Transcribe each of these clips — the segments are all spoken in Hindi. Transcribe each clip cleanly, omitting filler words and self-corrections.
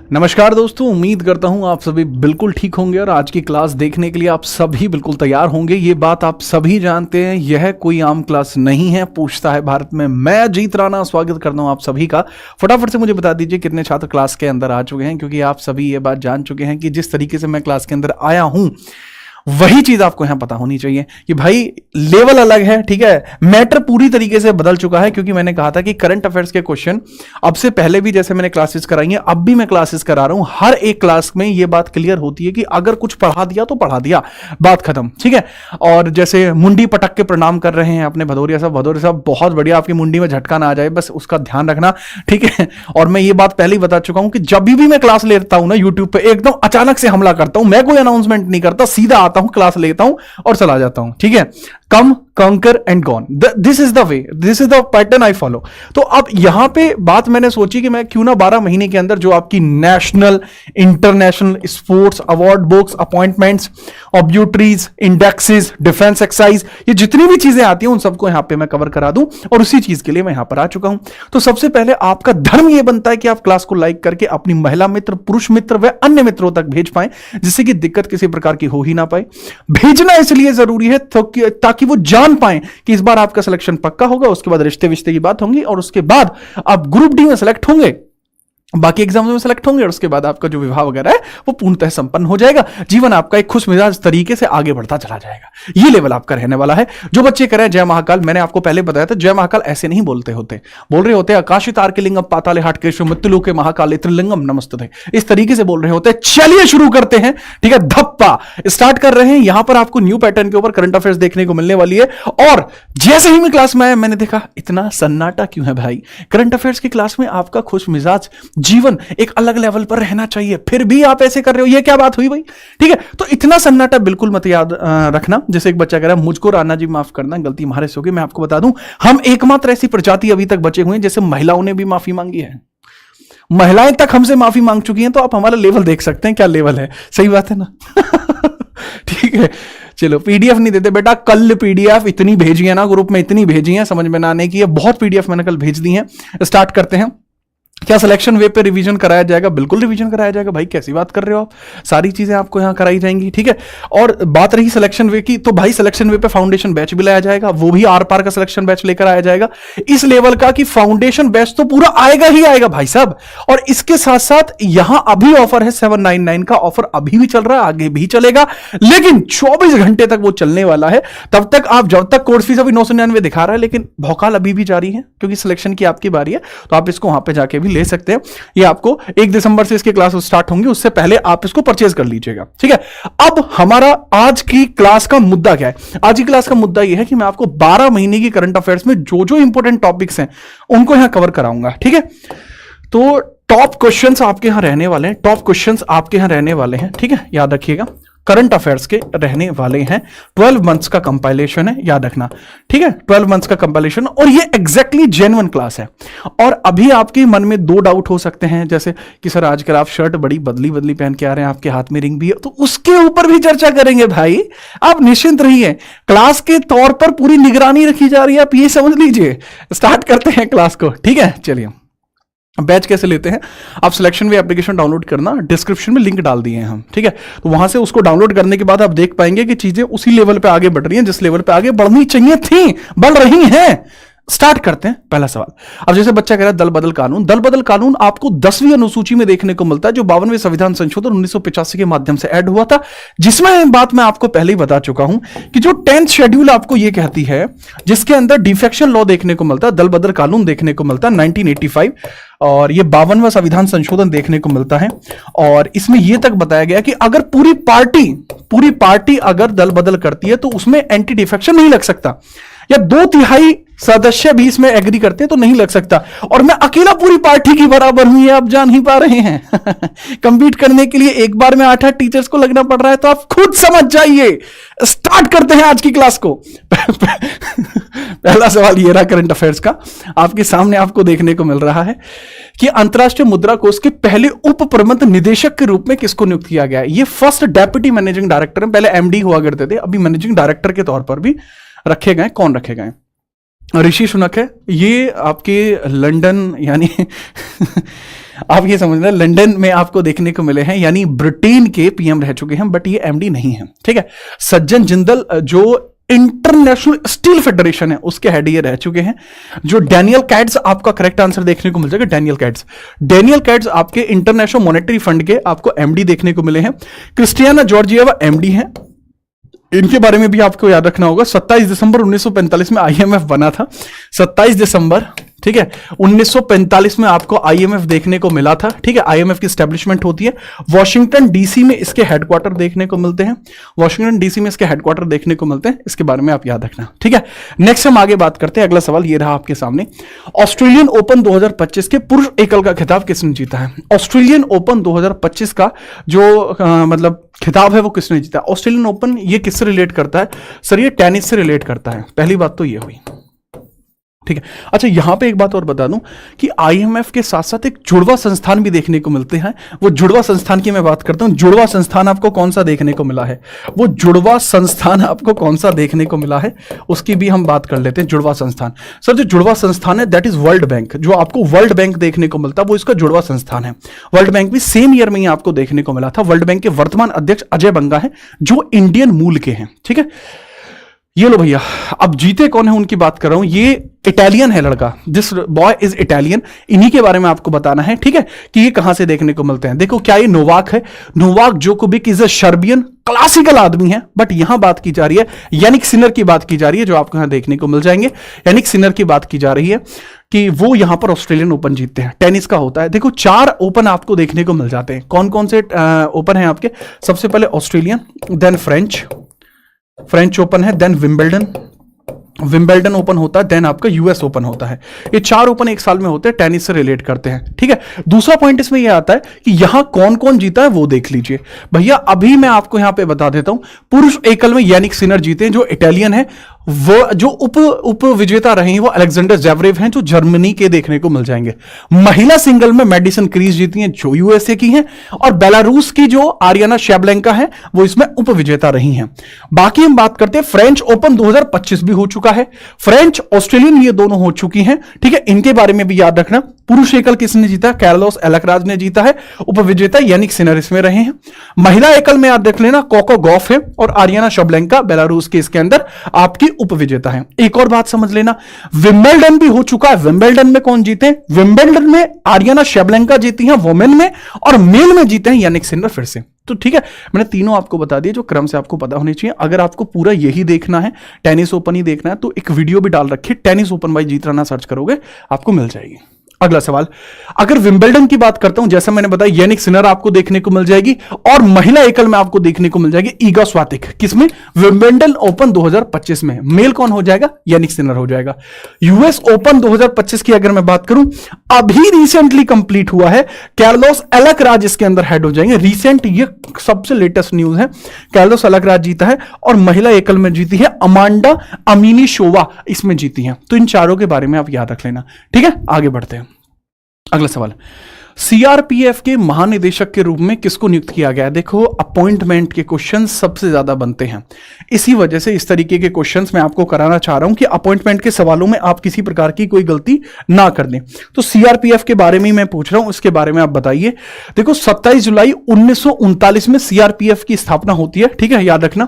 नमस्कार दोस्तों, उम्मीद करता हूं आप सभी बिल्कुल ठीक होंगे और आज की क्लास देखने के लिए आप सभी बिल्कुल तैयार होंगे। ये बात आप सभी जानते हैं, यह कोई आम क्लास नहीं है। पूछता है भारत में, मैं अजीत राणा स्वागत करता हूं आप सभी का। फटाफट से मुझे बता दीजिए कितने छात्र क्लास के अंदर आ चुके हैं, क्योंकि आप सभी ये बात जान चुके हैं कि जिस तरीके से मैं क्लास के अंदर आया हूं वही चीज आपको यहां पता होनी चाहिए कि भाई लेवल अलग है। ठीक है, मैटर पूरी तरीके से बदल चुका है, क्योंकि मैंने कहा था कि करंट अफेयर्स के क्वेश्चन अब से पहले भी जैसे मैंने क्लासेस कराई हैं, अब भी मैं क्लासेस करा रहा हूं। हर एक क्लास में यह बात क्लियर होती है कि अगर कुछ पढ़ा दिया तो पढ़ा दिया, बात खत्म। ठीक है, और जैसे मुंडी पटक के प्रणाम कर रहे हैं अपने भदौरिया साहब बहुत बढ़िया, आपकी मुंडी में झटका ना आ जाए, बस उसका ध्यान रखना। ठीक है, और मैं ये बात पहले ही बता चुका हूं कि जब भी मैं क्लास लेता हूं ना यूट्यूब पे, एकदम अचानक से हमला करता हूं। मैं कोई अनाउंसमेंट नहीं करता, सीधा आता हूं, क्लास लेता हूं और चला जाता हूं। ठीक है, कम conquer and gone, this is the way, this is the pattern I follow। तो अब यहां पे बात मैंने सोची कि मैं क्यों ना 12 महीने के अंदर जो आपकी national international sports award books, appointments, obituaries, indexes, defence exercise, ये जितनी भी चीजें आती हैं उन सबको यहां पे मैं कवर करा दूं, और उसी चीज के लिए मैं यहां पर आ चुका हूं। तो सबसे पहले आपका धर्म यह बनता है कि आप क्लास को लाइक करके अपनी महिला मित्र, पुरुष मित्र व अन्य मित्रों तक भेज पाएं, जिससे कि दिक्कत किसी प्रकार की हो ही ना पाए। भेजना इसलिए जरूरी है ताकि वो जान पाए कि इस बार आपका सिलेक्शन पक्का होगा, उसके बाद रिश्ते विश्ते की बात होंगी, और उसके बाद आप ग्रुप डी में सेलेक्ट होंगे, बाकी एग्जाम्स में सेलेक्ट होंगे, और उसके बाद आपका जो विवाह वगैरह है वो पूर्णतः संपन्न हो जाएगा। जीवन आपका एक खुश मिजाज तरीके से आगे बढ़ता चला जाएगा। ये लेवल आपका रहने वाला है। जो बच्चे करें जय महाकाल, मैंने आपको पहले बताया था, जय महाकाल ऐसे नहीं बोलते होते, बोल रहे होते आकाशित आर्कलिंगम पाताले हाट केशव मृत्युलोके महाकाल त्रिलिंगम नमस्ते, इस तरीके से बोल रहे होते हैं। चलिए शुरू करते हैं। ठीक है, धप्पा स्टार्ट कर रहे हैं। यहां पर आपको न्यू पैटर्न के ऊपर करंट अफेयर्स देखने को मिलने वाली है। और जैसे ही मैं क्लास में आया, मैंने देखा इतना सन्नाटा क्यों है भाई। करंट अफेयर्स की क्लास में आपका खुश मिजाज जीवन एक अलग लेवल पर रहना चाहिए, फिर भी आप ऐसे कर रहे हो, ये क्या बात हुई भाई। ठीक है, तो इतना सन्नाटा बिल्कुल मत याद रखना। जैसे एक बच्चा कह रहा है, मुझको राणा जी माफ करना, गलती हमारे से होगी। मैं आपको बता दूं, हम एकमात्र ऐसी प्रजाति अभी तक बचे हुए हैं जैसे महिलाओं ने भी माफी मांगी है। महिलाएं तक हमसे माफी मांग चुकी हैं, तो आप हमारा लेवल देख सकते हैं क्या लेवल है। सही बात है ना। ठीक है, चलो पीडीएफ नहीं देते बेटा, कल पीडीएफ इतनी भेजी है ना ग्रुप में, इतनी भेजी है समझ में ना आने की है, बहुत पीडीएफ मैंने कल भेज दी है। स्टार्ट करते हैं। क्या सिलेक्शन वे पे रिवीजन कराया जाएगा? बिल्कुल रिवीजन कराया जाएगा भाई, कैसी बात कर रहे हो आप। सारी चीजें आपको यहां कराई जाएंगी। ठीक है, और बात रही सिलेक्शन वे की, तो भाई सिलेक्शन वे पे फाउंडेशन बैच भी लाया जाएगा, वो भी आर पार का सिलेक्शन बैच लेकर आया जाएगा इस लेवल का कि फाउंडेशन बैच तो पूरा आएगा ही आएगा भाई साहब। और इसके साथ साथ यहां अभी ऑफर है 799 का ऑफर, अभी भी चल रहा है, आगे भी चलेगा, लेकिन 24 घंटे तक वो चलने वाला है। तब तक आप, जब तक कोर्स फीस अभी 999 दिखा रहा है, लेकिन भौकाल अभी भी जारी है, क्योंकि सिलेक्शन की आपकी बारी है, तो आप इसको वहां पे जाके भी ले सकते हैं। ये आपको 1 दिसंबर से इसके क्लास स्टार्ट होंगे, उससे पहले आप इसको परचेज कर लीजिएगा। ठीक है, अब हमारा आज की क्लास का मुद्दा क्या है? आज की क्लास का मुद्दा यह है कि मैं आपको 12 महीने की करंट अफेयर्स में जो जो इंपॉर्टेंट टॉपिक्स हैं उनको यहां कवर कराऊंगा। ठीक है, तो टॉप क्वेश्चंस आपके यहां रहने वाले हैं, टॉप क्वेश्चंस आपके यहां रहने वाले हैं। ठीक है, याद रखिएगा, करंट अफेयर्स के रहने वाले हैं। 12 मंथ्स का कंपाइलेशन है, याद रखना। ठीक है, 12 मंथ्स का कंपाइलेशन, और ये एग्जैक्टली जेन्युइन क्लास है। और अभी आपके मन में 2 डाउट हो सकते हैं, जैसे कि सर आजकल आप शर्ट बड़ी बदली बदली पहन के आ रहे हैं, आपके हाथ में रिंग भी है, तो उसके ऊपर भी चर्चा करेंगे भाई। आप निश्चिंत रहिए, क्लास के तौर पर पूरी निगरानी रखी जा रही है, आप ये समझ लीजिए। स्टार्ट करते हैं क्लास को। ठीक है, चलिए। बैच कैसे लेते हैं? आप सिलेक्शन वे एप्लीकेशन डाउनलोड करना, डिस्क्रिप्शन में लिंक डाल दिए हैं हम। ठीक है, तो वहां से उसको डाउनलोड करने के बाद आप देख पाएंगे कि चीजें उसी लेवल पे आगे बढ़ रही हैं जिस लेवल पे आगे बढ़नी चाहिए थी, बढ़ रही हैं। स्टार्ट करते हैं। पहला सवाल, अब जैसे बच्चा कह रहा है दल बदल कानून, दल बदल कानून आपको 10वीं अनुसूची में देखने को मिलता है, जो 52वें संविधान संशोधन 1985 के माध्यम से ऐड हुआ था, जिसमें बात मैं आपको पहले ही बता चुका हूं कि जो 10th शेड्यूल आपको यह कहती है, जिसके अंदर डिफेक्शन लॉ देखने को मिलता है, दल बदल कानून देखने को मिलता है 1985, और ये 52वां संविधान संशोधन देखने को मिलता है। और इसमें यह तक बताया गया कि अगर पूरी पार्टी अगर दल बदल करती है तो उसमें एंटी डिफेक्शन नहीं लग सकता, या 2/3 सदस्य भी इसमें एग्री करते हैं तो नहीं लग सकता। और मैं अकेला पूरी पार्टी की बराबर हूं, ये आप जान ही पा रहे हैं। कंपीट करने के लिए एक बार में 8-8 टीचर्स को लगना पड़ रहा है, तो आप खुद समझ जाइए। स्टार्ट करते हैं आज की क्लास को। पहला सवाल ये रहा करंट अफेयर्स का, आपके सामने आपको देखने को मिल रहा है कि अंतरराष्ट्रीय मुद्रा कोष के पहले उप प्रबंध निदेशक के रूप में किसको नियुक्त किया गया है? ये फर्स्ट डेप्यूटी मैनेजिंग डायरेक्टर है, पहले एमडी हुआ करते थे, अभी मैनेजिंग डायरेक्टर के तौर पर भी रखे गए। कौन रखे गए? ऋषि सुनक है। ये आपके लंदन यानी आप ये समझना, लंदन में आपको देखने को मिले हैं, यानी ब्रिटेन के पीएम रह चुके हैं, बट ये एमडी नहीं है, ठीक है। सज्जन जिंदल जो इंटरनेशनल स्टील फेडरेशन है उसके हेड ये रह चुके हैं। जो डैनियल कैट्स, आपका करेक्ट आंसर देखने को मिल जाएगा डैनियल कैट्स। डैनियल कैट्स आपके इंटरनेशनल मॉनेटरी फंड के आपको एमडी देखने को मिले हैं। क्रिस्टियाना जॉर्जिएवा एमडी हैं, इनके बारे में भी आपको याद रखना होगा। 27 दिसंबर 1945 में आईएमएफ बना था, 27 दिसंबर, ठीक है, 1945 में आपको आईएमएफ देखने को मिला था, ठीक है। आईएमएफ की एस्टेब्लिशमेंट होती है वॉशिंगटन डीसी में, इसके हेडक्वार्टर देखने को मिलते हैं, वॉशिंगटन डीसी में इसके हेडक्वार्टर देखने को मिलते हैं, इसके बारे में आप याद रखना, ठीक है। नेक्स्ट हम आगे बात करते हैं, अगला सवाल ये रहा आपके सामने। ऑस्ट्रेलियन ओपन 2025 के पुरुष एकल का खिताब किसने जीता है? ऑस्ट्रेलियन ओपन 2025 का जो मतलब खिताब है वो किसने जीता? ऑस्ट्रेलियन ओपन ये किससे रिलेट करता है सर? ये टेनिस से रिलेट करता है, पहली बात तो ये हुई, ठीक है। अच्छा, यहां पे एक बात और बता दूं कि आईएमएफ के साथ साथ एक जुड़वा संस्थान भी देखने को मिलते हैं। वो जुड़वा संस्थान की मैं बात करता हूं। जुड़वा संस्थान आपको कौन सा देखने को मिला है? वो जुड़वा संस्थान आपको कौन सा देखने को मिला है उसकी भी हम बात कर लेते हैं। जुड़वा संस्थान, सर जो जुड़वा संस्थान है दैट इज वर्ल्ड बैंक। जो आपको वर्ल्ड बैंक देखने को मिलता है वो इसका जुड़वा संस्थान है। वर्ल्ड बैंक भी सेम ईयर में ही आपको देखने को मिला था। वर्ल्ड बैंक के वर्तमान अध्यक्ष अजय बंगा है जो इंडियन मूल के हैं, ठीक है। ये लो भैया, अब जीते कौन है उनकी बात कर रहा हूं। ये इटालियन है लड़का, दिस बॉय इज इटालियन, इन्हीं के बारे में आपको बताना है, ठीक है, कि ये कहां से देखने को मिलते हैं। देखो, क्या ये नोवाक है? Novak Djokovic is a Serbian classical आदमी है, बट यहां बात की जा रही है यानिक सिनर की बात की जा रही है, जो आपको यहां देखने को मिल जाएंगे। यानिक सिनर की बात की जा रही है कि वो यहां पर ऑस्ट्रेलियन ओपन जीतते हैं, टेनिस का होता है। देखो, 4 ओपन आपको देखने को मिल जाते हैं। कौन कौन से ओपन है आपके? सबसे पहले ऑस्ट्रेलियन, देन फ्रेंच ओपन है, देन विंबलडन ओपन होता है, देन आपका यूएस ओपन होता है। ये 4 ओपन एक साल में होते हैं, टेनिस से रिलेट करते हैं, ठीक है। दूसरा पॉइंट इसमें ये आता है कि यहां कौन कौन जीता है वो देख लीजिए भैया। अभी मैं आपको यहां पे बता देता हूं, पुरुष एकल में यानिक सिनर जीते हैं जो इटालियन है। वो जो उप विजेता रहे हैं वो अलेक्जेंडर ज़वेरेव हैं जो जर्मनी के देखने को मिल जाएंगे। महिला सिंगल में मेडिसन क्रीज जीती हैं जो यूएसए की हैं, और बेलारूस की जो आरियाना शैबलेंका है वो इसमें उप विजेता रही हैं। बाकी हम बात करते हैं, फ्रेंच ओपन 2025 भी हो चुका है, फ्रेंच ऑस्ट्रेलियन ये दोनों हो चुकी हैं, ठीक है। इनके बारे में भी याद रखना। पुरुष एकल किसने जीता? कार्लोस एलकराज ने जीता है, उप विजेता यानिक सिनर इसमें रहे हैं। महिला एकल में याद रख लेना कोको गॉफ है और आरियाना शैबलेंका बेलारूस के इसके अंदर आपकी उप विजेता है। एक और बात समझ लेना, विंबलडन भी हो चुका है। विंबलडन में कौन जीते? विंबलडन में आरियाना शैबलेंका जीती हैं वुमेन में, और मेल में जीते हैं यानिक सिनर फिर से। तो ठीक है, मैंने तीनों आपको बता दिए जो क्रम से आपको पता होनी चाहिए। अगर आपको पूरा यही देखना है, टेनिस ओपन ही देखना है, तो एक वीडियो भी डाल रखी है, tennis open by Jeet Rana search करोगे आपको मिल जाएगी। अगला सवाल, अगर विंबलडन की बात करता हूं, जैसा मैंने बताया यानिक सिनर आपको देखने को मिल जाएगी, और महिला एकल में आपको देखने को मिल जाएगी ईगा स्वातिक। किसमें? विंबलडन ओपन 2025 में। मेल कौन हो जाएगा? यानिक सिनर हो जाएगा। यूएस ओपन 2025 की अगर मैं बात करूं, अभी रिसेंटली कंप्लीट हुआ है, कार्लोस एलकराज इसके अंदर हेड हो जाएंगे। रिसेंट, ये सबसे लेटेस्ट न्यूज है, कार्लोस एलकराज जीता है, और महिला एकल में जीती है अमांडा अमीनीशोवा, इसमें जीती है। तो इन चारों के बारे में आप याद रख लेना, ठीक है। आगे बढ़ते हैं। अगला सवाल, सीआरपीएफ के महानिदेशक के रूप में किसको नियुक्त किया गया? देखो, अपॉइंटमेंट के क्वेश्चन सबसे ज्यादा बनते हैं, इसी वजह से इस तरीके के क्वेश्चंस मैं आपको कराना चाह रहा हूं कि अपॉइंटमेंट के सवालों में आप किसी प्रकार की कोई गलती ना कर दें। तो सीआरपीएफ के बारे में मैं पूछ रहा हूं, इसके बारे में आप बताइए। देखो, 27 जुलाई 1939 में सीआरपीएफ की स्थापना होती है, ठीक है, याद रखना।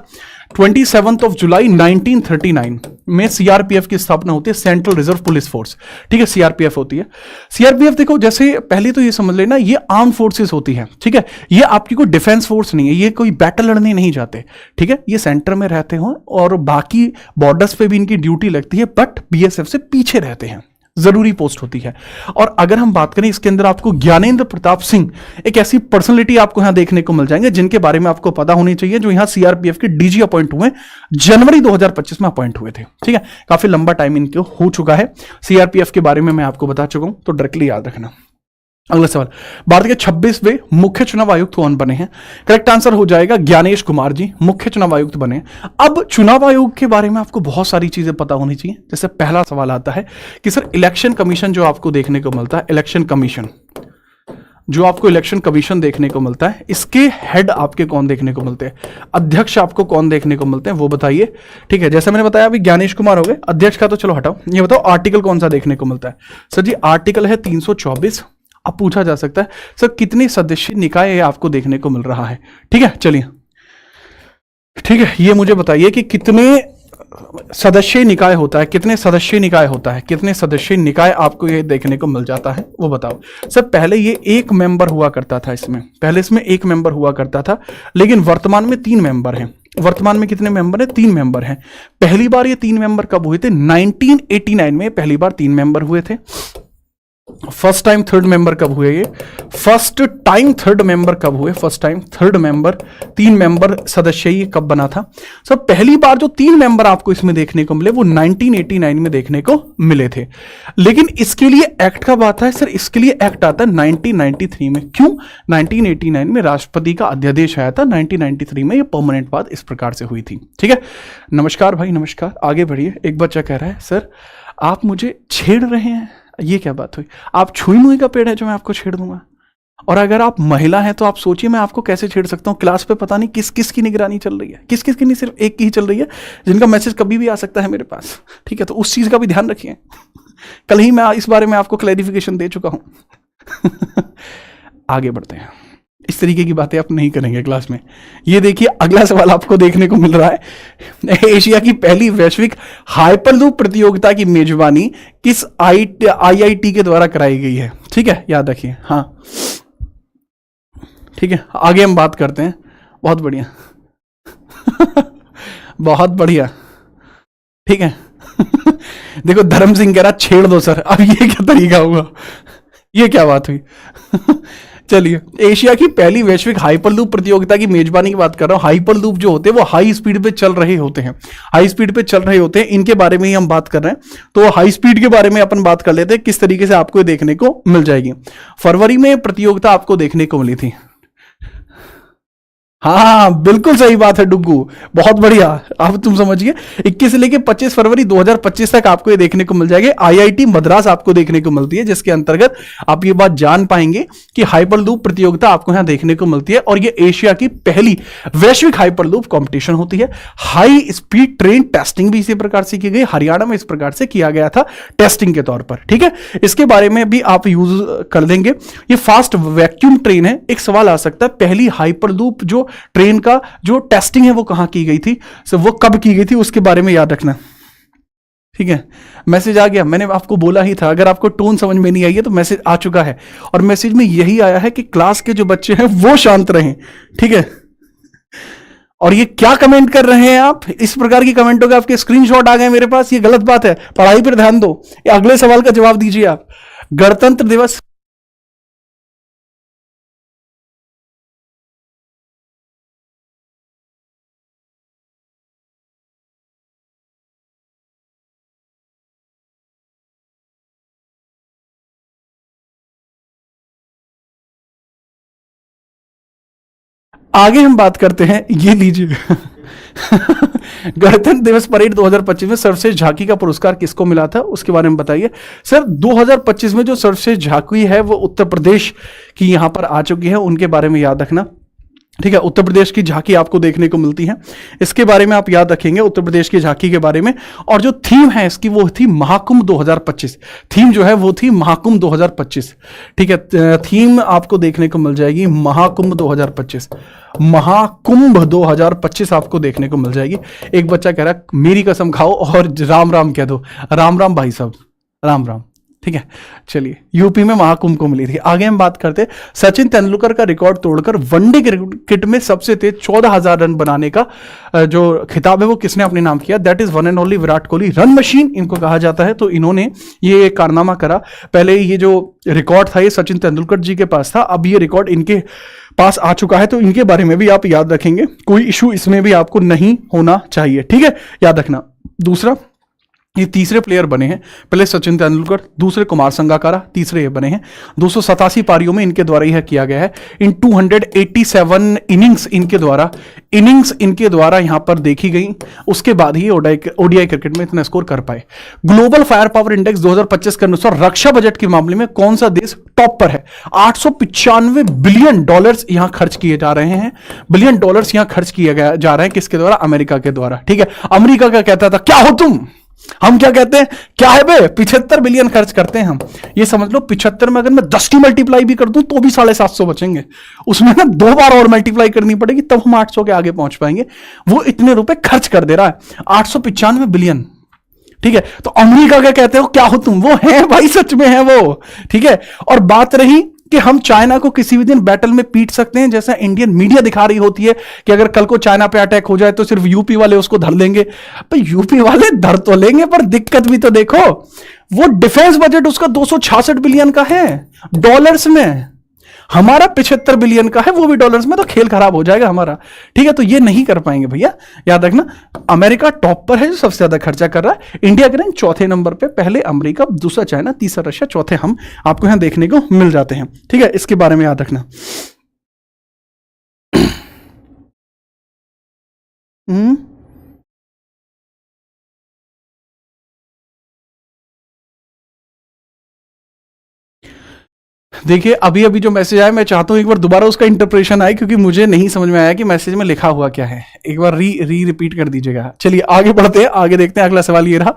27 जुलाई 1939 में सीआरपीएफ की स्थापना होती है, सेंट्रल रिजर्व पुलिस फोर्स, ठीक है, सीआरपीएफ होती है। सीआरपीएफ देखो, जैसे पहले तो ये समझ लेना, ये आर्म फोर्सेस होती है, ठीक है। ये आपकी कोई डिफेंस फोर्स नहीं है, ये कोई बैटल लड़ने नहीं जाते, ठीक है। ये सेंटर में रहते हो और बाकी बॉर्डर्स पे भी इनकी ड्यूटी लगती है, बट बीएसएफ से पीछे रहते हैं, जरूरी पोस्ट होती है। और अगर हम बात करें, इसके अंदर आपको ज्ञानेंद्र प्रताप सिंह, एक ऐसी पर्सनैलिटी आपको यहां देखने को मिल जाएंगे जिनके बारे में आपको पता होनी चाहिए, जो यहां सीआरपीएफ के डीजी अपॉइंट हुए, जनवरी 2025 में अपॉइंट हुए थे, ठीक है। काफी लंबा टाइम इनके हो चुका है। सीआरपीएफ के बारे में मैं आपको बता चुका हूं, तो डायरेक्टली याद रखना। अगला सवाल, भारत के 26वें मुख्य चुनाव आयुक्त कौन बने हैं? करेक्ट आंसर हो जाएगा ज्ञानेश कुमार जी मुख्य चुनाव आयुक्त बने। अब चुनाव आयोग के बारे में आपको बहुत सारी चीजें पता होनी चाहिए। जैसे पहला सवाल आता है कि सर इलेक्शन कमीशन जो आपको देखने को मिलता है, इलेक्शन कमीशन जो आपको इलेक्शन कमीशन देखने को मिलता है, इसके हेड आपके कौन देखने को मिलते हैं? अध्यक्ष आपको कौन देखने को मिलते हैं वो बताइए, ठीक है। जैसे मैंने बताया अभी ज्ञानेश कुमार हो गए, अध्यक्ष का तो चलो हटाओ, ये बताओ आर्टिकल कौन सा देखने को मिलता है? सर जी, आर्टिकल है 324, अब पूछा जा सकता है सर कितने सदस्य निकाय आपको देखने को मिल रहा है। ठीक है, चलिए ठीक है, ये मुझे बताइए कि कितने सदस्य निकाय होता है, कितने सदस्य निकाय होता है, कितने सदस्य निकाय आपको ये देखने को मिल जाता है वो बताओ। सर पहले ये एक मेंबर हुआ करता था, इसमें पहले इसमें एक मेंबर हुआ करता था, लेकिन वर्तमान में 3 मेंबर हैं। वर्तमान में कितने मेंबर हैं? 3 मेंबर हैं। पहली बार ये 3 मेंबर कब हुए थे? 1989 में पहली बार 3 मेंबर हुए थे। फर्स्ट टाइम थर्ड मेंबर कब हुए? ये फर्स्ट टाइम थर्ड मेंबर कब हुए? First time third member 3 member सदस्य ये कब बना था? सर पहली बार जो 3 मेंबर आपको इसमें देखने को मिले वो 1989 में देखने को मिले थे। लेकिन इसके लिए एक्ट कब आता है? सर इसके लिए एक्ट आता है 1993 में। क्यों? 1989 में राष्ट्रपति का अध्यादेश आया था, 1993 में ये परमानेंट बात इस प्रकार से हुई थी। ठीक है, नमस्कार भाई, नमस्कार, आगे बढ़िए। एक बच्चा कह रहा है सर आप मुझे छेड़ रहे हैं, ये क्या बात हुई? आप छुई मुई का पेड़ है जो मैं आपको छेड़ दूंगा? और अगर आप महिला हैं तो आप सोचिए मैं आपको कैसे छेड़ सकता हूं। क्लास पे पता नहीं किस किस की निगरानी चल रही है, किस किस की नहीं, सिर्फ एक की ही चल रही है, जिनका मैसेज कभी भी आ सकता है मेरे पास। ठीक है, तो उस चीज का भी ध्यान रखिए। कल ही मैं इस बारे में आपको क्लैरिफिकेशन दे चुका हूं। आगे बढ़ते हैं, इस तरीके की बातें आप नहीं करेंगे क्लास में। ये देखिए अगला सवाल आपको देखने को मिल रहा है, एशिया की पहली वैश्विक हाइपरलूप प्रतियोगिता की मेजबानी किस आईआईटी के द्वारा कराई गई है? ठीक है, याद रखिए। हाँ ठीक है, आगे हम बात करते हैं। बहुत बढ़िया। बहुत बढ़िया, ठीक है। देखो धर्म सिंह कह रहा छेड़ दो सर। अब ये क्या तरीका हुआ? ये क्या बात हुई? चलिए, एशिया की पहली वैश्विक हाइपरलूप प्रतियोगिता की मेजबानी की बात कर रहा हूं। हाइपरलूप जो होते हैं वो हाई स्पीड पे चल रहे होते हैं, हाई स्पीड पे चल रहे होते हैं, इनके बारे में ही हम बात कर रहे हैं। तो हाई स्पीड के बारे में अपन बात कर लेते हैं, किस तरीके से आपको देखने को मिल जाएगी। फरवरी में प्रतियोगिता आपको देखने को मिली थी। हाँ बिल्कुल सही बात है डुग्गू, बहुत बढ़िया। अब तुम समझिए 21 से लेके 25 फरवरी 2025 तक आपको ये देखने को मिल जाएगा। आईआईटी मद्रास आपको देखने को मिलती है, जिसके अंतर्गत आप ये बात जान पाएंगे कि हाइपरलूप प्रतियोगिता आपको यहां देखने को मिलती है, और ये एशिया की पहली वैश्विक हाइपरलूप कंपटीशन होती है। हाई स्पीड ट्रेन टेस्टिंग भी इसी प्रकार से की गई, हरियाणा में इस प्रकार से किया गया था टेस्टिंग के तौर पर। ठीक है, इसके बारे में भी आप यूज कर देंगे। ये फास्ट वैक्यूम ट्रेन है। एक सवाल आ सकता है पहली हाइपरलूप जो ट्रेन का जो टेस्टिंग है वो कहां की गई थी, सो वो कब की गई थी, उसके बारे में याद रखना। ठीक है, मैसेज आ गया, मैंने आपको बोला ही था। अगर आपको टोन समझ में नहीं आई है तो मैसेज आ चुका है, और मैसेज में यही आया है कि क्लास के जो बच्चे हैं वो शांत रहें। ठीक है, और ये क्या कमेंट कर रहे हैं आप? इस प्रकार की कमेंटों के आपके स्क्रीनशॉट आ गए मेरे पास, ये गलत बात है। पढ़ाई पर ध्यान दो। अगले सवाल का जवाब दीजिए आप। गणतंत्र दिवस आगे हम बात करते हैं, ये लीजिए। गणतंत्र दिवस परेड 2025 में सर्वश्रेष्ठ झांकी का पुरस्कार किसको मिला था, उसके बारे में बताइए। सर 2025 में जो सर्वश्रेष्ठ झांकी है वो उत्तर प्रदेश की यहां पर आ चुकी है, उनके बारे में याद रखना। ठीक है, उत्तर प्रदेश की झांकी आपको देखने को मिलती है, इसके बारे में आप याद रखेंगे उत्तर प्रदेश की झांकी के बारे में। और जो थीम है इसकी वो थी महाकुंभ 2025। थीम जो है वो थी महाकुंभ 2025। ठीक है, थीम आपको देखने को मिल जाएगी महाकुंभ 2025। महाकुंभ 2025 आपको देखने को मिल जाएगी। एक बच्चा कह रहा है मेरी कसम खाओ और राम राम कह दो। राम राम भाई साहब, राम राम। ठीक है, चलिए, यूपी में महाकुंभ को मिली थी। आगे हम बात करते हैं, सचिन तेंदुलकर का रिकॉर्ड तोड़कर वनडे क्रिकेट में सबसे तेज 14,000 रन बनाने का जो खिताब है वो किसने अपने नाम किया? That is one and only Virat Kohli. Run machine इनको कहा जाता है, तो इन्होंने ये कारनामा करा। पहले ये जो रिकॉर्ड था ये सचिन तेंदुलकर जी के पास था, अब ये रिकॉर्ड इनके पास आ चुका है, तो इनके बारे में भी आप याद रखेंगे। कोई इशू इसमें भी आपको नहीं होना चाहिए। ठीक है, याद रखना। दूसरा, ये तीसरे प्लेयर बने हैं, पहले सचिन तेंदुलकर, दूसरे कुमार संगाकारा, तीसरे ये बने हैं। 287 पारियों में इनके द्वारा यह किया गया है। इन 287 इनिंग्स इनके द्वारा यहां पर देखी गई, उसके बाद ही ओडीआई क्रिकेट में इतना स्कोर कर पाए। ग्लोबल फायर पावर इंडेक्स 2025 के अनुसार रक्षा बजट के मामले में कौन सा देश टॉप पर है? 895 बिलियन डॉलर्स यहां खर्च किए जा रहे हैं। बिलियन डॉलर्स यहां खर्च किए जा रहे हैं, किसके द्वारा? अमेरिका के द्वारा। ठीक है, अमेरिका का कहता था क्या हो तुम, हम क्या कहते हैं, क्या है बे 75 बिलियन खर्च करते हैं हम। ये समझ लो 75 में अगर मैं 10 की मल्टीप्लाई भी कर दूं तो भी 750 बचेंगे, उसमें ना 2 बार और मल्टीप्लाई करनी पड़ेगी तब हम 800 के आगे पहुंच पाएंगे। वो इतने रुपए खर्च कर दे रहा है, 895 बिलियन। ठीक है, तो अमेरिका क्या कहते हो, क्या हो तुम, वो है भाई, सच में है वो। ठीक है, और बात रही कि हम चाइना को किसी भी दिन बैटल में पीट सकते हैं, जैसा इंडियन मीडिया दिखा रही होती है कि अगर कल को चाइना पे अटैक हो जाए तो सिर्फ यूपी वाले उसको धर लेंगे। भाई यूपी वाले धर तो लेंगे, पर दिक्कत भी तो देखो, वो डिफेंस बजट उसका 266 बिलियन का है डॉलर्स में, हमारा 75 बिलियन का है, वो भी डॉलर्स में, तो खेल खराब हो जाएगा हमारा। ठीक है, तो ये नहीं कर पाएंगे भैया, याद रखना। अमेरिका टॉप पर है जो सबसे ज्यादा खर्चा कर रहा है, इंडिया के रैंक चौथे नंबर पे, पहले अमेरिका, दूसरा चाइना, तीसरा रशिया, चौथे हम आपको यहां देखने को मिल जाते हैं। ठीक है, इसके बारे में याद रखना। हम्म देखिए, अभी अभी जो मैसेज आया, मैं चाहता हूं एक बार दोबारा उसका इंटरप्रेशन आए, क्योंकि मुझे नहीं समझ में आया कि मैसेज में लिखा हुआ क्या है। एक बार रिपीट कर दीजिएगा। चलिए आगे बढ़ते हैं, आगे देखते हैं। अगला सवाल ये रहा,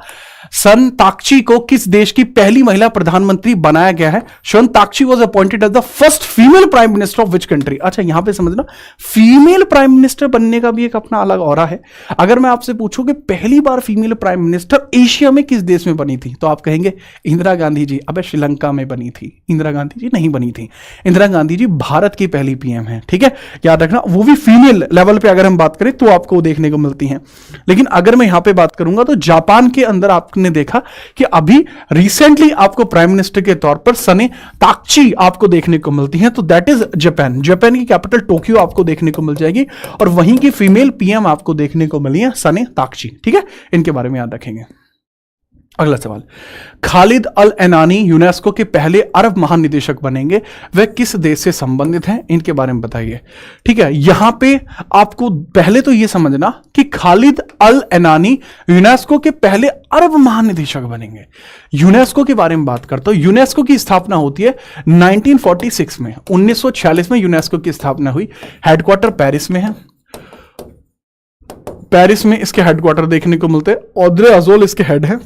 सन ताक्ची को किस देश की पहली महिला प्रधानमंत्री बनाया गया है? Sanae Takaichi was appointed as the first female prime minister of which country? अच्छा, यहां पे समझना, फीमेल प्राइम मिनिस्टर बनने का भी एक अपना अलग ऑरा है। अगर मैं आपसे पूछूं कि पहली बार फीमेल प्राइम मिनिस्टर एशिया में किस देश में बनी थी, तो आप कहेंगे इंदिरा गांधी जी। अबे श्रीलंका में बनी थी, इंदिरा गांधी जी नहीं बनी थी। इंदिरा गांधी जी भारत की पहली पीएम है। ठीक है, याद रखना, वो भी फीमेल लेवल पे अगर हम बात करें तो आपको देखने को मिलती हैं। लेकिन अगर मैं यहां पे बात करूंगा तो जापान के अंदर आपने देखा कि अभी रिसेंटली आपको प्राइम मिनिस्टर के तौर पर सने ताक्ची आपको देखने को मिलती हैं, तो दैट इज जापान। जापान की कैपिटल टोक्यो आपको देखने को मिल जाएगी, और वहीं की फीमेल पीएम आपको देखने को मिली है सने ताक्ची। ठीक है, इनके बारे में याद रखेंगे। अगला सवाल, खालिद अल एनानी यूनेस्को के पहले अरब महानिदेशक बनेंगे, वह किस देश से संबंधित हैं, इनके बारे में बताइए। ठीक है, यहां पे आपको पहले तो यह समझना कि खालिद अल एनानी यूनेस्को के पहले अरब महानिदेशक बनेंगे। यूनेस्को के बारे में बात करता हूं, यूनेस्को की स्थापना होती है 1946 में, 1946 में यूनेस्को की स्थापना हुई। हेडक्वार्टर पेरिस में है, पेरिस में इसके हेडक्वार्टर देखने को मिलते हैं। ऑद्रे अजोल इसके हेड है,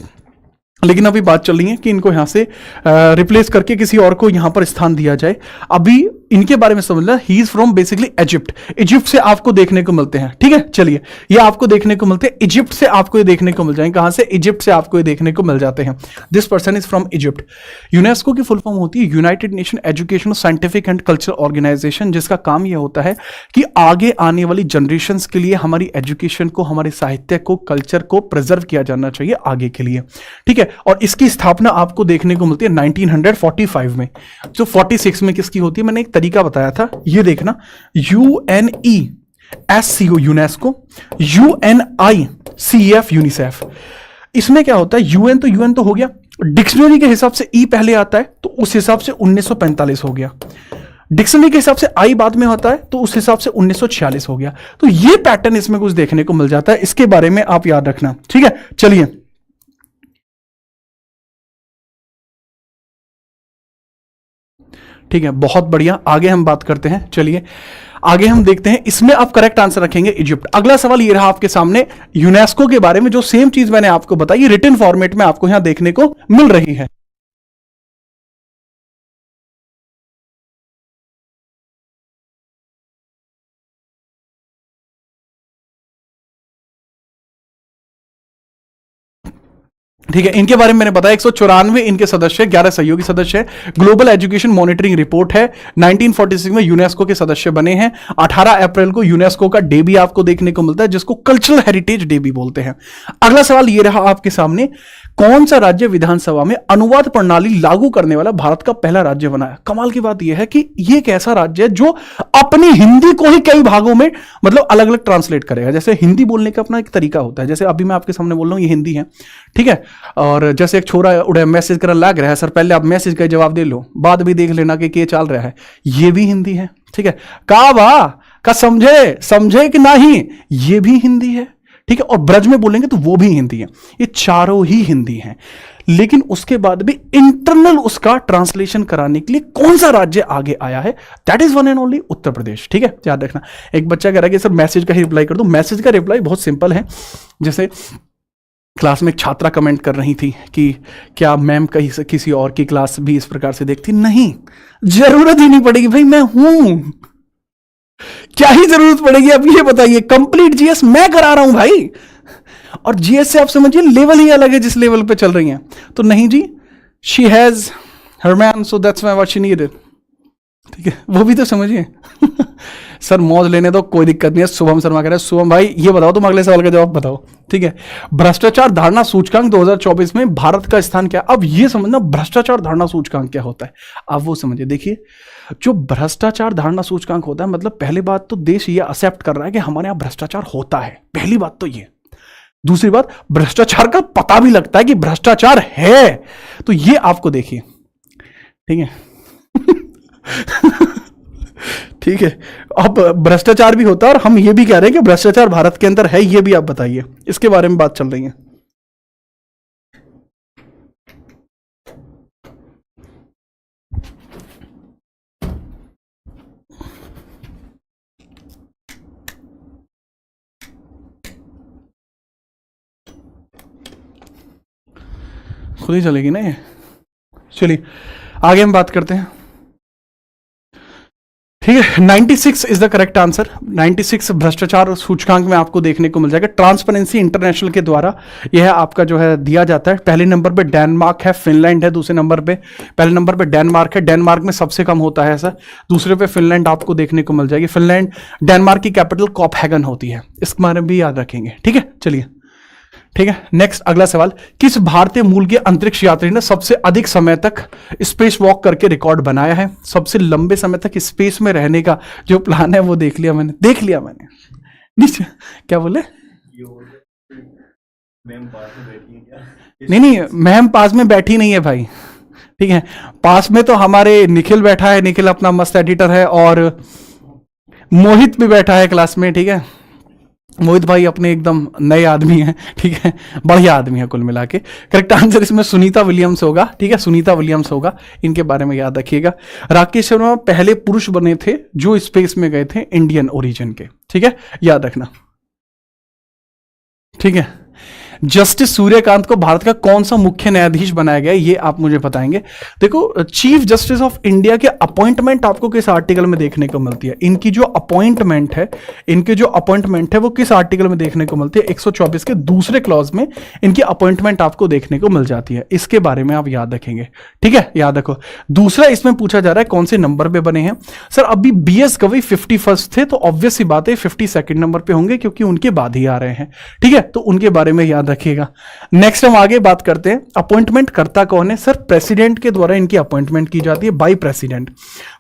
लेकिन अभी बात चल रही है कि इनको यहां से रिप्लेस करके किसी और को यहां पर स्थान दिया जाए। अभी इनके बारे में समझना, he is from basically Egypt, Egypt से आपको देखने को मिलते हैं। ठीक है, चलिए ये आपको देखने को मिलते हैं, इजिप्ट से आपको ये देखने को मिल जाएंगे। कहां से? इजिप्ट से आपको ये देखने को मिल जाते हैं। This person is from Egypt. UNESCO की फुल फॉर्म होती है United Nation Education Scientific and Cultural Organisation, जिसका काम यह होता है कि आगे आने वाली जनरेशन के लिए हमारी एजुकेशन को, हमारे साहित्य को, कल्चर को प्रिजर्व किया जाना चाहिए आगे के लिए। ठीक है, और इसकी स्थापना आपको देखने को मिलती है 1945 में। तो 46 में किसकी होती है? मैंने एक तरीका बताया था, ये देखना, UNESCO यूनेस्को, UNICEF यूनिसेफ। इसमें क्या होता है, यूएन तो हो गया, डिक्शनरी के हिसाब से ई पहले आता है तो उस हिसाब से 1945 हो गया। डिक्शनरी के हिसाब से आई बाद में होता है तो उस हिसाब से 1946 हो गया। तो ये पैटर्न इसमें कुछ देखने को मिल जाता है, इसके बारे में आप याद रखना। ठीक है, चलिए ठीक है, बहुत बढ़िया, आगे हम बात करते हैं। चलिए आगे हम देखते हैं, इसमें आप करेक्ट आंसर रखेंगे इजिप्ट। अगला सवाल ये रहा आपके सामने, यूनेस्को के बारे में जो सेम चीज मैंने आपको बताई, रिटन फॉर्मेट में आपको यहां देखने को मिल रही है। ठीक है, इनके बारे में मैंने बताया, 194 इनके सदस्य, 11 सहयोगी सदस्य है। ग्लोबल एजुकेशन मॉनिटरिंग रिपोर्ट है, 1946 में यूनेस्को के सदस्य बने हैं। 18 अप्रैल को यूनेस्को का डे भी आपको देखने को मिलता है, जिसको कल्चरल हेरिटेज डे भी बोलते हैं। अगला सवाल ये रहा आपके सामने, कौन सा राज्य विधानसभा में अनुवाद प्रणाली लागू करने वाला भारत का पहला राज्य बना है? कमाल की बात यह है कि यह एक ऐसा राज्य है जो अपनी हिंदी को ही कई भागों में मतलब अलग अलग ट्रांसलेट करेगा। जैसे हिंदी बोलने का अपना एक तरीका होता है, जैसे अभी मैं आपके सामने बोल रहा हूं, ये हिंदी है। ठीक है, और जैसे एक छोरा उड़े मैसेज करने लग रहा है, सर पहले आप मैसेज का जवाब दे लो, बाद भी देख लेना कि चल रहा है, ये भी हिंदी है। ठीक है, का वाह का समझे कि नहीं, ये भी हिंदी है। ठीक है, और ब्रज में बोलेंगे तो वो भी हिंदी है। ये चारों ही हिंदी हैं, लेकिन उसके बाद भी इंटरनल उसका ट्रांसलेशन कराने के लिए कौन सा राज्य आगे आया है? That is one and only Uttar Pradesh. ठीक है, याद रखना। एक बच्चा कह रहा है कि सर मैसेज का ही रिप्लाई कर दो। मैसेज का रिप्लाई बहुत सिंपल है, जैसे क्लास में एक छात्रा कमेंट कर रही थी कि क्या मैम कहीं से किसी और की क्लास भी इस प्रकार से देखती? नहीं, जरूरत ही नहीं पड़ेगी भाई, मैं हूं, क्या ही जरूरत पड़ेगी? अब ये बताइए, कंप्लीट जीएस मैं करा रहा हूं भाई, और जीएस से आप समझिए लेवल ही अलग है जिस लेवल पे चल रही हैं। तो नहीं जी, she has her man, so that's what she needed. ठीक है, वो भी तो समझिए। सर मौज लेने दो, कोई दिक्कत नहीं है। शुभम शर्मा कह रहे हैं, शुभम भाई ये बताओ, तुम अगले सवाल का जवाब बताओ। ठीक है, भ्रष्टाचार धारणा सूचकांक 2024 में भारत का स्थान क्या? अब ये समझना भ्रष्टाचार धारणा सूचकांक क्या होता है, आप वो समझिए। देखिए, जो भ्रष्टाचार धारणा सूचकांक होता है, मतलब पहली बात तो देश ये एक्सेप्ट कर रहा है कि हमारे यहाँ भ्रष्टाचार होता है, पहली बात तो ये। दूसरी बात, भ्रष्टाचार का पता भी लगता है कि भ्रष्टाचार है, तो ये आपको देखिए। ठीक है। ठीक है, अब भ्रष्टाचार भी होता है और हम ये भी कह रहे हैं कि भ्रष्टाचार भारत के अंदर है, ये भी आप बताइए, इसके बारे में बात चल रही है। खुद ही चलेगी ना ये। चलिए आगे हम बात करते हैं। ठीक है, 96 इज द करेक्ट आंसर। 96 भ्रष्टाचार सूचकांक में आपको देखने को मिल जाएगा, ट्रांसपेरेंसी इंटरनेशनल के द्वारा यह आपका जो है दिया जाता है। पहले नंबर पे डेनमार्क है, फिनलैंड है दूसरे नंबर पे, पहले नंबर पे डेनमार्क है, डेनमार्क में सबसे कम होता है ऐसा। दूसरे पे फिनलैंड आपको देखने को मिल जाएगी, फिनलैंड। डेनमार्क की कैपिटल कॉपहैगन होती है, इस बारे में भी याद रखेंगे। ठीक है, चलिए। ठीक है, नेक्स्ट अगला सवाल, किस भारतीय मूल के अंतरिक्ष यात्री ने सबसे अधिक समय तक स्पेस वॉक करके रिकॉर्ड बनाया है? सबसे लंबे समय तक स्पेस में रहने का जो प्लान है वो देख लिया मैंने, देख लिया मैंने। नीचे क्या बोले? मैम पास में बैठी है क्या? नहीं नहीं, मैम पास में बैठी नहीं है भाई। ठीक है, पास में तो हमारे निखिल बैठा है, निखिल अपना मस्त एडिटर है, और मोहित भी बैठा है क्लास में। ठीक है, मोहित भाई अपने एकदम नए आदमी हैं। ठीक है, बढ़िया आदमी है कुल मिला के। करेक्ट आंसर इसमें सुनीता विलियम्स होगा। ठीक है, सुनीता विलियम्स होगा, इनके बारे में याद रखिएगा। राकेश शर्मा पहले पुरुष बने थे जो स्पेस में गए थे, इंडियन ओरिजिन के। ठीक है, याद रखना। ठीक है, जस्टिस सूर्यकांत को भारत का कौन सा मुख्य न्यायाधीश बनाया गया, ये आप मुझे बताएंगे। देखो, चीफ जस्टिस ऑफ इंडिया के अपॉइंटमेंट आपको किस आर्टिकल में देखने को मिलती है? इनकी जो अपॉइंटमेंट है, इनके जो अपॉइंटमेंट है वो किस आर्टिकल में देखने को मिलती है? 124 के दूसरे क्लॉज में इनकी अपॉइंटमेंट आपको देखने को मिल जाती है, इसके बारे में आप याद रखेंगे। ठीक है, याद रखो। दूसरा इसमें पूछा जा रहा है कौन से नंबर पे बने हैं। सर अभी बीएस गवई 51st थे, तो ऑब्वियस सी बात है 52nd नंबर पे होंगे, क्योंकि उनके बाद ही आ रहे हैं। ठीक है, तो उनके बारे में याद रखिएगा। नेक्स्ट हम आगे बात करते हैं, अपॉइंटमेंट करता कौन है? सर प्रेसिडेंट के द्वारा इनकी अपॉइंटमेंट की जाती है, बाई प्रेसिडेंट।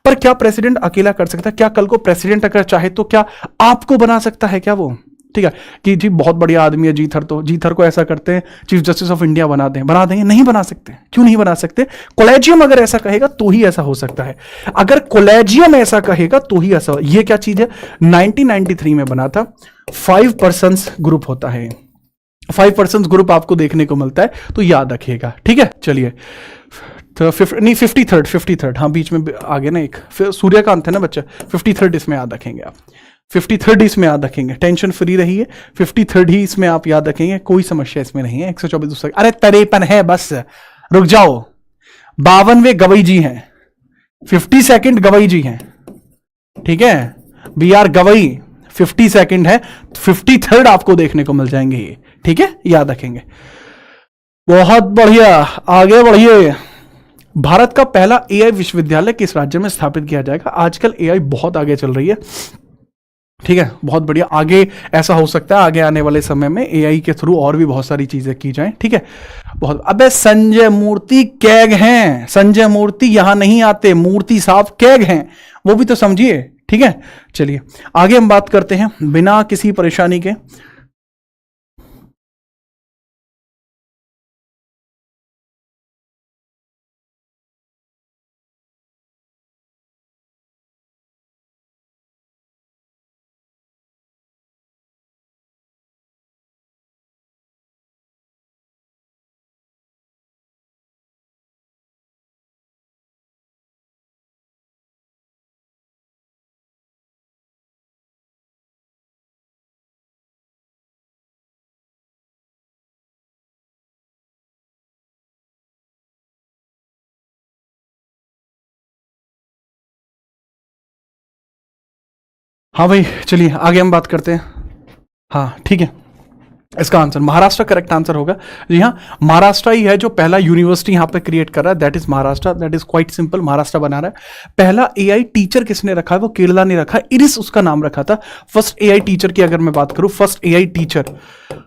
पर क्या प्रेसिडेंट अकेला कर सकता है? क्या कल को प्रेसिडेंट अगर चाहे तो क्या आपको बना सकता है क्या वो? ठीक है, कि जी बहुत बढ़िया आदमी है जीथर, तो जीथर को ऐसा करते हैं चीफ जस्टिस ऑफ इंडिया बना दें, बना देंगे? नहीं बना सकते। क्यों नहीं बना सकते? कोलेजियम अगर ऐसा कहेगा तो ही ऐसा हो सकता है। अगर कोलेजियम ऐसा कहेगा तो ही ऐसा। ये क्या चीज है? 1993 में बना था, 5 पर्सन ग्रुप होता है, 5 पर्सन ग्रुप आपको देखने को मिलता है, तो याद रखिएगा। ठीक है, चलिए। तो नहीं, 53rd, हाँ बीच में आगे ना एक सूर्यकांत है ना बच्चा, 53rd इसमें याद रखेंगे आप, 53rd इसमें याद रखेंगे, टेंशन फ्री रहिए। 53rd ही इसमें आप याद रखेंगे, कोई समस्या इसमें नहीं है। 124 दूसरा, अरे 53 है बस, रुक जाओ। 52वें गवई जी हैं, 52nd गवई जी हैं। ठीक है, बी आर गवई 52nd है, 53rd आपको देखने को मिल जाएंगे ये। ठीक है, याद रखेंगे। बहुत बढ़िया, आगे बढ़िए। भारत का पहला एआई विश्वविद्यालय किस राज्य में स्थापित किया जाएगा? आजकल एआई बहुत आगे चल रही है। ठीक है, बहुत बढ़िया। आगे ऐसा हो सकता है आगे आने वाले समय में एआई के थ्रू और भी बहुत सारी चीजें की जाएं। ठीक है, बहुत। अबे संजय मूर्ति कैग हैं, संजय मूर्ति यहां नहीं आते, मूर्ति साहब कैग हैं, वो भी तो समझिए। ठीक है, चलिए आगे हम बात करते हैं बिना किसी परेशानी के। हाँ भाई चलिए आगे हम बात करते हैं। हाँ ठीक है, इसका आंसर महाराष्ट्र करेक्ट आंसर होगा। जी हाँ, महाराष्ट्र ही है जो पहला यूनिवर्सिटी यहाँ पे क्रिएट कर रहा है, that is Maharashtra, that is quite simple, Maharashtra बना रहा है। पहला एआई टीचर किसने रखा है, वो केरला ने रखा है, इरिस उसका नाम रखा था। फर्स्ट एआई टीचर की अगर मैं बात करूं, फर्स्ट एआई टीचर,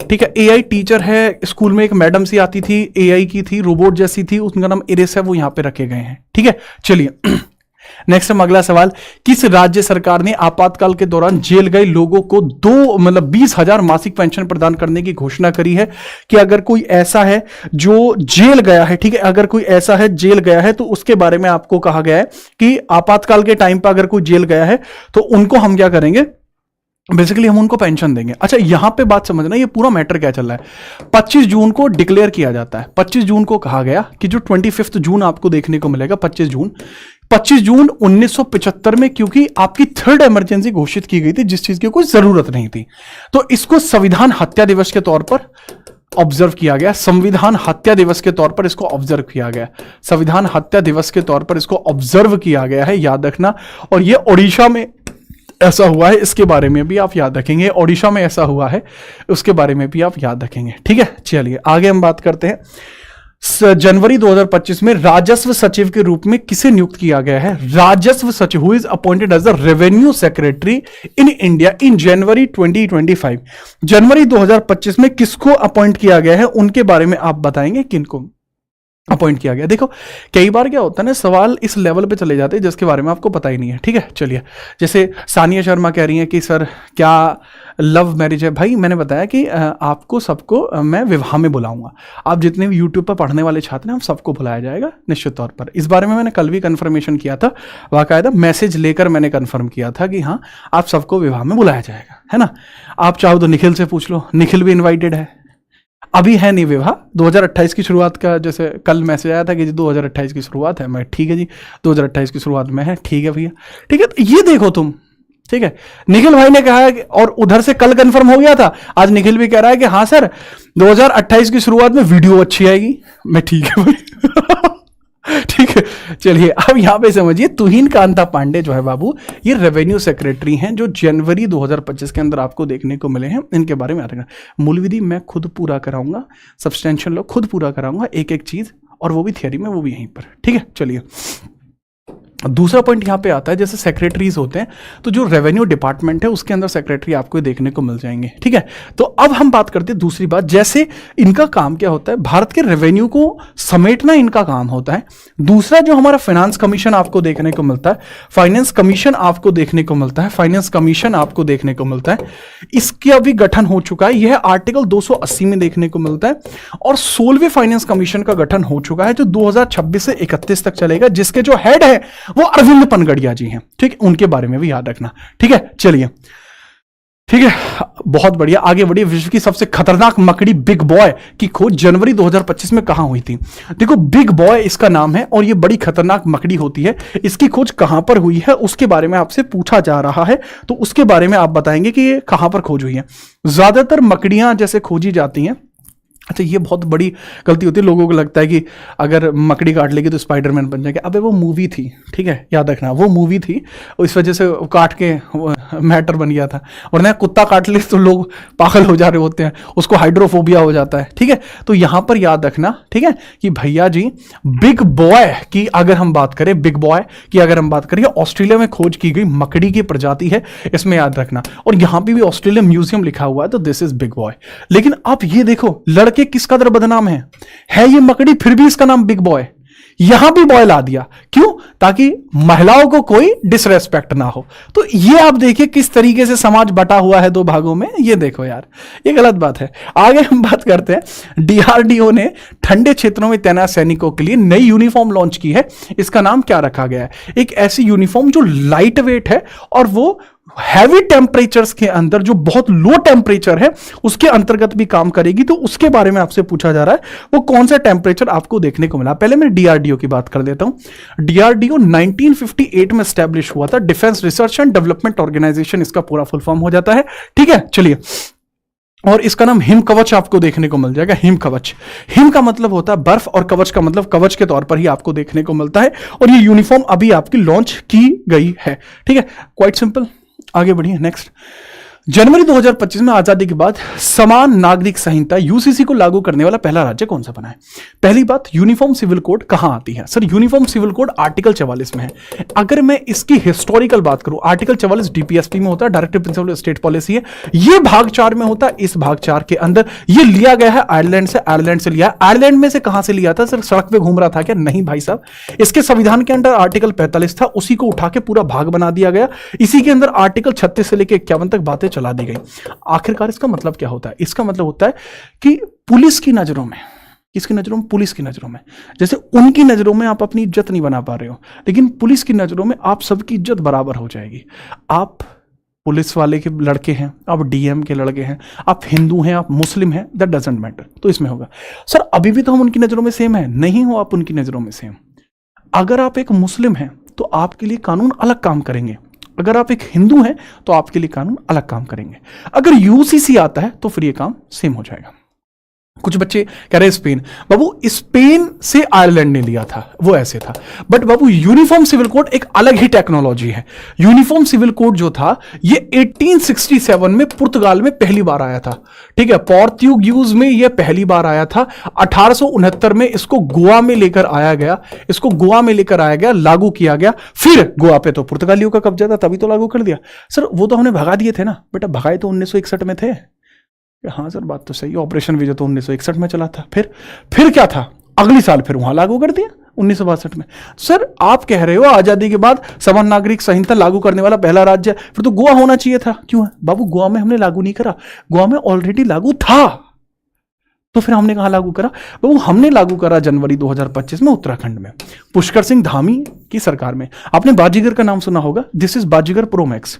ठीक है, एआई टीचर है, स्कूल में एक मैडम सी आती थी, एआई की थी, रोबोट जैसी थी, उनका नाम इरिस है, वो यहाँ पे रखे गए हैं। ठीक है, चलिए नेक्स्ट हम अगला सवाल, किस राज्य सरकार ने आपातकाल के दौरान जेल गए लोगों को 20,000 मासिक पेंशन प्रदान करने की घोषणा करी है? कि अगर कोई ऐसा है जो जेल गया है, ठीक है, अगर कोई ऐसा है जेल गया है तो उसके बारे में आपको कहा गया है कि आपातकाल के टाइम पर अगर कोई जेल गया है तो उनको हम क्या करेंगे, बेसिकली हम उनको पेंशन देंगे। अच्छा यहां पे बात समझना, ये पूरा मैटर क्या चल रहा है। 25 जून को डिक्लेयर किया जाता है, 25 जून को कहा गया कि जो 25 जून आपको देखने को मिलेगा, 25 जून 1975 में, क्योंकि आपकी थर्ड इमरजेंसी घोषित की गई थी जिस चीज की कोई जरूरत नहीं थी, तो इसको संविधान हत्या दिवस के तौर पर ऑब्जर्व किया गया। संविधान हत्या दिवस के तौर पर इसको ऑब्जर्व किया गया, संविधान हत्या दिवस के तौर पर इसको ऑब्जर्व किया गया है, याद रखना। और ये ओडिशा में ऐसा हुआ है, इसके बारे में भी आप याद रखेंगे, ओडिशा में ऐसा हुआ है उसके बारे में भी आप याद रखेंगे। ठीक है, चलिए आगे हम बात करते हैं। जनवरी 2025 में राजस्व सचिव के रूप में किसे नियुक्त किया गया है? राजस्व सचिव who is appointed as the revenue secretary in India in January 2025। जनवरी 2025 में किसको अपॉइंट किया गया है, उनके बारे में आप बताएंगे किनको अपॉइंट किया गया। देखो कई बार क्या होता है ना, सवाल इस लेवल पे चले जाते हैं जिसके बारे में आपको पता ही नहीं है। ठीक है, चलिए जैसे सानिया शर्मा कह रही हैं कि सर क्या लव मैरिज है? भाई मैंने बताया कि आपको सबको मैं विवाह में बुलाऊंगा। आप जितने भी यूट्यूब पर पढ़ने वाले छात्र हैं, हम सबको बुलाया जाएगा निश्चित तौर पर। इस बारे में मैंने कल भी कंफर्मेशन किया था, बाकायदा मैसेज लेकर मैंने कंफर्म किया था कि हाँ आप सबको विवाह में बुलाया जाएगा, है ना। आप चाहो तो निखिल से पूछ लो, निखिल भी इन्वाइटेड है, अभी है नहीं विवाह, 2028 की शुरुआत का, जैसे कल मैसेज आया था कि जी 2028 की शुरुआत है, मैं ठीक है जी 2028 की शुरुआत में है, ठीक है भैया, ठीक है। तो ये देखो तुम, ठीक है, निखिल भाई ने कहा है और उधर से कल कंफर्म हो गया था, आज निखिल भी कह रहा है कि हाँ सर 2028 की शुरुआत में वीडियो अच्छी आएगी। मैं ठीक है भाई ठीक है, चलिए अब यहां पे समझिए, तुहिन कांता पांडे जो है बाबू, ये रेवेन्यू सेक्रेटरी हैं जो जनवरी 2025 के अंदर आपको देखने को मिले हैं। इनके बारे में आता मूल विधि मैं खुद पूरा कराऊंगा, सब्सटेंशियल लॉ खुद पूरा कराऊंगा, एक एक चीज, और वो भी थियरी में, वो भी यहीं पर। ठीक है, चलिए दूसरा पॉइंट यहां पे आता है, जैसे सेक्रेटरीज होते हैं तो जो रेवेन्यू डिपार्टमेंट है उसके अंदर सेक्रेटरी आपको देखने को मिल जाएंगे। ठीक है, तो अब हम बात करते हैं दूसरी बात, जैसे इनका काम क्या होता है, भारत के रेवेन्यू को समेटना इनका काम होता है। दूसरा जो हमारा फाइनेंस कमीशन आपको देखने को मिलता है, फाइनेंस कमीशन आपको देखने को मिलता है, फाइनेंस कमीशन आपको देखने को मिलता है, इसका भी गठन हो चुका है, यह आर्टिकल 280 में देखने को मिलता है। और 16वें फाइनेंस कमीशन का गठन हो चुका है जो 2026 से 31 तक चलेगा, जिसके जो हेड है वो अरविंद पनगड़िया जी हैं। ठीक है, उनके बारे में भी याद रखना। ठीक है, चलिए ठीक है, बहुत बढ़िया, आगे बढ़िए। विश्व की सबसे खतरनाक मकड़ी बिग बॉय की खोज जनवरी 2025 में कहां हुई थी? देखो बिग बॉय इसका नाम है और ये बड़ी खतरनाक मकड़ी होती है, इसकी खोज कहां पर हुई है उसके बारे में आपसे पूछा जा रहा है, तो उसके बारे में आप बताएंगे कि ये कहां पर खोज हुई है। ज्यादातर मकड़ियां जैसे खोजी जाती हैं, अच्छा ये बहुत बड़ी गलती होती है, लोगों को लगता है कि अगर मकड़ी काट लेगी तो स्पाइडरमैन बन जाएगा। अबे वो मूवी थी, ठीक है, याद रखना वो मूवी थी, इस वजह से काट के मैटर बन गया था, वरना कुत्ता काट ले तो लोग पागल हो जा रहे होते हैं, उसको हाइड्रोफोबिया हो जाता है। ठीक है, तो यहां पर याद रखना, ठीक है, कि भैया जी बिग बॉय की अगर हम बात करें, बिग बॉय की अगर हम बात करें, ऑस्ट्रेलिया में खोज की गई मकड़ी की प्रजाति है, इसमें याद रखना। और यहां पर भी ऑस्ट्रेलिया म्यूजियम लिखा हुआ है, तो दिस इज बिग बॉय। लेकिन आप ये देखो के किस कदर बदनाम है ये मकड़ी, फिर भी इसका नाम बिग बॉय, यहां भी बॉय ला दिया, क्यों? ताकि महिलाओं को कोई डिसरेस्पेक्ट ना हो। तो ये आप देखिए किस तरीके से समाज बटा हुआ है दो भागों में, ये देखो यार, ये गलत बात है। आगे हम बात करते हैं, डीआरडीओ ने ठंडे क्षेत्रों में तैनात सैनिकों के लिए नई यूनिफॉर्म लॉन्च की है, इसका नाम क्या रखा गया है? एक ऐसी यूनिफॉर्म जो लाइट वेट है और वो हैवी टेम्परेचर्स के अंदर, जो बहुत लो टेम्परेचर है उसके अंतर्गत भी काम करेगी, तो उसके बारे में आपसे पूछा जा रहा है वो कौन सा टेम्परेचर आपको देखने को मिला। पहले मैं डीआरडीओ की बात कर देता हूं। डीआरडीओ 1958 में स्टैब्लिश हुआ था, defence research and development organisation इसका पूरा फुल फॉर्म हो जाता है। ठीक है, चलिए, और इसका नाम हिम कवच आपको देखने को मिल जाएगा, हिम कवच। हिम का मतलब होता है बर्फ और कवच का मतलब कवच के तौर पर ही आपको देखने को मिलता है, और ये यूनिफॉर्म अभी आपकी लॉन्च की गई है। ठीक है, क्वाइट सिंपल। आगे बढ़िए नेक्स्ट। जनवरी 2025 में आजादी के बाद समान नागरिक संहिता यूसीसी को लागू करने वाला पहला राज्य कौन सा बना है? पहली बात, यूनिफॉर्म सिविल कोड कहां आती है? Sir uniform civil code article 44 में है। अगर मैं इसकी हिस्टोरिकल बात करूं, आर्टिकल 44 डीपीएसपी में होता है, directive principle of state policy है। यह भाग 4 में होता है। इस भाग 4 के अंदर यह लिया गया है आयरलैंड से। आयरलैंड से लिया, आयरलैंड में से कहां से लिया था? सर सड़क पे घूम रहा था क्या? नहीं भाई साहब, इसके संविधान के अंदर आर्टिकल 45 था, उसी को उठा के पूरा भाग बना दिया गया। इसी के अंदर आर्टिकल 36 से लेकर 51 तक बातें चला दी गई। आखिरकार इसका मतलब क्या होता है? इसका मतलब होता है कि पुलिस की नजरों में, किसकी नजरों में? पुलिस की नजरों में। जैसे उनकी नजरों में आप अपनी इज्जत नहीं बना पा रहे हो, लेकिन पुलिस की नजरों में आप सबकी इज्जत बराबर हो जाएगी। आप पुलिस वाले के लड़के हैं, आप डीएम के लड़के हैं, आप हिंदू हैं, आप मुस्लिम हैं, दैट डजंट मैटर। तो इसमें होगा सर अभी भी तो हम उनकी नजरों में सेम है। नहीं हो आप उनकी नजरों में सेम। अगर आप एक मुस्लिम हैं तो आपके लिए कानून अलग काम करेंगे, अगर आप एक हिंदू हैं तो आपके लिए कानून अलग काम करेंगे। अगर यूसीसी आता है तो फिर ये काम सेम हो जाएगा। कुछ बच्चे कह रहे हैं स्पेन, बाबू स्पेन से आयरलैंड ने लिया था, वो ऐसे था। बट बाबू यूनिफॉर्म सिविल कोड एक अलग ही टेक्नोलॉजी है। यूनिफॉर्म सिविल कोड जो था ये 1867 में पुर्तगाल में पहली बार आया था। ठीक है, पोर्तुगीज में ये पहली बार आया था। 1869 में इसको गोवा में लेकर आया गया, इसको गोवा में लेकर आया गया, लागू किया गया। फिर गोवा पे तो पुर्तगालियों का कब्जा था, तभी तो लागू कर दिया। सर वो तो हमने भगा दिए थे ना बेटा, भगाए तो 1961 में थे। हाँ सर बात तो सही, ऑपरेशन विजय तो 1961 में चला था। फिर क्या था, अगली साल फिर वहां लागू कर दिया 1962 में। सर आप कह रहे हो आजादी के बाद समान नागरिक संहिता लागू करने वाला पहला राज्य, फिर तो गोवा होना चाहिए था। क्यों है बाबू? गोवा में हमने लागू नहीं करा, गोवा में ऑलरेडी लागू था। तो फिर हमने कहां लागू करा? बाबू हमने लागू करा जनवरी 2025 में उत्तराखंड में, पुष्कर सिंह धामी की सरकार में। आपने बाजीगर का नाम सुना होगा, दिस इज बाजीगर प्रोमैक्स।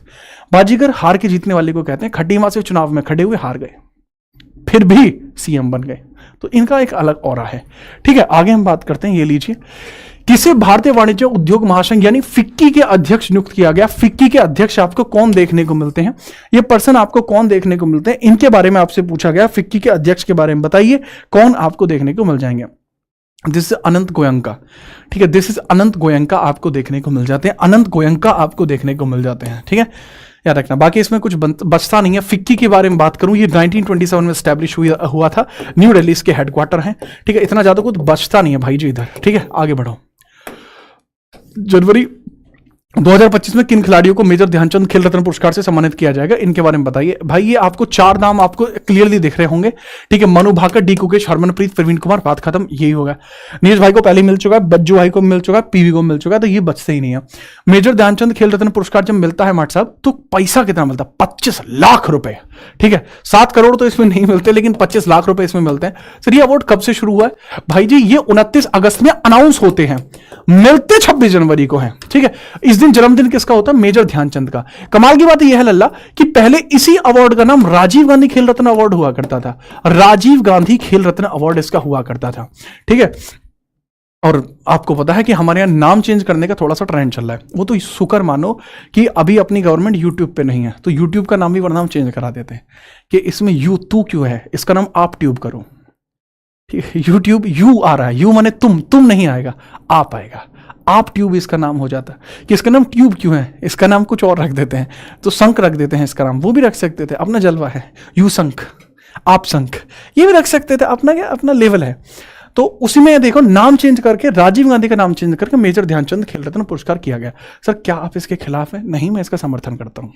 बाजीगर हार के जीतने वाले को कहते हैं। खटीमा से चुनाव में खड़े हुए हार गए, फिर भी सीएम बन गए, तो इनका एक अलग ऑरा है। ठीक है, आगे हम बात करते हैं। ये लीजिए, किसे भारतीय वाणिज्य उद्योग महासंघ यानी फिक्की के अध्यक्ष नियुक्त किया गया? फिक्की के अध्यक्ष आपको कौन देखने को मिलते हैं? ये पर्सन आपको कौन देखने को मिलते हैं? इनके बारे में आपसे पूछा गया, फिक्की के अध्यक्ष के बारे में बताइए कौन आपको देखने को मिल जाएंगे। दिस इज अनंत गोयंका। ठीक है, दिस इज अनंत गोयंका आपको देखने को मिल जाते हैं। अनंत गोयंका आपको देखने को मिल जाते हैं। ठीक है, याद रखना। बाकी इसमें कुछ बचता नहीं है। फिक्की के बारे में बात करूं, ये 1927 में स्टैब्लिश हुआ था, न्यू दिल्ली इसके हेडक्वार्टर हैं। ठीक है, इतना ज्यादा कुछ बचता नहीं है भाई जी इधर। ठीक है, आगे बढ़ो। जनवरी 2025 में किन खिलाड़ियों को मेजर ध्यानचंद खेल रत्न पुरस्कार से सम्मानित किया जाएगा? इनके बारे में बताइए भाई। ये आपको 4 नाम आपको क्लियरली दिख रहे होंगे। ठीक है, मनु भाकर, डी कुकेश, हरमनप्रीत, प्रवीण कुमार, बात खत्म, यही होगा। नीरज भाई को पहले मिल चुका है, बज्जू भाई को मिल चुका है, पीवी को मिल चुका है, तो ये बचते ही नहीं है। मेजर ध्यानचंद खेल रत्न पुरस्कार जब मिलता है माट साहब, तो पैसा कितना मिलता है? 25 लाख रुपए। ठीक है, 7 करोड़ तो इसमें नहीं मिलते, लेकिन 25 लाख रुपए इसमें मिलते हैं। सर ये अवार्ड कब से शुरू हुआ है? भाई जी ये 29 अगस्त में अनाउंस होते हैं, मिलते 26 जनवरी को है। ठीक है, इस दिन जन्मदिन किसका होता है? मेजर ध्यानचंद का। कमाल की बात यह है लल्ला कि पहले इसी अवार्ड का नाम राजीव गांधी खेल रत्न अवार्ड हुआ करता था। राजीव गांधी खेल रत्न अवार्ड इसका हुआ करता था। ठीक है, और आपको पता है कि हमारे यहां नाम चेंज करने का थोड़ा सा ट्रेंड चल रहा है। वो तो शुक्र मानो कि अभी अपनी गवर्नमेंट यूट्यूब पे नहीं है, तो यूट्यूब का नाम भी वरना हम चेंज करा देते हैं कि इसमें यू तू क्यों है, इसका नाम आप ट्यूब करो। ठीक है, यूट्यूब यू आ रहा है, यू माने तुम नहीं आएगा, आप आएगा, आप ट्यूब इसका नाम हो जाता है। कि इसका नाम ट्यूब क्यों है? इसका नाम कुछ और रख देते हैं, तो संख रख देते हैं इसका नाम, वो भी रख सकते थे, अपना जलवा है, यू संख, आप संख, ये भी रख सकते थे, अपना क्या, अपना लेवल है। तो उसी में देखो नाम चेंज करके, राजीव गांधी का नाम चेंज करके मेजर ध्यानचंद खेल रत्न पुरस्कार किया गया। सर क्या आप इसके खिलाफ हैं? नहीं, मैं इसका समर्थन करता हूं।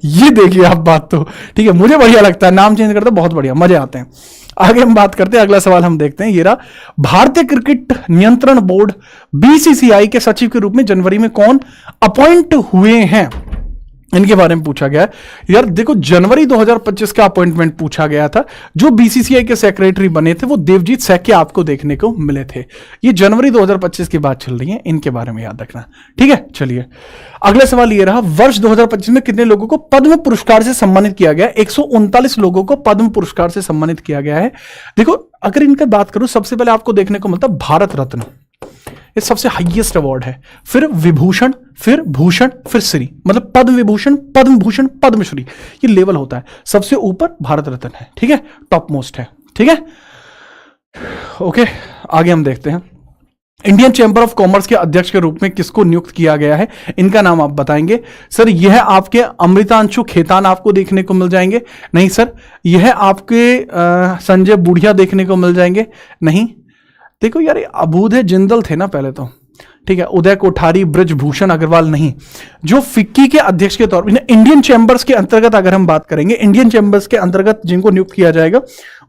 ये देखिए आप बात तो ठीक है, मुझे बढ़िया लगता है, नाम चेंज करते बहुत बढ़िया, मजे आते हैं। आगे हम बात करते हैं, अगला सवाल हम देखते हैं। ये रहा, भारतीय क्रिकेट नियंत्रण बोर्ड बीसीसीआई के सचिव के रूप में जनवरी में कौन अपॉइंट हुए हैं? इनके बारे में पूछा गया है। यार देखो, जनवरी 2025 का अपॉइंटमेंट पूछा गया था। जो बीसीसीआई के सेक्रेटरी बने थे वो देवजीत सैकिया आपको देखने को मिले थे। ये जनवरी 2025 की बात चल रही है, इनके बारे में याद रखना। ठीक है, चलिए अगला सवाल ये रहा, वर्ष 2025 में कितने लोगों को पद्म पुरस्कार से सम्मानित किया गया? 139 लोगों को पद्म पुरस्कार से सम्मानित किया गया है। देखो अगर इनका बात करूं, सबसे पहले आपको देखने को मिलता भारत रत्न, ये सबसे हाईएस्ट अवार्ड है। फिर विभूषण, फिर भूषण, फिर श्री, मतलब पद्म विभूषण, पद्म भूषण, पद्मश्री, ये लेवल होता है। सबसे ऊपर भारत रत्न है। ठीक है, टॉप मोस्ट है। ठीक है, ओके, आगे हम देखते हैं। इंडियन चैंबर ऑफ कॉमर्स के अध्यक्ष के रूप में किसको नियुक्त किया गया है, इनका नाम आप बताएंगे। सर यह आपके अमृतांशु खेतान आपको देखने को मिल जाएंगे। नहीं सर, यह आपके संजय बुढ़िया देखने को मिल जाएंगे। नहीं, देखो यार अबूध जिंदल थे ना पहले तो, ठीक है। उदय कोठारी, ब्रजभूषण अग्रवाल नहीं। जो फिक्की के अध्यक्ष के तौर पर इंडियन चैंबर्स के अंतर्गत अगर हम बात करेंगे, इंडियन चैंबर्स के अंतर्गत जिनको नियुक्त किया जाएगा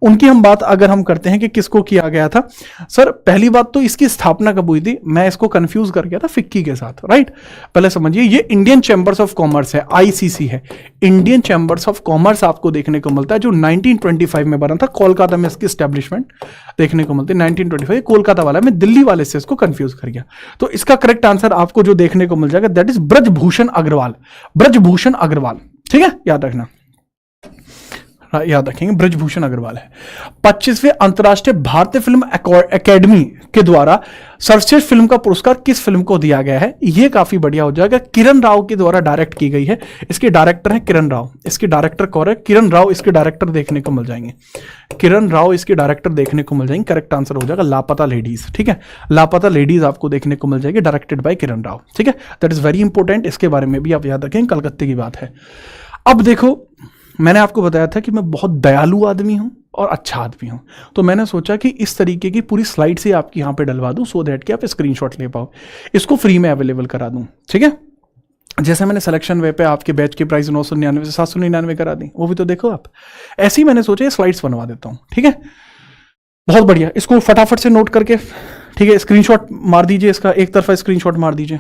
उनकी हम बात अगर हम करते हैं कि किसको किया गया था। सर पहली बात तो इसकी स्थापना कब हुई थी, मैं इसको कंफ्यूज कर गया था फिक्की के साथ, राइट। पहले समझिए ये इंडियन चैंबर्स ऑफ कॉमर्स है, आईसीसी है। इंडियन चैंबर्स ऑफ कॉमर्स आपको देखने को मिलता है जो 1925 में बना था। कोलकाता में इसकी स्टैब्लिशमेंट देखने को मिलती है 1925। कोलकाता वाला, मैं दिल्ली वाले से इसको कंफ्यूज कर गया। तो इसका करेक्ट आंसर आपको जो देखने को मिल जाएगा दैट इज ब्रजभूषण अग्रवाल। ब्रजभूषण अग्रवाल, ठीक है, याद रखना, याद रखेंगे ब्रजभूषण अग्रवाल है। 25वें अंतर्राष्ट्रीय भारतीय फिल्म एकेडमी के द्वारा सर्वश्रेष्ठ फिल्म का पुरस्कार किस फिल्म को दिया गया है, यह काफी बढ़िया हो जाएगा। किरण राव के द्वारा डायरेक्ट की गई है। इसके डायरेक्टर है किरण राव। इसके डायरेक्टर कौन है, किरण राव इसके डायरेक्टर देखने को मिल जाएंगे। किरण राव इसके डायरेक्टर देखने को मिल जाएंगे। करेक्ट आंसर हो जाएगा लापता लेडीज, ठीक है। लापता लेडीज आपको देखने को मिल जाएगी, डायरेक्टेड बाय किरण राव, ठीक है। दैट इज वेरी इंपॉर्टेंट, इसके बारे में भी आप याद रखें, कलकत्ते की बात है। अब देखो, मैंने आपको बताया था कि मैं बहुत दयालु आदमी हूं और अच्छा आदमी हूं, तो मैंने सोचा कि इस तरीके की पूरी स्लाइड से आपकी यहां पे डलवा दूं सो दैट कि आप स्क्रीनशॉट ले पाओ। इसको फ्री में अवेलेबल करा दूं, ठीक है। जैसे मैंने सिलेक्शन वे पे आपके बैच की प्राइस 999 से 799 करा दी, वो भी तो देखो आप। ऐसे ही मैंने सोचा ये स्लाइड्स बनवा देता हूं, ठीक है। बहुत बढ़िया, इसको फटाफट से नोट करके, ठीक है, स्क्रीनशॉट मार दीजिए, इसका एक तरफा स्क्रीनशॉट मार दीजिए।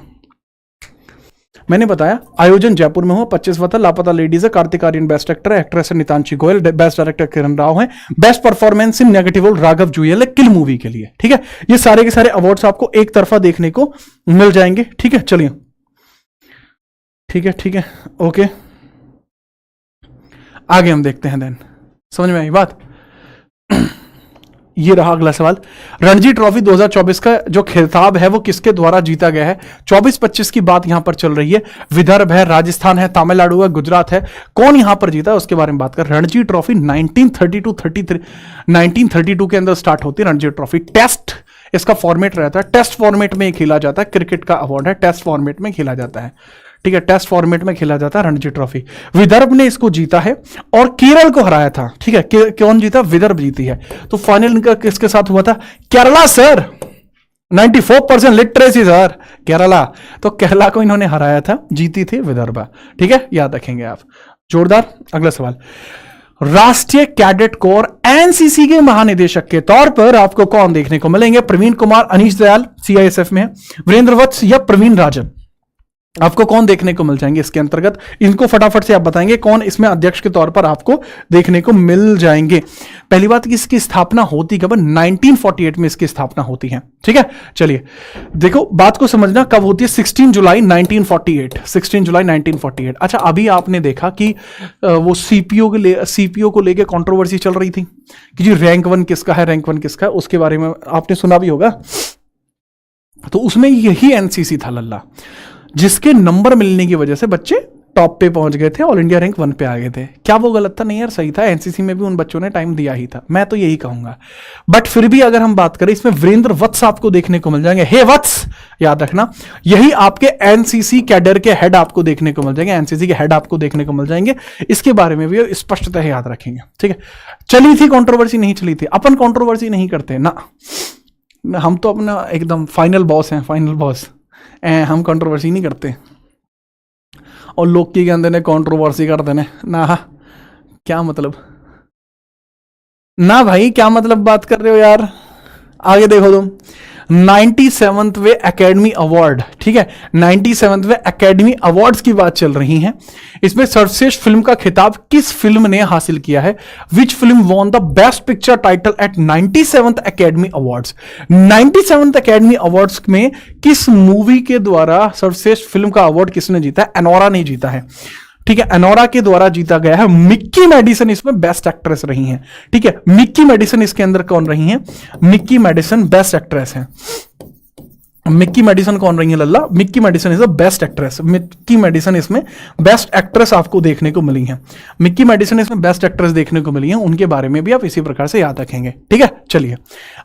मैंने बताया आयोजन जयपुर में हुआ, 25वां था। लापता लेडीज है, कार्तिक आर्यन बेस्ट एक्टर है, एक्ट्रेस है नितांशी गोयल, बेस्ट डायरेक्टर किरण राव है, best performance in negative role Raghav Juyal है किल मूवी के लिए, ठीक है। ये सारे के सारे अवार्ड्स आपको एक तरफा देखने को मिल जाएंगे, ठीक है। चलिए, ठीक है, ठीक है, ओके, आगे हम देखते हैं। देन समझ में आई बात। ये रहा अगला सवाल। रणजी ट्रॉफी 2024 का जो खिताब है वो किसके द्वारा जीता गया है। 24-25 की बात यहां पर चल रही है। विदर्भ है, राजस्थान है, तमिलनाडु है, गुजरात है, कौन यहां पर जीता है उसके बारे में बात कर। रणजी ट्रॉफी 1932 के अंदर स्टार्ट होती है रणजी ट्रॉफी। टेस्ट इसका फॉर्मेट रहता है, टेस्ट फॉर्मेट में खेला जाता है। क्रिकेट का अवार्ड है, टेस्ट फॉर्मेट में खेला जाता है, ठीक है। टेस्ट फॉर्मेट में खेला जाता है रणजी ट्रॉफी। विदर्भ ने इसको जीता है और केरल को हराया था, ठीक है। कौन जीता, विदर्भ जीती है। तो फाइनल इनका किसके साथ हुआ था, Kerala sir. 94% literacy sir, Kerala. तो केरला को इन्होंने हराया था, जीती थी विदर्भ, ठीक है, याद रखेंगे आप। जोरदार। अगला सवाल। राष्ट्रीय कैडेट कोर एनसीसी के महानिदेशक के तौर पर आपको कौन देखने को मिलेंगे। प्रवीण कुमार, अनीश दयाल सीआईएसएफ में है, वीरेंद्र वत्स या प्रवीण राजन, आपको कौन देखने को मिल जाएंगे इसके अंतर्गत। इनको फटाफट से आप बताएंगे कौन इसमें अध्यक्ष के तौर पर आपको देखने को मिल जाएंगे। पहली बात कि इसकी स्थापना होती कब, 1948 में इसकी स्थापना होती है, ठीक है। चलिए देखो, बात को समझना कब होती है, 16 जुलाई 1948, 16 जुलाई 1948। अच्छा, अभी आपने देखा कि वो सीपीओ को लेकर कंट्रोवर्सी चल रही थी कि जी रैंक 1 किसका है, रैंक 1 किसका है, उसके बारे में आपने सुना भी होगा। तो उसमें यही एनसीसी था लल्ला, जिसके नंबर मिलने की वजह से बच्चे टॉप पे पहुंच गए थे, ऑल इंडिया रैंक 1 पे आ गए थे। क्या वो गलत था, नहीं यार सही था। एनसीसी में भी उन बच्चों ने टाइम दिया ही था, मैं तो यही कहूंगा। बट फिर भी अगर हम बात करें, इसमें वीरेंद्र वत्स आपको देखने को मिल जाएंगे। हे वत्स, याद रखना, यही आपके एनसीसी कैडर के हेड आपको देखने को मिल जाएंगे, एनसीसी के हेड आपको देखने को मिल जाएंगे। इसके बारे में भी स्पष्टतः याद रखेंगे, ठीक है। चली थी कंट्रोवर्सी, नहीं चली थी, अपन कंट्रोवर्सी नहीं करते ना, हम तो अपना एकदम फाइनल बॉस हैं, फाइनल बॉस, हम कंट्रोवर्सी नहीं करते। और लोग की कहते ने कंट्रोवर्सी करते ने ना, क्या मतलब ना भाई, क्या मतलब बात कर रहे हो यार। आगे देखो तुम, 97वें एकेडमी अवार्ड, ठीक है, 97वें एकेडमी अवार्ड्स की बात चल रही है। इसमें सर्वश्रेष्ठ फिल्म का खिताब किस फिल्म ने हासिल किया है। Which film won the best picture title at 97th academy awards. 97th academy awards में किस मूवी के द्वारा सर्वश्रेष्ठ फिल्म का अवार्ड किसने जीता है। एनोरा ने जीता है, ठीक है, एनोरा के द्वारा जीता गया है। मिक्की मेडिसन इसमें बेस्ट एक्ट्रेस रही हैं, ठीक है। मिक्की मेडिसन इसके अंदर कौन रही हैं, मिक्की मेडिसन बेस्ट एक्ट्रेस हैं। मिक्की मेडिसन कौन रही है लल्ला? Mikey Madison is the best actress. Mikey Madison इसमें बेस्ट एक्ट्रेस आपको देखने को मिली है। मिक्की मेडिसन इसमें बेस्ट एक्ट्रेस देखने को मिली है, उनके बारे में भी आप इसी प्रकार से याद रखेंगे। ठीक है, चलिए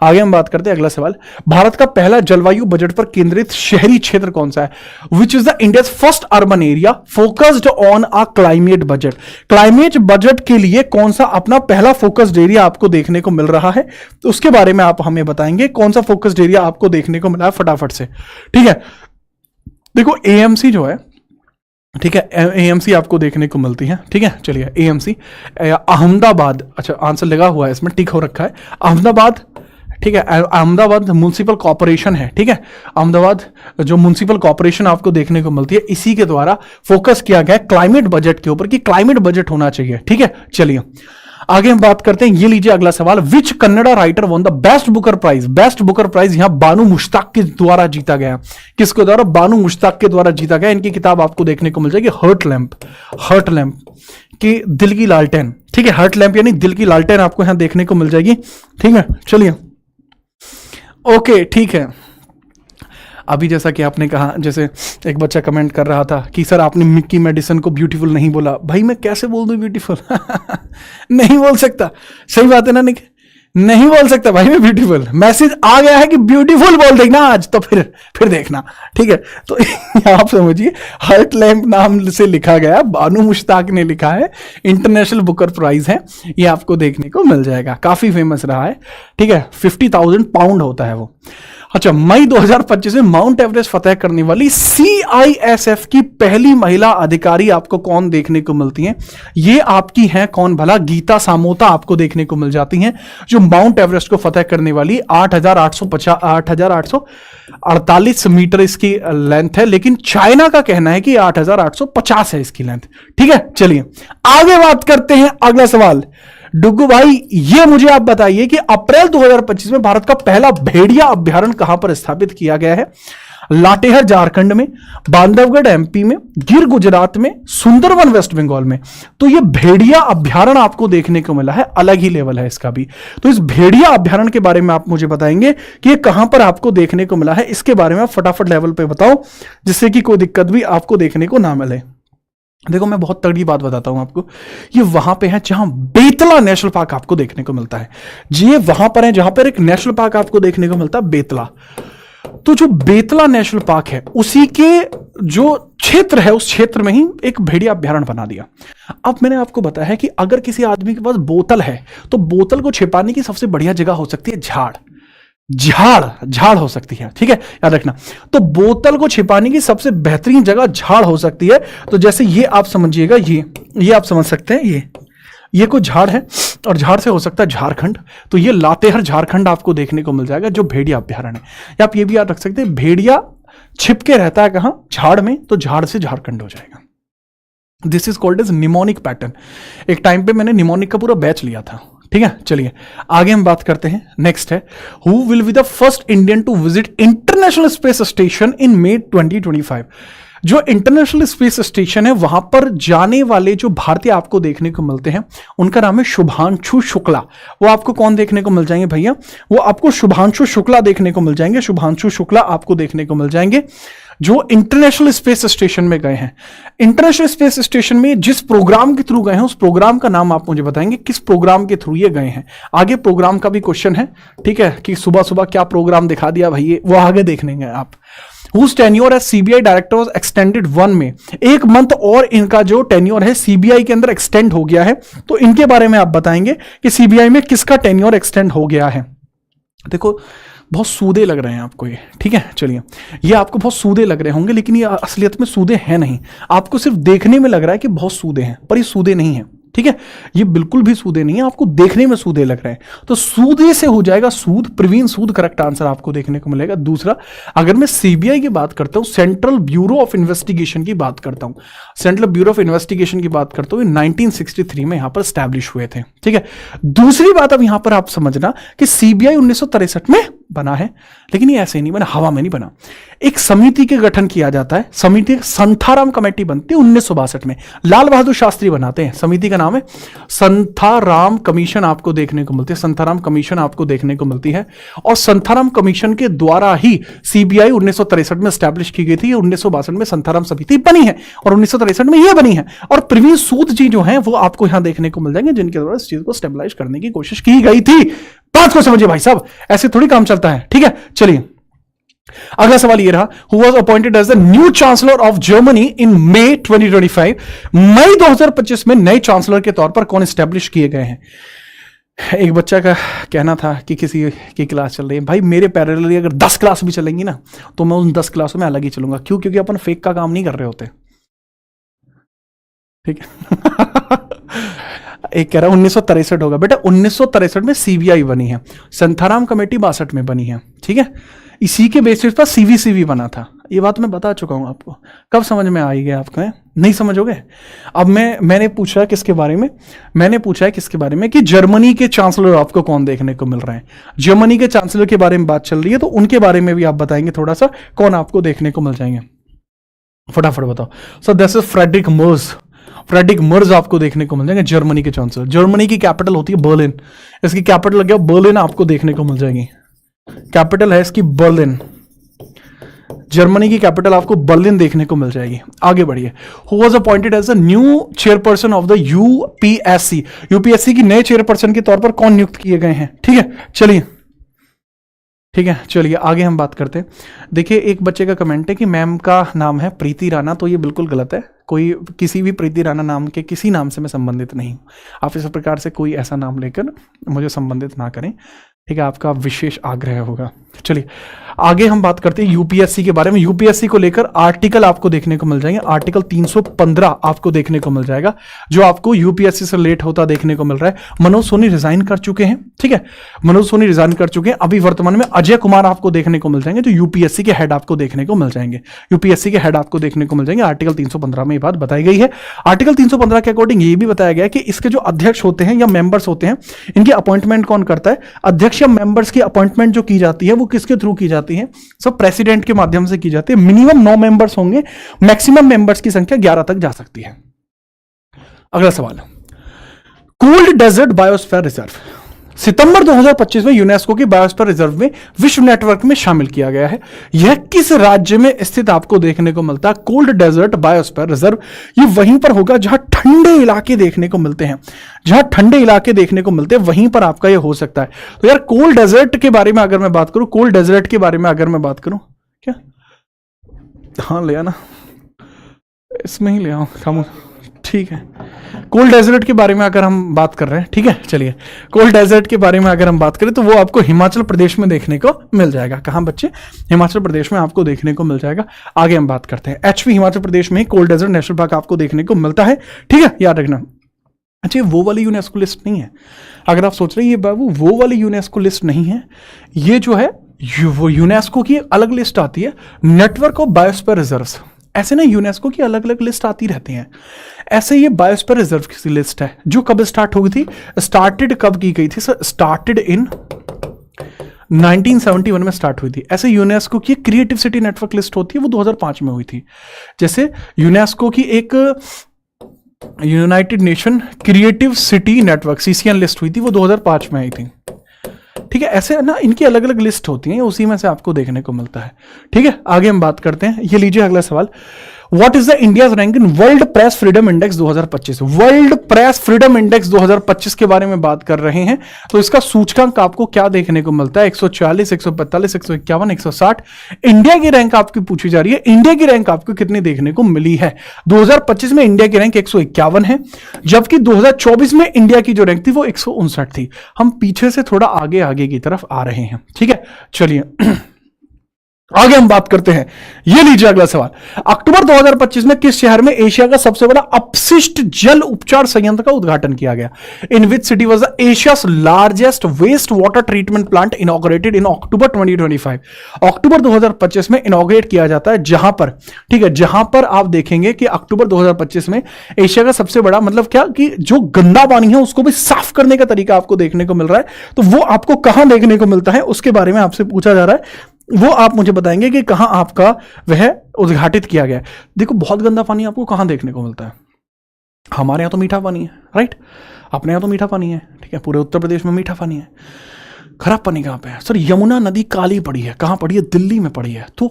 आगे हम बात करते हैं। अगला सवाल, भारत का पहला जलवायु बजट पर केंद्रित शहरी क्षेत्र कौन सा है? Which is the India's first urban area focused on a climate budget. Climate budget के लिए कौन सा अपना पहला फोकस्ड एरिया आपको देखने को मिल रहा है, तो उसके बारे में आप हमें बताएंगे कौन सा फोकस्ड एरिया आपको देखने को मिला है फटाफट से। ठीक है, देखो एएमसी जो है, ठीक है, एएमसी आपको देखने को मिलती है। ठीक है, चलिए एएमसी अहमदाबाद, अच्छा आंसर लगा हुआ है इसमें, टिक हो रखा है अहमदाबाद। ठीक है, अहमदाबाद म्युनिसिपल कॉर्पोरेशन है। ठीक है, अहमदाबाद जो म्युनिसिपल कॉर्पोरेशन आपको देखने को मिलती है, इसी के द्वारा फोकस किया गया क्लाइमेट बजट के ऊपर कि क्लाइमेट बजट होना चाहिए। ठीक है, चलिए आगे हम बात करते हैं। ये लीजिए अगला सवाल, which Kannada writer won the best Booker prize? Best Booker prize यहां बानू मुश्ताक के द्वारा जीता गया। किसके द्वारा? बानू मुश्ताक के द्वारा जीता गया। इनकी किताब आपको देखने को मिल जाएगी हर्ट लैंप, हर्ट लैंप की दिल की लालटेन। ठीक है, हर्ट लैंप यानी दिल की लालटेन आपको यहां देखने को मिल जाएगी। ठीक है, चलिए ओके, ठीक है। अभी जैसा कि आपने कहा, जैसे एक बच्चा कमेंट कर रहा था कि सर आपने मिक्की मेडिसन को ब्यूटीफुल नहीं बोला। भाई मैं कैसे बोल दूं ब्यूटीफुल? नहीं बोल सकता, सही बात है ना निक? नहीं बोल सकता भाई मैं ब्यूटीफुल। मैसेज आ गया है कि ब्यूटीफुल बोल देना आज, तो फिर देखना। ठीक है, तो आप समझिए हर्ट लैंप नाम से लिखा गया, बानू मुश्ताक ने लिखा है, इंटरनेशनल बुकर प्राइज है, ये आपको देखने को मिल जाएगा। काफी फेमस रहा है। ठीक है, 50,000 पाउंड होता है वो। अच्छा, मई 2025 में माउंट एवरेस्ट फतेह करने वाली CISF की पहली महिला अधिकारी आपको कौन देखने को मिलती हैं? ये आपकी हैं कौन भला? गीता सामोता आपको देखने को मिल जाती हैं, जो माउंट एवरेस्ट को फतेह करने वाली 8,848 मीटर इसकी लेंथ है, लेकिन चाइना का कहना है कि 8,850 है इसकी लेंथ। ठीक है, चलिए आगे बात करते हैं। अगला सवाल, डुगू भाई ये मुझे आप बताइए कि अप्रैल 2025 में भारत का पहला भेड़िया अभ्यारण्य कहां पर स्थापित किया गया है? लातेहार झारखंड में, बांधवगढ़ MP में, गिर गुजरात में, सुंदरवन वेस्ट बंगाल में। तो ये भेड़िया अभ्यारण्य आपको देखने को मिला है, अलग ही लेवल है इसका भी। तो इस भेड़िया अभ्यारण्य के बारे में आप मुझे बताएंगे कि ये कहां पर आपको देखने को मिला है। इसके बारे में आप फटाफट लेवल पे बताओ, जिससे कि कोई दिक्कत भी आपको देखने को ना मिले। देखो मैं बहुत तगड़ी बात बताता हूं आपको, ये वहां पे है जहां बेतला नेशनल पार्क आपको देखने को मिलता है। ये वहां पर है जहां पर एक नेशनल पार्क आपको देखने को मिलता है, बेतला। तो जो बेतला नेशनल पार्क है, उसी के जो क्षेत्र है, उस क्षेत्र में ही एक भेड़िया अभ्यारण्य बना दिया। अब मैंने आपको बताया है कि अगर किसी आदमी के पास बोतल है, तो बोतल को छिपाने की सबसे बढ़िया जगह हो सकती है झाड़, झाड़ हो सकती है। ठीक है, याद रखना। तो बोतल को छिपाने की सबसे बेहतरीन जगह झाड़ हो सकती है। तो जैसे ये आप समझिएगा, ये आप समझ सकते हैं, ये कोई झाड़ है, और झाड़ से हो सकता है झारखंड। तो ये लातेहार झारखंड आपको देखने को मिल जाएगा, जो भेड़िया अभ्यारण्य है। या आप ये भी याद रख सकते हैं, भेड़िया छिपके रहता है कहां? झाड़ में, तो झाड़ से झारखंड हो जाएगा। This is called as mnemonic pattern. एक टाइम पे मैंने निमोनिक का पूरा बैच लिया था। ठीक है, चलिए आगे हम बात करते हैं। नेक्स्ट है, who will be the first Indian to visit international space station in May 2025? जो इंटरनेशनल स्पेस स्टेशन है, वहां पर जाने वाले जो भारतीय आपको देखने को मिलते हैं, उनका नाम है शुभांशु शुक्ला। वो आपको कौन देखने को मिल जाएंगे भैया? वो आपको शुभांशु शुक्ला देखने को मिल जाएंगे। शुभांशु शुक्ला आपको देखने को मिल जाएंगे, जो इंटरनेशनल स्पेस स्टेशन में गए हैं। इंटरनेशनल स्पेस स्टेशन में जिस प्रोग्राम के थ्रू गए हैं, उस प्रोग्राम का नाम आप मुझे बताएंगे, किस प्रोग्राम के थ्रू ये गए हैं। आगे प्रोग्राम का भी क्वेश्चन है। ठीक है, कि सुबह सुबह क्या प्रोग्राम दिखा दिया भाई, वो आगे देख लेंगे आप। Whose tenure as CBI director was extended 1 में, 1 मंथ और इनका जो टेन्योर है CBI के अंदर एक्सटेंड हो गया है। तो इनके बारे में आप बताएंगे कि CBI में किसका टेन्योर एक्सटेंड हो गया है। देखो बहुत सूदे लग रहे हैं आपको ये। ठीक है, चलिए ये आपको बहुत सूदे लग रहे होंगे, लेकिन ये असलियत में सूदे हैं नहीं। आपको सिर्फ देखने में लग रहा है कि बहुत सूदे हैं, पर ये सूदे नहीं है। ठीक है, ये बिल्कुल भी सूदे नहीं है, आपको देखने में सूदे लग रहे हैं। तो सूदे से हो जाएगा सूद, प्रवीण सूद करेक्ट आंसर आपको देखने को मिलेगा। दूसरा, अगर मैं CBI की बात करता हूं, सेंट्रल ब्यूरो ऑफ इन्वेस्टिगेशन की बात करता हूं, सेंट्रल ब्यूरो ऑफ इन्वेस्टिगेशन की बात करता हूं, 1963 में यहां पर स्टैब्लिश हुए थे। ठीक है, दूसरी बात अब यहां पर आप समझना कि CBI 1963 में बना है, लेकिन ये ऐसे नहीं बना, हवा में नहीं बना। एक समिति के गठन किया जाता है, समिति संथाराम कमेटी बनती है 1962 में, लाल बहादुर शास्त्री बनाते हैं। समिति का नाम है संथाराम कमीशन, आपको देखने को मिलती है, संथाराम कमीशन आपको देखने को मिलती है। और संथाराम कमीशन के द्वारा ही सीबीआई 1963 में स्टैब्लिश की गई थी, 1962 में संथाराम समिति बनी है और 1963 में यह बनी है। और प्रवीण सूद जी जो हैं वो आपको यहां देखने को मिल जाएंगे, जिनके द्वारा इस चीज को स्टेबलाइज करने की कोशिश की गई थी। बात को समझिए भाई साहब, ऐसे थोड़ी काम चलता है, ठीक है। चलिए अगला सवाल ये रहा, who was appointed as the new chancellor of Germany in May 2025। मई 2025 में नए चांसलर के तौर पर कौन स्टैब्लिश किए गए हैं? एक बच्चा का कहना था कि किसी की क्लास चल रही है, भाई मेरे पैरेलली अगर 10 क्लास भी चलेंगी ना तो मैं उन 10 क्लासों में अलग ही चलूंगा। क्यों? क्योंकि अपन फेक का काम नहीं कर रहे होते, ठीक है। एक कह रहा है 1963 होगा, बेटा 1963 में सीबीआई बनी है, संथाराम कमेटी 62 में बनी है, ठीक है। इसी के बेसिस पर सीवीसीबी बना था, ये बात मैं बता चुका हूं आपको। कब समझ में आई गया आपको? नहीं समझोगे? अब मैंने पूछा है किसके बारे में, मैंने पूछा है किसके बारे में कि जर्मनी के चांसलर आपको कौन देखने को मिल रहे हैं। जर्मनी के चांसलर के बारे में बात चल रही है, तो उनके बारे में भी आप बताएंगे थोड़ा सा, कौन आपको देखने को मिल जाएंगे, फटाफट बताओ। So this is Friedrich Merz, Friedrich Merz आपको देखने को मिल जाएंगे, जर्मनी के चांसलर। जर्मनी की कैपिटल होती है बर्लिन, इसकी कैपिटल लग गया बर्लिन, आपको देखने को मिल जाएगी, कैपिटल है इसकी बर्लिन। जर्मनी की कैपिटल आपको बर्लिन देखने को मिल जाएगी। आगे बढ़िए, who was appointed as a new chairperson of the UPSC. UPSC की नए चेयरपर्सन के तौर पर कौन नियुक्त किए गए हैं? ठीक है, चलिए ठीक है, चलिए आगे हम बात करते हैं। देखिए एक बच्चे का कमेंट है कि मैम का नाम है प्रीति राणा, तो ये बिल्कुल गलत है। कोई किसी भी प्रीति राणा नाम के किसी नाम से मैं संबंधित नहीं हूँ। आप इस प्रकार से कोई ऐसा नाम लेकर मुझे संबंधित ना करें, ठीक है, आपका विशेष आग्रह होगा। चलिए आगे हम बात करते हैं यूपीएससी के बारे में। यूपीएससी को लेकर आर्टिकल आपको देखने को मिल जाएंगे, आर्टिकल 315 आपको देखने को मिल जाएगा, जो आपको यूपीएससी से लेट होता देखने को मिल रहा है। मनोज सोनी रिजाइन कर चुके हैं, ठीक है, मनोज सोनी रिजाइन कर चुके हैं। अभी वर्तमान में अजय कुमार आपको देखने को मिल जाएंगे, जो यूपीएससी के हेड आपको देखने को मिल जाएंगे, यूपीएससी के हेड आपको देखने को मिल जाएंगे। आर्टिकल 315 में ये बात बताई गई है। आर्टिकल 315 के अकॉर्डिंग ये भी बताया गया कि इसके जो अध्यक्ष होते हैं या मेंबर्स होते हैं, इनकी अपॉइंटमेंट कौन करता है? अध्यक्ष या मेंबर्स की अपॉइंटमेंट जो की जाती है वो किसके थ्रू की जाती है? सब प्रेसिडेंट के माध्यम से की जाती है। मिनिमम 9 मेंबर्स होंगे, मैक्सिमम मेंबर्स की संख्या 11 तक जा सकती है। अगला सवाल, कोल्ड डेजर्ट बायोस्फीयर रिजर्व सितंबर 2025 में यूनेस्को की बायोस्फीयर रिजर्व में विश्व नेटवर्क में शामिल किया गया है। यह किस राज्य में स्थित आपको देखने को मिलता है? कोल्ड डेजर्ट बायोस्फीयर रिजर्व, ये वहीं पर होगा जहां ठंडे इलाके देखने को मिलते हैं, जहां ठंडे इलाके देखने को मिलते हैं वहीं पर आपका यह हो सकता है। तो यार कोल्ड डेजर्ट के बारे में अगर मैं बात करूं, कोल्ड डेजर्ट के बारे में अगर मैं बात करूं, क्या हाँ ले आना, इसमें ही ले आओ, खामोश, ठीक है। कोल्ड डेजर्ट के बारे में अगर हम बात कर रहे हैं, ठीक है, चलिए कोल्ड डेजर्ट के बारे में अगर हम बात करें तो वो आपको हिमाचल प्रदेश में देखने को मिल जाएगा। कहां बच्चे? हिमाचल प्रदेश में आपको देखने को मिल जाएगा। आगे हम बात करते हैं, एचपी हिमाचल प्रदेश में कोल्ड डेजर्ट नेशनल पार्क आपको देखने को मिलता है, ठीक है, याद रखना। अच्छा वो वाली यूनेस्को लिस्ट नहीं है, अगर आप सोच रहे हैं ये बाबू वो वाली यूनेस्को लिस्ट नहीं है, ये जो है वो यूनेस्को की अलग लिस्ट आती है, नेटवर्क ऑफ बायोस्फीयर रिजर्व्स। ऐसे ना यूनेस्को की अलग अलग लिस्ट आती रहती हैं, ऐसे ये बायोस्फीयर रिजर्व की लिस्ट है जो कब स्टार्ट हुई थी, स्टार्टेड कब की गई थी सर? स्टार्टेड इन 1971 में स्टार्ट हुई थी। ऐसे यूनेस्को की क्रिएटिव सिटी नेटवर्क लिस्ट होती है, वो 2005 में हुई थी। जैसे यूनेस्को की एक United nation creative city network CCN list हुई थी, वो 2005 में आई थी, ठीक है। ऐसे ना इनकी अलग अलग लिस्ट होती है, उसी में से आपको देखने को मिलता है, ठीक है। आगे हम बात करते हैं, ये लीजिए अगला सवाल, what is the India's rank in world press freedom index 2025? World press freedom index 2025 के बारे में बात कर रहे हैं, तो इसका सूचकांक आपको क्या देखने को मिलता है? 140, 145, 151, 160। इंडिया की रैंक आपकी पूछी जा रही है, इंडिया की रैंक आपको कितनी देखने को मिली है? 2025 में इंडिया की रैंक 151 है, जबकि 2024 में इंडिया की जो रैंक थी वो 159 थी। हम पीछे से थोड़ा आगे आगे की तरफ आ रहे हैं, ठीक है, चलिए आगे हम बात करते हैं, ये लीजिए अगला सवाल। अक्टूबर 2025 में किस शहर में एशिया का सबसे बड़ा अपशिष्ट जल उपचार संयंत्र का उद्घाटन किया गया? In which city was the Asia's largest waste water treatment plant inaugurated in October 2025? अक्टूबर 2025 में इनॉग्रेट किया जाता है जहां पर, ठीक है, जहां पर आप देखेंगे कि अक्टूबर 2025 में एशिया का सबसे बड़ा, मतलब क्या कि जो गंदा पानी है उसको भी साफ करने का तरीका आपको देखने को मिल रहा है। तो वो आपको कहां देखने को मिलता है उसके बारे में आपसे पूछा जा रहा है, वो आप मुझे बताएंगे कि कहां आपका वह उद्घाटित किया गया है। देखो बहुत गंदा पानी आपको कहां देखने को मिलता है? हमारे यहां तो मीठा पानी है, राइट? अपने यहां तो मीठा पानी है, ठीक है, पूरे उत्तर प्रदेश में मीठा पानी है। खराब पानी कहां पे है सर? यमुना नदी काली पड़ी है, कहां पड़ी है? दिल्ली में पड़ी है। तो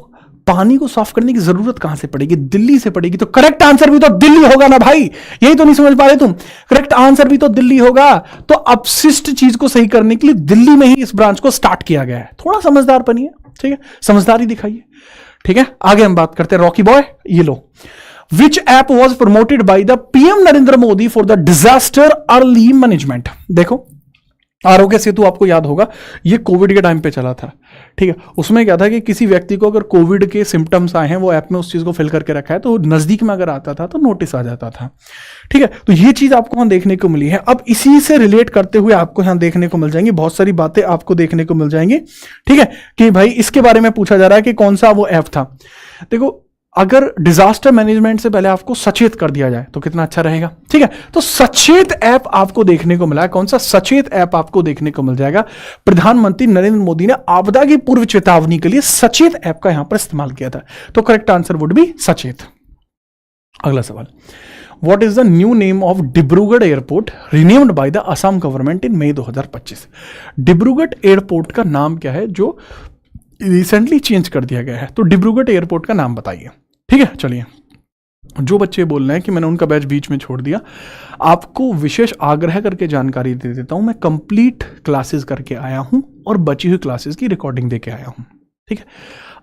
पानी को साफ करने की जरूरत कहां से पड़ेगी? दिल्ली से पड़ेगी। तो करेक्ट आंसर भी तो दिल्ली होगा ना भाई, यही तो नहीं समझ पा रहे तुम? करेक्ट आंसर भी तो दिल्ली होगा। तो अपशिष्ट चीज को सही करने के लिए दिल्ली में ही इस ब्रांच को स्टार्ट किया गया है। थोड़ा समझदार बनिए, ठीक है, समझदारी दिखाइए, ठीक है। आगे हम बात करते हैं रॉकी बॉय, ये लो। Which app was promoted by the PM Narendra Modi for the disaster early management? देखो आरोग्य सेतु आपको याद होगा, ये कोविड के टाइम पे चला था, ठीक है। उसमें क्या था कि किसी व्यक्ति को अगर कोविड के सिम्टम्स आए हैं, वो ऐप में उस चीज को फिल करके रखा है, तो नजदीक में अगर आता था तो नोटिस आ जाता था, ठीक है। तो ये चीज आपको यहां देखने को मिली है। अब इसी से रिलेट करते हुए आपको यहां देखने को मिल जाएंगी बहुत सारी बातें, आपको देखने को मिल जाएंगी, ठीक है, कि भाई इसके बारे में पूछा जा रहा है कि कौन सा वो ऐप था। देखो अगर डिजास्टर मैनेजमेंट से पहले आपको सचेत कर दिया जाए तो कितना अच्छा रहेगा, ठीक है। तो सचेत ऐप आपको देखने को मिला है। कौन सा सचेत ऐप आपको देखने को मिल जाएगा? प्रधानमंत्री नरेंद्र मोदी ने आपदा की पूर्व चेतावनी के लिए सचेत ऐप का यहां पर इस्तेमाल किया था। तो करेक्ट आंसर वुड बी सचेत। अगला सवाल, what is the new name of Dibrugarh airport renamed by the Assam government in May 2025? Dibrugarh airport का नाम क्या है जो रिसेंटली चेंज कर दिया गया है? तो डिब्रूगढ़ एयरपोर्ट का नाम बताइए, ठीक है। चलिए, जो बच्चे बोल रहे हैं कि मैंने उनका बैच बीच में छोड़ दिया, आपको विशेष आग्रह करके जानकारी दे देता हूं। मैं कंप्लीट क्लासेस करके आया हूं और बची हुई क्लासेस की रिकॉर्डिंग देके आया हूं, ठीक है।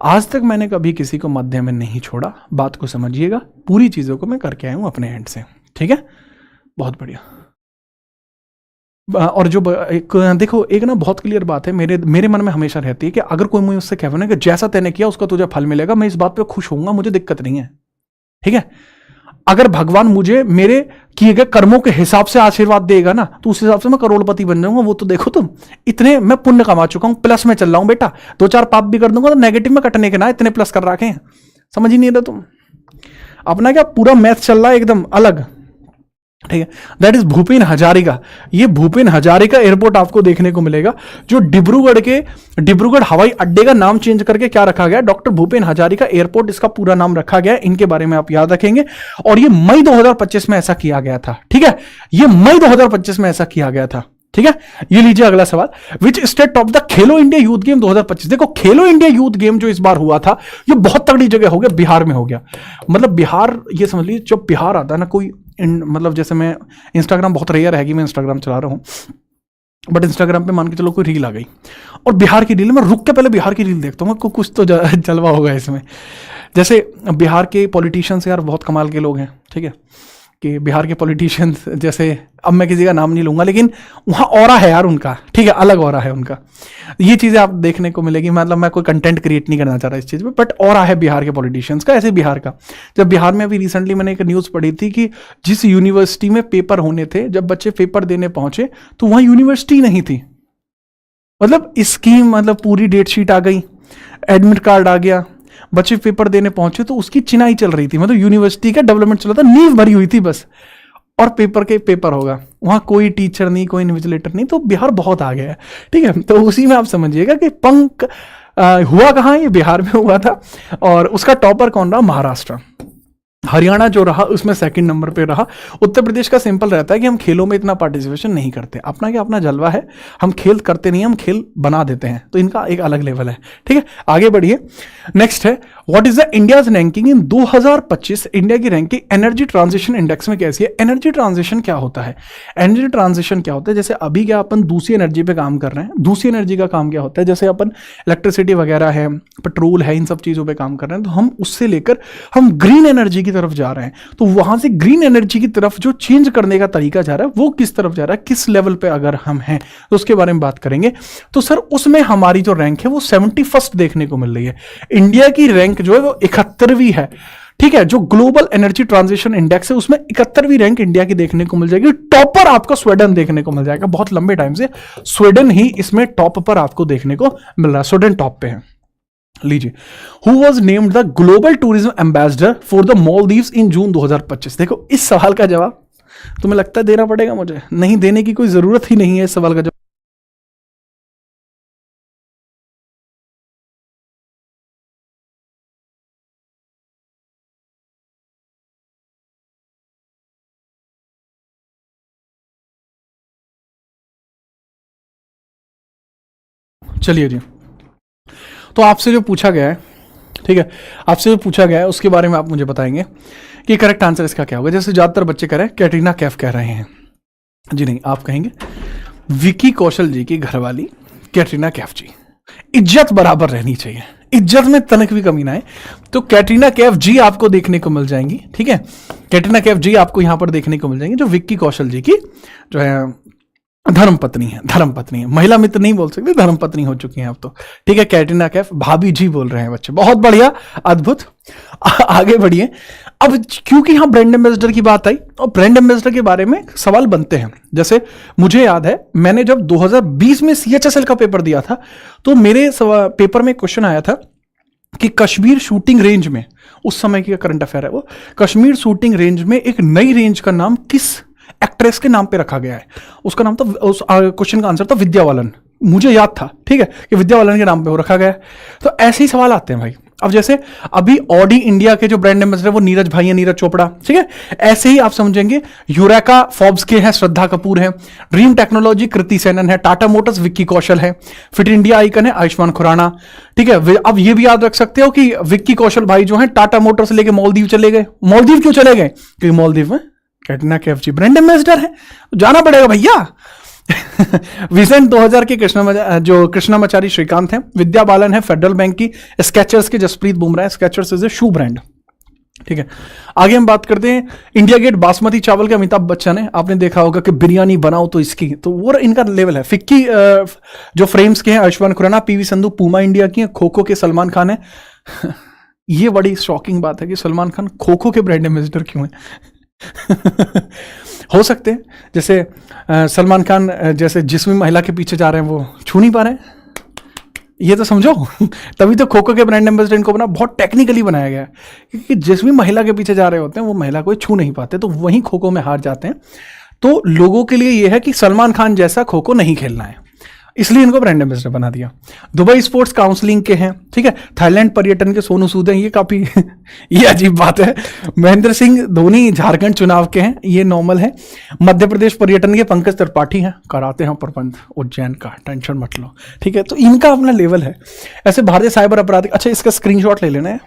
आज तक मैंने कभी किसी को मध्य में नहीं छोड़ा, बात को समझिएगा। पूरी चीजों को मैं करके आया हूं अपने एंड से, ठीक है। बहुत बढ़िया। और जो देखो एक ना बहुत क्लियर बात है मेरे मन में हमेशा रहती है कि अगर कोई मुझे उससे कहे ना कि जैसा तैने किया उसका तुझे फल मिलेगा, मैं इस बात पे खुश होऊंगा, मुझे दिक्कत नहीं है, ठीक है। अगर भगवान मुझे मेरे किए गए कर्मों के हिसाब से आशीर्वाद देगा ना, तो उस हिसाब से मैं करोड़पति बन जाऊंगा। वो तो देखो तुम, इतने मैं पुण्य कमा चुका हूं, प्लस में चल रहा हूं बेटा। 2-4 पाप भी कर दूंगा तो नेगेटिव में कटने के ना इतने प्लस कर रखे हैं, समझ ही नहीं रहे तुम। अपना क्या पूरा मैथ चल रहा है एकदम अलग, ठीक है। That is Bhupen Hazarika. ये भूपेन हजारिका एयरपोर्ट आपको देखने को मिलेगा, जो डिब्रूगढ़ हवाई अड्डे का नाम चेंज करके क्या रखा गया? डॉक्टर भूपेन हजारिका एयरपोर्ट, इसका पूरा नाम रखा गया है। इनके बारे में आप याद रखेंगे। और ये मई 2025 में ऐसा किया गया था, ठीक है। ये मई 2025 में ऐसा किया गया था, ठीक है। ये लीजिए अगला सवाल, which state of the Khelo India youth game 2025? देखो खेलो इंडिया यूथ गेम जो इस बार हुआ था, ये बहुत तगड़ी जगह हो गया, बिहार में हो गया। मतलब बिहार, ये समझ लीजिए जब बिहार आता है ना कोई, मतलब जैसे मैं इंस्टाग्राम बहुत रेयर है कि मैं इंस्टाग्राम चला रहा हूं, बट इंस्टाग्राम पे मान के चलो कोई रील आ गई और बिहार की रील, मैं रुक के पहले बिहार की रील देखता हूँ, कुछ तो जलवा होगा इसमें। जैसे बिहार के पॉलिटिशियंस यार बहुत कमाल के लोग हैं, ठीक है, कि बिहार के पॉलिटिशियंस, जैसे अब मैं किसी का नाम नहीं लूंगा, लेकिन वहाँ ऑरा है यार उनका, ठीक है, अलग ऑरा है उनका। ये चीज़ें आप देखने को मिलेगी। मतलब मैं कोई कंटेंट क्रिएट नहीं करना चाह रहा इस चीज़ में, बट ऑरा है बिहार के पॉलिटिशियंस का। ऐसे बिहार का, जब बिहार में अभी रिसेंटली मैंने एक न्यूज़ पढ़ी थी कि जिस यूनिवर्सिटी में पेपर होने थे, जब बच्चे पेपर देने पहुंचे तो वहाँ यूनिवर्सिटी नहीं थी। मतलब स्कीम, मतलब पूरी डेट शीट आ गई, एडमिट कार्ड आ गया, बच्चे पेपर देने पहुंचे तो उसकी चिनाई चल रही थी। मतलब यूनिवर्सिटी का डेवलपमेंट चला था, नींव भरी हुई थी बस, और पेपर होगा। वहां कोई टीचर नहीं, कोई इन्विजिलेटर नहीं। तो बिहार बहुत आ गया है, ठीक है। तो उसी में आप समझिएगा कि पंख हुआ कहाँ, ये बिहार में हुआ था। और उसका टॉपर कौन रहा? महाराष्ट्र। हरियाणा जो रहा उसमें सेकंड नंबर पे रहा। उत्तर प्रदेश का सिंपल रहता है कि हम खेलों में इतना पार्टिसिपेशन नहीं करते, अपना क्या अपना जलवा है, हम खेल करते नहीं, हम खेल बना देते हैं। तो इनका एक अलग लेवल है, ठीक है। आगे बढ़िए, नेक्स्ट है, what is the India's ranking in 2025? India की रैंकिंग एनर्जी ट्रांजिशन इंडेक्स में कैसी है? एनर्जी ट्रांजिशन क्या होता है? एनर्जी ट्रांजिशन क्या होता है? जैसे अभी क्या अपन दूसरी एनर्जी पे काम कर रहे हैं, दूसरी एनर्जी का काम क्या होता है? जैसे अपन इलेक्ट्रिसिटी वगैरह है, पेट्रोल है, इन सब चीज़ों पे काम कर रहे हैं, तो हम उससे लेकर हम ग्रीन एनर्जी की की तरफ जा रहे हैं, तो वहां से ग्रीन एनर्जी की तरफ जो चेंज करने का तरीका जा रहा है वो किस तरफ जा रहा है, किस लेवल पे अगर हम हैं तो उसके बारे में बात करेंगे। तो सर उसमें हमारी जो रैंक है वो 71st देखने को मिल रही है। इंडिया की रैंक जो है वो 71वीं है। ठीक है, जो ग्लोबल एनर्जी ट्रांजिशन इंडेक्स है उसमें 71वीं रैंक इंडिया की देखने को मिल जाएगी। टॉपर आपको स्वीडन देखने को मिल जाएगा। बहुत लंबे टाइम से स्वीडन ही इसमें टॉप पर आपको देखने को मिल रहा है, स्वीडन टॉप पे है। लीजिए, who was named the global tourism ambassador for the Maldives in June 2025। देखो इस सवाल का जवाब तुम्हें लगता है देना पड़ेगा, मुझे नहीं देने की कोई जरूरत ही नहीं है इस सवाल का जवाब। चलिए जी, तो आपसे जो पूछा गया है, ठीक है, आपसे जो पूछा गया है उसके बारे में आप मुझे बताएंगे कि करेक्ट आंसर इसका क्या होगा। जैसे ज्यादातर बच्चे कह रहे हैं कैटरीना कैफ कह रहे हैं, जी नहीं, आप कहेंगे विकी कौशल जी की घरवाली कैटरीना कैफ जी। इज्जत बराबर रहनी चाहिए, इज्जत में तनक भी कमी ना है। तो कैटरीना कैफ जी आपको देखने को मिल जाएंगी, ठीक है, कैटरीना कैफ जी आपको यहां पर देखने को मिल जाएंगी, जो विक्की कौशल जी की जो है धर्म पत्नी है। धर्म पत्नी है, महिला मित्र नहीं बोल सकते, धर्म पत्नी हो चुकी हैं अब तो। ठीक है, कैटरीना कैफ भाभी जी बोल रहे हैं बच्चे, बहुत बढ़िया, अद्भुत। आगे बढ़िए। अब क्योंकि यहां ब्रांड एम्बेसडर की बात आई और ब्रांड एम्बेसडर के बारे में सवाल बनते हैं। जैसे मुझे याद है मैंने जब 2020 में सीएचएसएल का पेपर दिया था तो मेरे पेपर में क्वेश्चन आया था कि कश्मीर शूटिंग रेंज में, उस समय की करंट अफेयर है वो, कश्मीर शूटिंग रेंज में एक नई रेंज का नाम किस एक्ट्रेस के नाम पे रखा गया है। उसका नाम था, उस क्वेश्चन का आंसर था विद्या बालन। मुझे याद था, ठीक है, कि विद्या बालन के नाम पे वो रखा गया है। तो ऐसे ही सवाल आते हैं भाई। अब जैसे अभी ऑडी इंडिया के जो ब्रांड एम्बेसडर है वो नीरज भाई है, नीरज चोपड़ा, ठीक है। ऐसे ही आप समझेंगे यूरेका फॉर्ब्स के हैं श्रद्धा कपूर है, ड्रीम टेक्नोलॉजी कृति सेनन है, टाटा मोटर्स विक्की कौशल है, फिट इंडिया आइकन है आयुष्मान खुराना, ठीक है। अब ये भी याद रख सकते हो कि विक्की कौशल भाई जो है टाटा मोटर्स लेके मालदीव चले गए। मालदीव क्यों चले गए? क्योंकि मालदीव में कैटरीना कैफ जी ब्रांड एम्बेसडर है, जाना पड़ेगा भैया। विजेंट 2000 के कृष्णामाचारी श्रीकांत हैं, विद्या बालन है फेडरल बैंक की, स्केचर्स के Jasprit Bumrah, Skechers is a shoe brand, ठीक है। आगे हम बात करते हैं इंडिया गेट बासमती चावल के अमिताभ बच्चन है, आपने देखा होगा कि बिरयानी बनाओ तो इसकी, तो वो इनका लेवल है। फिक्की जो फ्रेम्स के हैं Ayushmann Khurrana, PV Sindhu Puma India की है, खो खो के सलमान खान है। ये बड़ी शॉकिंग बात है कि सलमान खान खो खो के ब्रांड एम्बेसडर क्यों है। हो सकते हैं जैसे सलमान खान जैसे जिसमें महिला के पीछे जा रहे हैं वो छू नहीं पा रहे हैं, ये तो समझो। तभी तो खो खो के ब्रांड एम्बेसडर इनको बना बहुत टेक्निकली बनाया गया है, क्योंकि जिस भी महिला के पीछे जा रहे होते हैं वो महिला को छू नहीं पाते, तो वहीं खो खो में हार जाते हैं। तो लोगों के लिए यह है कि सलमान खान जैसा खो खो नहीं खेलना है, इसलिए इनको ब्रांड एम्बेसडर बना दिया। दुबई स्पोर्ट्स काउंसलिंग के हैं, ठीक है। थाईलैंड पर्यटन के सोनू सूद हैं, ये काफी ये अजीब बात है। महेंद्र सिंह धोनी झारखंड चुनाव के हैं, ये नॉर्मल है। मध्य प्रदेश पर्यटन के पंकज त्रिपाठी हैं, कराते हैं प्रबंध उज्जैन का, टेंशन मत लो, ठीक है। तो इनका अपना लेवल है। ऐसे भारतीय साइबर अपराध, अच्छा इसका स्क्रीनशॉट ले लेना है,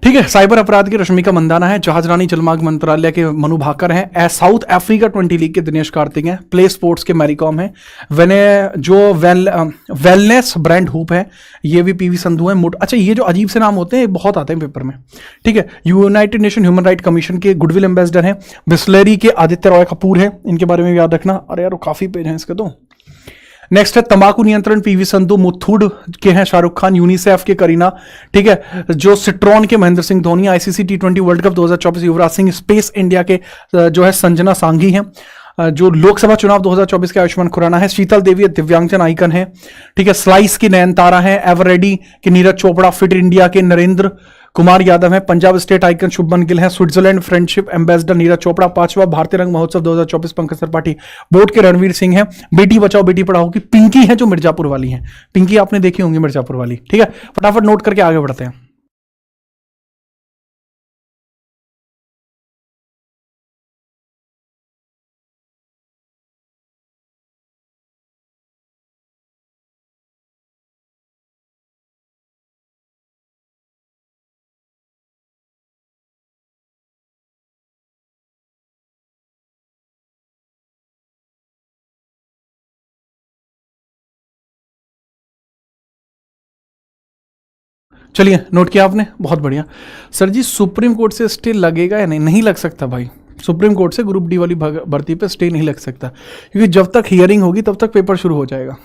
ठीक है। साइबर अपराध की रश्मिका मंदाना है, जहाज रानी जलमार्ग मंत्रालय के मनु भाकर हैं, साउथ अफ्रीका 20 लीग के दिनेश कार्तिक हैं, प्ले स्पोर्ट्स के मैरीकॉम हैं, वेने जो वेलनेस ब्रांड हुप है, ये भी पीवी संधू है। अच्छा ये जो अजीब से नाम होते हैं बहुत आते हैं पेपर में, ठीक है। United nation human right commission के गुडविल एम्बेसडर हैं, बिस्लरी के आदित्य रॉय कपूर है, इनके बारे में याद रखना। अरे यार काफी पेज हैं इसके तो। नेक्स्ट है तंबाकू नियंत्रण पीवी संधू, मुथुड के हैं शाहरुख खान, यूनिसेफ के करीना, ठीक है। जो सिट्रॉन के महेंद्र सिंह धोनी, आईसीसी टी20 world cup 2024 Yuvraj Singh, space India के जो है संजना सांघी हैं, जो लोकसभा चुनाव 2024 के आयुष्मान खुराना है, शीतल देवी दिव्यांगजन आइकन है, ठीक है। स्लाइस की नयनतारा है, एवरेडी के नीरज चोपड़ा, फिट इंडिया के नरेंद्र कुमार यादव है, पंजाब स्टेट आइकन शुभमन गिल है, Switzerland friendship ambassador Neeraj Chopra, पांचवा भारतीय रंग महोत्सव 2024 पंकज त्रिपाठी, बोर्ड के रणवीर सिंह है, बेटी बचाओ बेटी पढ़ाओ की पिंकी है जो मिर्जापुर वाली है, पिंकी आपने देखी होंगी मिर्जापुर वाली, ठीक है। फटाफट नोट करके आगे बढ़ते हैं। चलिए, नोट किया आपने, बहुत बढ़िया। सर जी सुप्रीम कोर्ट से स्टे लगेगा या नहीं? नहीं लग सकता भाई, सुप्रीम कोर्ट से ग्रुप डी वाली भर्ती पे स्टे नहीं लग सकता, क्योंकि जब तक हियरिंग होगी तब तक पेपर शुरू हो जाएगा।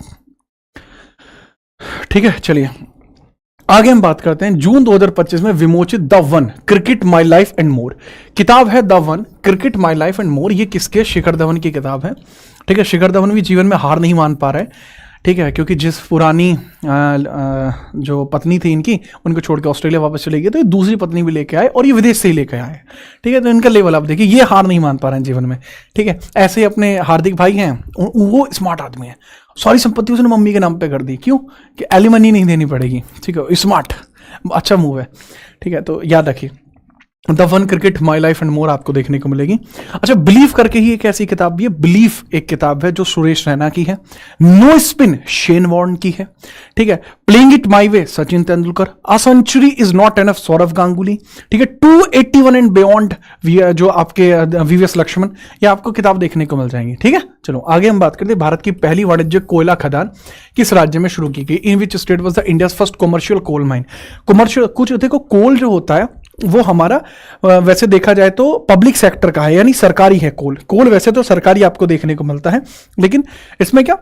ठीक है, चलिए आगे हम बात करते हैं। जून 2025 में विमोचित the one cricket my life and more किताब है। The one cricket my life and more, ये किसके? शिखर धवन की किताब है। ठीक है, शिखर धवन भी जीवन में हार नहीं मान पा रहे, ठीक है, क्योंकि जिस पुरानी जो पत्नी थी इनकी, उनको छोड़ के ऑस्ट्रेलिया वापस चले गए, तो ये दूसरी पत्नी भी लेके आए और ये विदेश से ही लेके आए। ठीक है, तो इनका लेवल आप देखिए, ये हार नहीं मान पा रहे हैं जीवन में। ठीक है, ऐसे ही अपने हार्दिक भाई हैं, वो स्मार्ट आदमी है, सारी संपत्ति उसने मम्मी के नाम पे कर दी। क्यों? कि एलिमनी नहीं देनी पड़ेगी। ठीक है, स्मार्ट, अच्छा मूव है। ठीक है, तो याद रखिए the one cricket my life and मोर आपको देखने को मिलेगी। अच्छा, बिलीव करके ही एक ऐसी किताब भी है, बिलीव एक किताब है जो सुरेश रैना की है। नो स्पिन शेन वॉर्न की है। ठीक है, playing it my way Sachin Tendulkar. A century is not enough Sourav Ganguly. ठीक है, 281 एंड बियॉन्ड जो आपके वीवीएस लक्ष्मण, ये आपको किताब देखने को मिल जाएंगी। ठीक है, चलो आगे हम बात करते हैं। भारत की पहली वाणिज्यिक कोयला खदान किस राज्य में शुरू की गई? In which state was the India's first commercial coal mine? Commercial, कुछ देखो कोल जो होता है वो हमारा वैसे देखा जाए तो पब्लिक सेक्टर का है, यानी सरकारी है। कोल वैसे तो सरकारी आपको देखने को मिलता है, लेकिन इसमें क्या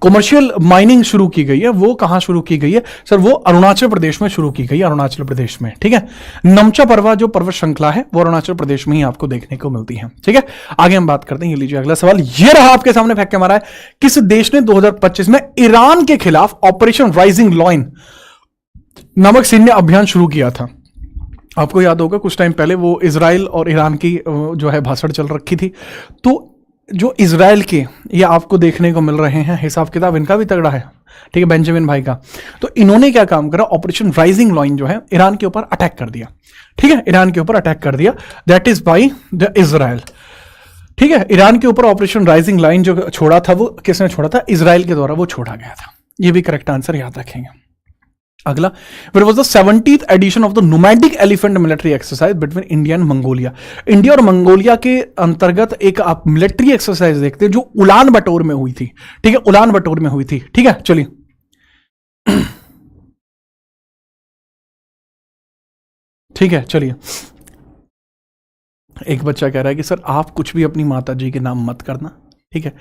कॉमर्शियल माइनिंग शुरू की गई है। वो कहां शुरू की गई है सर? वो अरुणाचल प्रदेश में शुरू की गई है, अरुणाचल प्रदेश में। ठीक है, नमचा पर्वा जो पर्वत श्रृंखला है वो अरुणाचल प्रदेश में ही आपको देखने को मिलती है। ठीक है, आगे हम बात करते हैं। ये लीजिए अगला सवाल, ये रहा आपके सामने फेंक के मारा है। किस देश ने 2025 में ईरान के खिलाफ ऑपरेशन राइजिंग लॉइन नामक सैन्य अभियान शुरू किया था? आपको याद होगा कुछ टाइम पहले वो इजराइल और ईरान की जो है भाषण चल रखी थी। तो जो इजराइल के ये आपको देखने को मिल रहे हैं, हिसाब किताब इनका भी तगड़ा है। ठीक है, बेंजामिन भाई का। तो इन्होंने क्या काम करा? ऑपरेशन राइजिंग लॉइन जो है ईरान के ऊपर अटैक कर दिया। ठीक है, ईरान के ऊपर अटैक कर दिया, that is by the Israel. ठीक है, ईरान के ऊपर ऑपरेशन राइजिंग लाइन जो छोड़ा था वो किसने छोड़ा था? इजराइल के द्वारा वो छोड़ा गया था। ये भी करेक्ट आंसर याद रखेंगे। अगला, where was the 70th edition of the nomadic elephant military exercise between India and Mongolia? India और मंगोलिया के अंतर्गत एक आप मिलिट्री एक्सरसाइज देखते हैं जो उलान बटोर में हुई थी। ठीक है, उलान बटोर में हुई थी। ठीक है, चलिए ठीक है, चलिए एक बच्चा कह रहा है कि सर आप कुछ भी अपनी माता जी के नाम मत करना। ठीक है,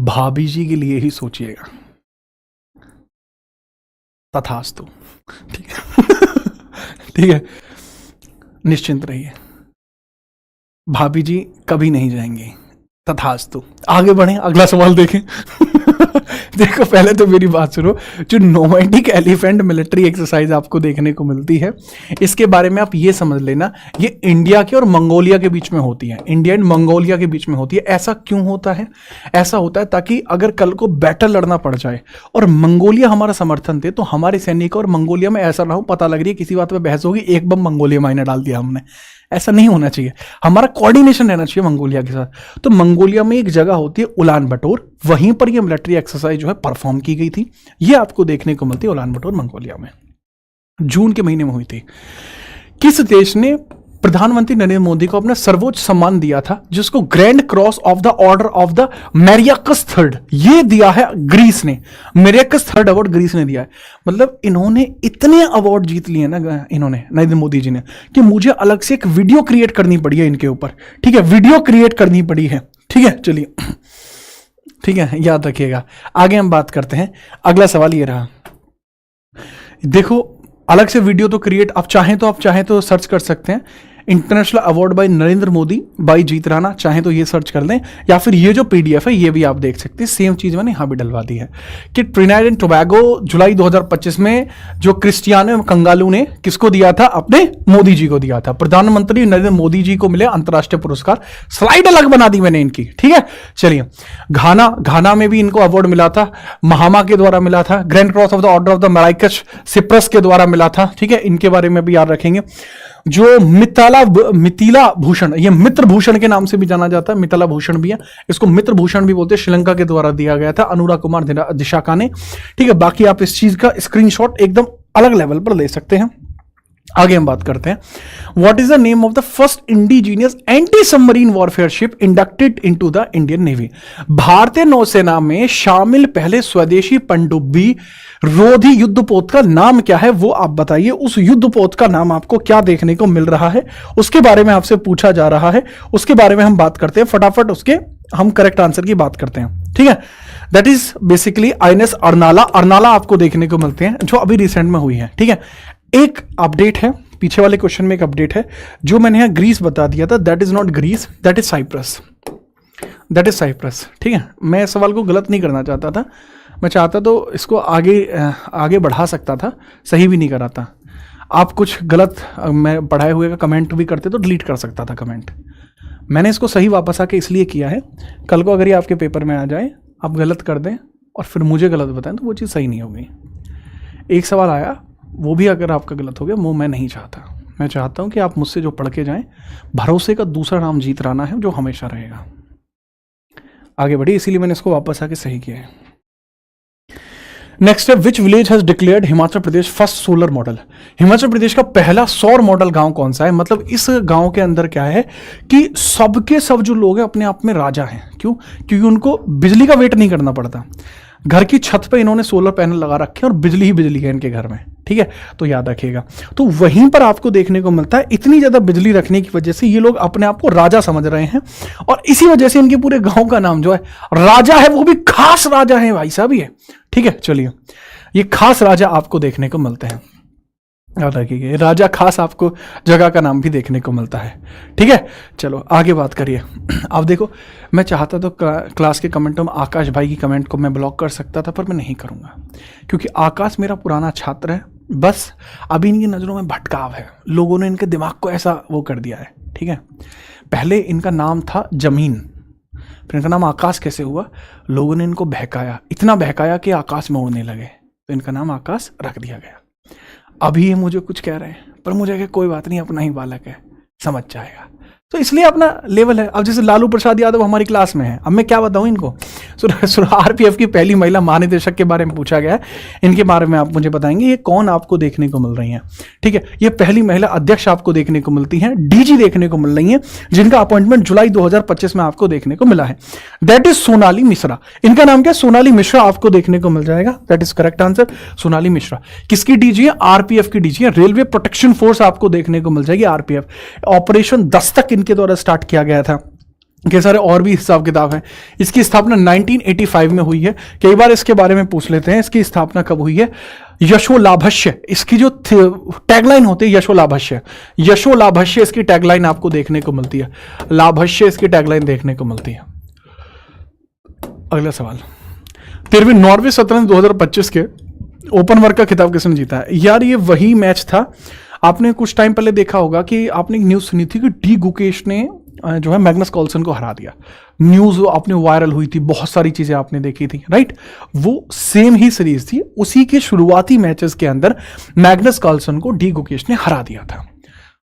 भाभी जी के लिए ही सोचिएगा। तथास्तु। ठीक है ठीक है, निश्चिंत रहिए, भाभी जी कभी नहीं जाएंगी। तथास्तु। आगे बढ़े, अगला सवाल देखें देखो पहले तो मेरी बात सुनो, जो नोमैडिक एलिफेंट मिलिट्री एक्सरसाइज आपको देखने को मिलती है, इसके बारे में आप ये समझ लेना, ये इंडिया के और मंगोलिया के बीच में होती है। इंडिया एंड मंगोलिया के बीच में होती है। ऐसा क्यों होता है? ऐसा होता है ताकि अगर कल को बैटल लड़ना पड़ जाए और मंगोलिया हमारा समर्थन दे, तो हमारे सैनिक और मंगोलिया में ऐसा ना हो पता लग रही है किसी बात पर बहस होगी, एक बम मंगोलिया मायने डाल दिया हमने। ऐसा नहीं होना चाहिए, हमारा कोऑर्डिनेशन रहना चाहिए मंगोलिया के साथ। तो मंगोलिया में एक जगह होती है उलान बटोर, वहीं पर यह मिलिट्री एक्सरसाइज जो है परफॉर्म की गई थी। यह आपको देखने को मिलती है उलान बटोर मंगोलिया में, जून के महीने में हुई थी। किस देश ने प्रधानमंत्री नरेंद्र मोदी को अपना सर्वोच्च सम्मान दिया था, जिसको grand cross of the order of the Makarios third, ये दिया है ग्रीस ने। मेरियाकस थर्ड अवार्ड ग्रीस ने दिया है। मतलब इन्होंने इतने अवार्ड जीत लिए ना इन्होंने, नरेंद्र मोदी जी ने, कि मुझे अलग से एक वीडियो क्रिएट करनी पड़ी है इनके ऊपर। ठीक है, वीडियो क्रिएट करनी पड़ी है। ठीक है, चलिए ठीक है, याद रखिएगा। आगे हम बात करते हैं। अगला सवाल ये रहा, देखो अलग से वीडियो तो क्रिएट आप चाहें तो सर्च कर सकते हैं, international award by Narendra Modi by Jeet Rana, चाहे तो ये सर्च कर लें, या फिर ये जो पीडीएफ है ये भी आप देख सकते हैं। सेम चीज मैंने यहां भी डलवा दी है कि ट्रिनिडाद एंड टोबैगो जुलाई 2025 में जो क्रिस्टियानो कंगालू ने किसको दिया था? अपने मोदी जी को दिया था। प्रधानमंत्री नरेंद्र मोदी जी को मिले अंतरराष्ट्रीय पुरस्कार। स्लाइड अलग बना दी मैंने इनकी। ठीक है, चलिए घाना में भी इनको अवार्ड मिला था, महामा के द्वारा मिला था। Grand cross of the order of the Makarios Cyprus के द्वारा मिला था। ठीक है, इनके बारे में भी याद रखेंगे। जो मिथिला भूषण, ये मित्र भूषण के नाम से भी जाना जाता है, मिथिला भूषण भी है, इसको मित्र भूषण भी बोलते हैं, श्रीलंका के द्वारा दिया गया था अनुराग कुमार दिशाका ने। ठीक है, बाकी आप इस चीज का स्क्रीनशॉट एकदम अलग लेवल पर ले सकते हैं। आगे हम बात करते हैं, what is the name of the first indigenous anti submarine warfare ship inducted into the Indian navy. भारतीय नौसेना में शामिल पहले स्वदेशी पनडुब्बी रोधी युद्धपोत का नाम क्या है, वो आप बताइए। उस युद्धपोत का नाम आपको क्या देखने को मिल रहा है, उसके बारे में आपसे पूछा जा रहा है, उसके बारे में हम बात करते हैं फटाफट, उसके हम करेक्ट आंसर की बात करते हैं, ठीक है। That is basically INS Arnala. Arnala आपको देखने को मिलते हैं जो अभी रिसेंट में हुई है, ठीक है। एक अपडेट है, पीछे वाले क्वेश्चन में एक अपडेट है, जो मैंने यहां ग्रीस बता दिया था, that is not Greece, that is Cyprus, that is Cyprus, ठीक है। मैं इस सवाल को गलत नहीं करना चाहता था, मैं चाहता तो इसको आगे बढ़ा सकता था, सही भी नहीं करा था। आप कुछ गलत मैं पढ़ाए हुए का कमेंट भी करते तो डिलीट कर सकता था कमेंट। मैंने इसको सही वापस आके इसलिए किया है, कल को अगर ये आपके पेपर में आ जाए, आप गलत कर दें और फिर मुझे गलत बताएं तो वो चीज़ सही नहीं होगी। एक सवाल आया, वो भी अगर आपका गलत हो गया, वो मैं नहीं चाहता। मैं चाहता हूं कि आप मुझसे जो पढ़ के जाएं, भरोसे का दूसरा नाम जीत राना है, जो हमेशा रहेगा। आगे बढ़ी, इसीलिए मैंने इसको वापस आके सही किया है। नेक्स्ट है, which village has declared Himachal Pradesh first solar model. Himachal Pradesh का पहला सौर मॉडल गांव कौन सा है। मतलब इस गांव के अंदर क्या है कि सबके सब जो लोग हैं अपने आप में राजा हैं। क्यों? क्योंकि उनको बिजली का वेट नहीं करना पड़ता। घर की छत पे इन्होंने सोलर पैनल लगा रखे हैं और बिजली ही बिजली है इनके घर में, ठीक है। तो याद रखिएगा, तो वहीं पर आपको देखने को मिलता है इतनी ज्यादा बिजली रखने की वजह से ये लोग अपने आप को राजा समझ रहे हैं, और इसी वजह से इनके पूरे गांव का नाम जो है राजा है, वो भी खास राजा है भाई साहब ये, ठीक है। चलिए, ये खास राजा आपको देखने को मिलते हैं, याद रखिए, राजा खास आपको जगह का नाम भी देखने को मिलता है, ठीक है। चलो आगे बात करिए। अब देखो, मैं चाहता तो क्लास के कमेंटों में आकाश भाई की कमेंट को मैं ब्लॉक कर सकता था, पर मैं नहीं करूंगा, क्योंकि आकाश मेरा पुराना छात्र है। बस अभी इनकी नज़रों में भटकाव है, लोगों ने इनके दिमाग को ऐसा वो कर दिया है, ठीक है। पहले इनका नाम था जमीन, फिर इनका नाम आकाश कैसे हुआ, लोगों ने इनको बहकाया, इतना बहकाया कि आकाश में उड़ने लगे, तो इनका नाम आकाश रख दिया गया। अभी ये मुझे कुछ कह रहे हैं, पर मुझे क्या, कोई बात नहीं, अपना ही बालक है, समझ जाएगा। तो इसलिए अपना लेवल है। अब जैसे लालू प्रसाद यादव हमारी क्लास में है, अब मैं क्या बताऊं इनको। आरपीएफ की पहली महिला महानिदेशक के बारे में पूछा गया है, इनके बारे में आप मुझे बताएंगे ये कौन आपको देखने को मिल रही हैं, ठीक है। ये पहली महिला अध्यक्ष आपको देखने को मिलती हैं, डीजी देखने को मिल रही हैं, जिनका अपॉइंटमेंट जुलाई 2025 में आपको देखने को मिला है। That is Sonali Mishra. इनका नाम क्या, सोनाली मिश्रा आपको देखने को मिल जाएगा। That is correct answer, Sonali Mishra. किसकी डीजी है? आरपीएफ की डीजी है। रेलवे प्रोटेक्शन फोर्स आपको देखने को मिल जाएगी, आरपीएफ। ऑपरेशन दस्तक के द्वारा स्टार्ट किया गया था। के सारे और भी हिसाब किताब है। इसकी स्थापना 1985 में हुई है। कई बार इसके बारे में पूछ लेते हैं, इसकी स्थापना कब हुई है। यशोलाभस्य, इसकी जो टैगलाइन होती है यशोलाभस्य, यशोलाभस्य इसकी टैगलाइन आपको देखने को मिलती है, लाभस्य इसकी टैगलाइन देखने को मिलती है। अगला सवाल, 13वीं नॉर्वे शतरंज 2025 के ओपन वर्क का खिताब किसने जीता है? यार ये वही मैच था, आपने कुछ टाइम पहले देखा होगा कि आपने एक न्यूज़ सुनी थी कि डी गुकेश ने जो है मैग्नस कार्लसन को हरा दिया। न्यूज़ आपने वायरल हुई थी, बहुत सारी चीज़ें आपने देखी थी, राइट। वो सेम ही सीरीज थी, उसी के शुरुआती मैचेस के अंदर मैग्नस कार्लसन को डी गुकेश ने हरा दिया था।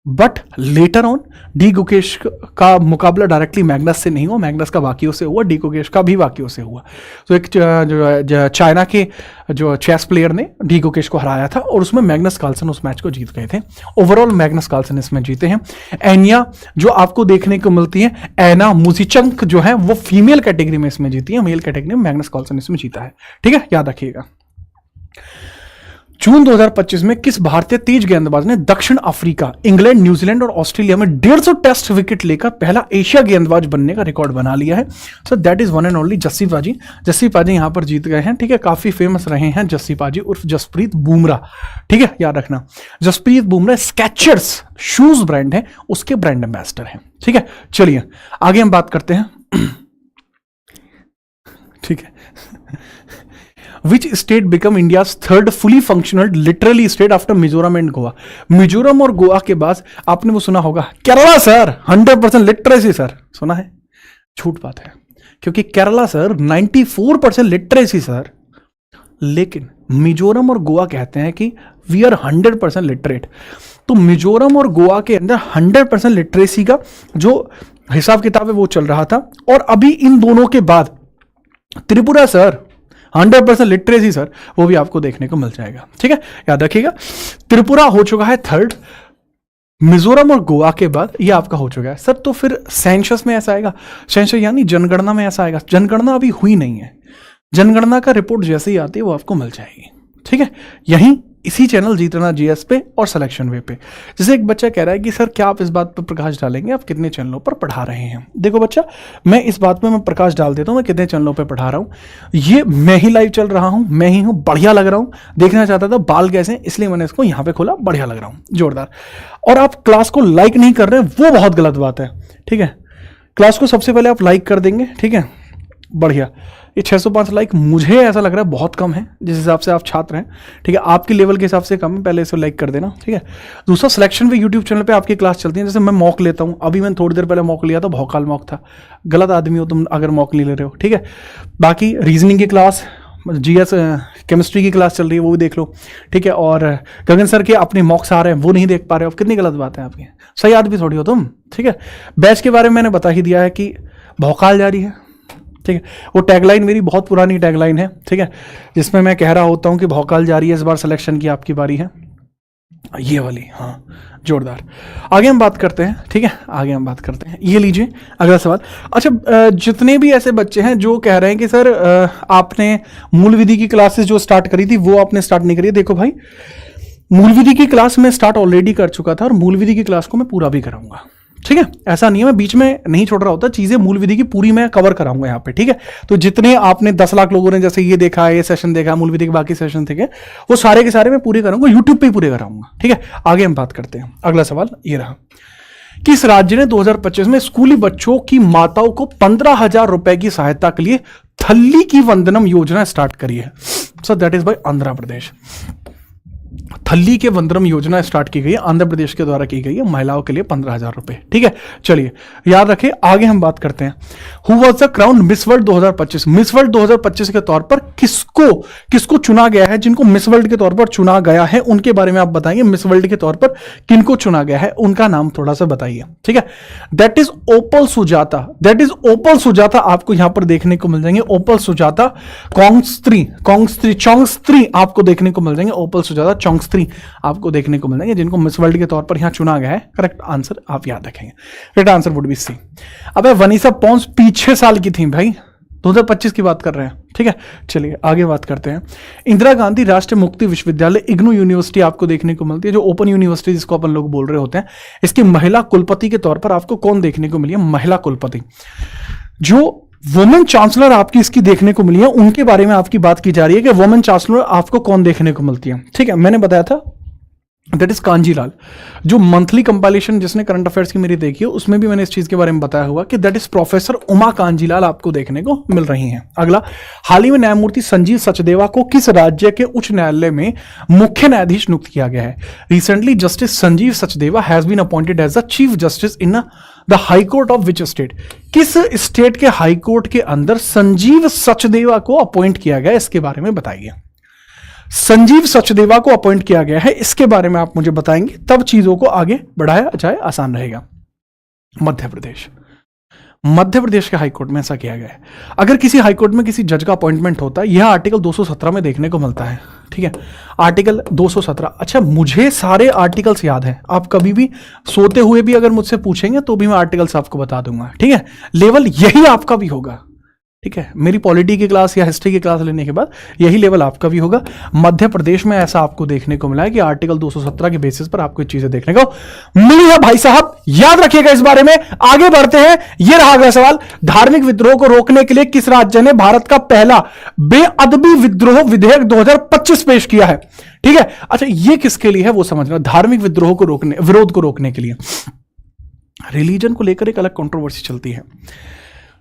But later on D Gukesh का मुकाबला डायरेक्टली मैग्नस से नहीं हुआ, मैग्नस का बाकियों से हुआ, डी गुकेश का भी बाकियों से हुआ। तो एक जो चाइना के जो चेस प्लेयर ने डी गुकेश को हराया था और उसमें मैग्नस कार्लसन उस मैच को जीत गए थे। ओवरऑल मैग्नस कार्लसन इसमें जीते हैं। एनिया जो आपको देखने को मिलती है, एना मुजिचंक जो है वो फीमेल कैटेगरी में इसमें जीती है, मेल कैटेगरी में मैग्नस कार्लसन इसमें जीता है, ठीक है, याद रखिएगा। जून 2025 में किस भारतीय तेज गेंदबाज ने दक्षिण अफ्रीका, इंग्लैंड, न्यूजीलैंड और ऑस्ट्रेलिया में 150 टेस्ट विकेट लेकर पहला एशिया गेंदबाज बनने का रिकॉर्ड बना लिया है? So that is one and only Jassi पाजी। जस्सी पाजी यहां पर जीत गए हैं, ठीक है। काफी फेमस रहे हैं जस्सी पाजी उर्फ जसप्रीत बुमराह, ठीक है, याद रखना। Jasprit Bumrah Skechers shoes brand है, उसके ब्रांड एम्बेसडर हैं, ठीक है। चलिए आगे हम बात करते हैं, ठीक है। Which state become India's third fully functional literally state after Mizoram and Goa? Mizoram और गोवा के बाद आपने वो सुना होगा केरला सर 100% लिटरेसी सर, सुना है? झूठ बात है, क्योंकि केरला सर 94% लिटरेसी सर, लेकिन मिजोरम और गोवा कहते हैं कि वी आर 100% लिटरेट। तो मिजोरम और गोवा के अंदर 100% लिटरेसी का जो हिसाब किताब है वो चल रहा था, और अभी इन दोनों के बाद त्रिपुरा सर 100% लिटरेसी सर, वो भी आपको देखने को मिल जाएगा। ठीक है, याद रखिएगा। त्रिपुरा हो चुका है थर्ड, मिजोरम और गोवा के बाद ये आपका हो चुका है। सर तो फिर सेंसस में ऐसा आएगा, सेंसस यानी जनगणना में ऐसा आएगा। जनगणना अभी हुई नहीं है, जनगणना का रिपोर्ट जैसे ही आती है वो आपको मिल जाएगी। ठीक है, यहीं इसी चैनल जीतना जीएस पे और सिलेक्शन वे पे। जैसे एक बच्चा कह रहा है कि सर क्या आप इस बात पर प्रकाश डालेंगे, आप कितने चैनलों पर पढ़ा रहे हैं। देखो बच्चा, मैं इस बात में मैं प्रकाश डाल देता हूँ, मैं कितने चैनलों पे पढ़ा रहा हूँ। ये मैं ही लाइव चल रहा हूँ, मैं ही हूँ, बढ़िया लग रहा हूँ। देखना चाहता था बाल कैसे हैं, इसलिए मैंने इसको यहाँ पे खोला, बढ़िया लग रहा हूँ, जोरदार। और आप क्लास को लाइक नहीं कर रहे, वो बहुत गलत बात है। ठीक है, क्लास को सबसे पहले आप लाइक कर देंगे। ठीक है, बढ़िया। ये 605 लाइक मुझे ऐसा लग रहा है बहुत कम है, जिस हिसाब से आप छात्र हैं। ठीक है, आपके लेवल के हिसाब से कम है, पहले इसे लाइक कर देना। ठीक है, दूसरा सिलेक्शन पे यूट्यूब चैनल पे आपकी क्लास चलती है। जैसे मैं मॉक लेता हूँ, अभी मैंने थोड़ी देर पहले मॉक लिया था, भौकाल मॉक था। गलत आदमी हो तुम अगर मॉक नहीं ले रहे हो। ठीक है, बाकी रीजनिंग की क्लास, जीएस केमिस्ट्री की क्लास चल रही है, वो भी देख लो। ठीक है, और गगन सर के अपने मॉक्स आ रहे हैं, वो नहीं देख पा रहे हो, कितनी गलत बात है आपकी। सही आदमी थोड़ी हो तुम। ठीक है, बैच के बारे में मैंने बता ही दिया है कि भौकाल जारी है। ठीक है, वो टैगलाइन मेरी बहुत पुरानी टैगलाइन है। ठीक है, जिसमें मैं कह रहा होता हूं कि भौकाल जारी है, इस बार सिलेक्शन की आपकी बारी है, ये वाली। हाँ, जोरदार। आगे हम बात करते हैं। ठीक है, आगे हम बात करते हैं। ये लीजिए अगला सवाल। अच्छा, जितने भी ऐसे बच्चे हैं जो कह रहे हैं कि सर आपने मूल विधि की क्लासेस जो स्टार्ट करी थी वो आपने स्टार्ट नहीं करी, देखो भाई, मूल विधि की क्लास में स्टार्ट ऑलरेडी कर चुका था और मूल विधि की क्लास को मैं पूरा भी कराऊंगा। ठीक है, ऐसा नहीं है, मैं बीच में नहीं छोड़ रहा होता चीजें, मूल विधि की पूरी मैं कवर कराऊंगा यहाँ पे। ठीक है, तो जितने आपने 10 लाख लोगों ने जैसे ये देखा है, ये सेशन देखा, मूल विधि के बाकी सेशन थे, वो सारे के सारे मैं पूरे कराऊंगा, यूट्यूब पे ही पूरे कराऊंगा। ठीक है, आगे हम बात करते हैं। अगला सवाल ये रहा, किस राज्य ने 2025 में स्कूली बच्चों की माताओं को 15,000 रुपए की सहायता के लिए थल्ली की वंदनम योजना स्टार्ट करी है? So that is by Andhra Pradesh. Thalliki Vandanam योजना स्टार्ट की गई है, आंध्र प्रदेश के द्वारा की गई है, महिलाओं के लिए 15,000 रुपए। ठीक है, चलिए याद रखें। आगे हम बात करते हैं, who was the crown miss world 2025। Miss world 2025 के तौर पर किसको चुना गया है, जिनको मिस वर्ल्ड के तौर पर चुना गया है उनके बारे में आप बताएंगे। मिस वर्ल्ड के तौर पर किनको चुना गया है, उनका नाम थोड़ा सा बताइए। ठीक है, that is Opal Suchata. That is Opal Suchata, आपको यहां पर देखने को मिल जाएंगे। ओपल सुजाता, चोंगस्त्री आपको देखने को मिल जाएंगे। ओपल सुजाता, चोंगस्त्री आपको देखने को मिल जाएंगे, जिनको मिस वर्ल्ड के तौर पर यहां चुना गया है। करेक्ट आंसर आप याद रखेंगे, correct answer would be C. अबे वनीसा पॉन्स पीछे साल की थी भाई, 2025 की बात कर रहे हैं। ठीक है, चलिए आगे बात करते हैं। इंदिरा गांधी राष्ट्रीय मुक्ति विश्वविद्यालय इग्नू यूनिवर्सिटी आपको देखने को मिलती है, जो ओपन यूनिवर्सिटी जिसको अपन लोग बोल रहे होते हैं। इसकी महिला कुलपति के तौर पर आपको कौन देखने को मिली है? महिला कुलपति, जो वुमेन चांसलर आपकी इसकी देखने को मिली है, उनके बारे में आपकी बात की जा रही है कि वुमेन चांसलर आपको कौन देखने को मिलती है। ठीक है, मैंने बताया था दैट इज कांजीलाल। जो मंथली कंपाइलेशन जिसने करंट अफेयर्स की मेरी देखी है, उसमें भी मैंने इस चीज के बारे में बताया हुआ कि that is professor Uma Kanjilal आपको देखने को मिल रही हैं। अगला, हाल ही में न्यायमूर्ति संजीव सचदेवा को किस राज्य के उच्च न्यायालय में मुख्य न्यायाधीश नियुक्त किया गया है? Recently justice Sanjeev Sachdeva has been appointed as the chief justice in the high court of which state? किस स्टेट के हाई कोर्ट के अंदर संजीव सचदेवा को अपॉइंट किया गया, इसके बारे में बताइए। संजीव सचदेवा को अपॉइंट किया गया है, इसके बारे में आप मुझे बताएंगे, तब चीजों को आगे बढ़ाया जाए, आसान रहेगा। मध्य प्रदेश, मध्य प्रदेश के हाईकोर्ट में ऐसा किया गया है। अगर किसी हाईकोर्ट में किसी जज का अपॉइंटमेंट होता है, यह आर्टिकल 217 में देखने को मिलता है। ठीक है, आर्टिकल 217। अच्छा, मुझे सारे आर्टिकल्स याद हैं, आप कभी भी सोते हुए भी अगर मुझसे पूछेंगे तो भी मैं आर्टिकल्स आपको बता दूंगा। ठीक है, लेवल यही आपका भी होगा। ठीक है, मेरी पॉलिटी की क्लास या हिस्ट्री की क्लास लेने के बाद यही लेवल आपका भी होगा। मध्य प्रदेश में ऐसा आपको देखने को मिला है कि आर्टिकल 217 के बेसिस पर आपको चीजें देखने को मिली है। भाई साहब याद रखिएगा इस बारे में। आगे बढ़ते हैं, यह रहा अगला सवाल। धार्मिक विद्रोह को रोकने के लिए किस राज्य ने भारत का पहला बेअदबी विद्रोह विधेयक 2025 पेश किया है? ठीक है, अच्छा ये किसके लिए है वो समझना। धार्मिक विद्रोह को रोकने, विरोध को रोकने के लिए रिलीजन को लेकर एक अलग कंट्रोवर्सी चलती है।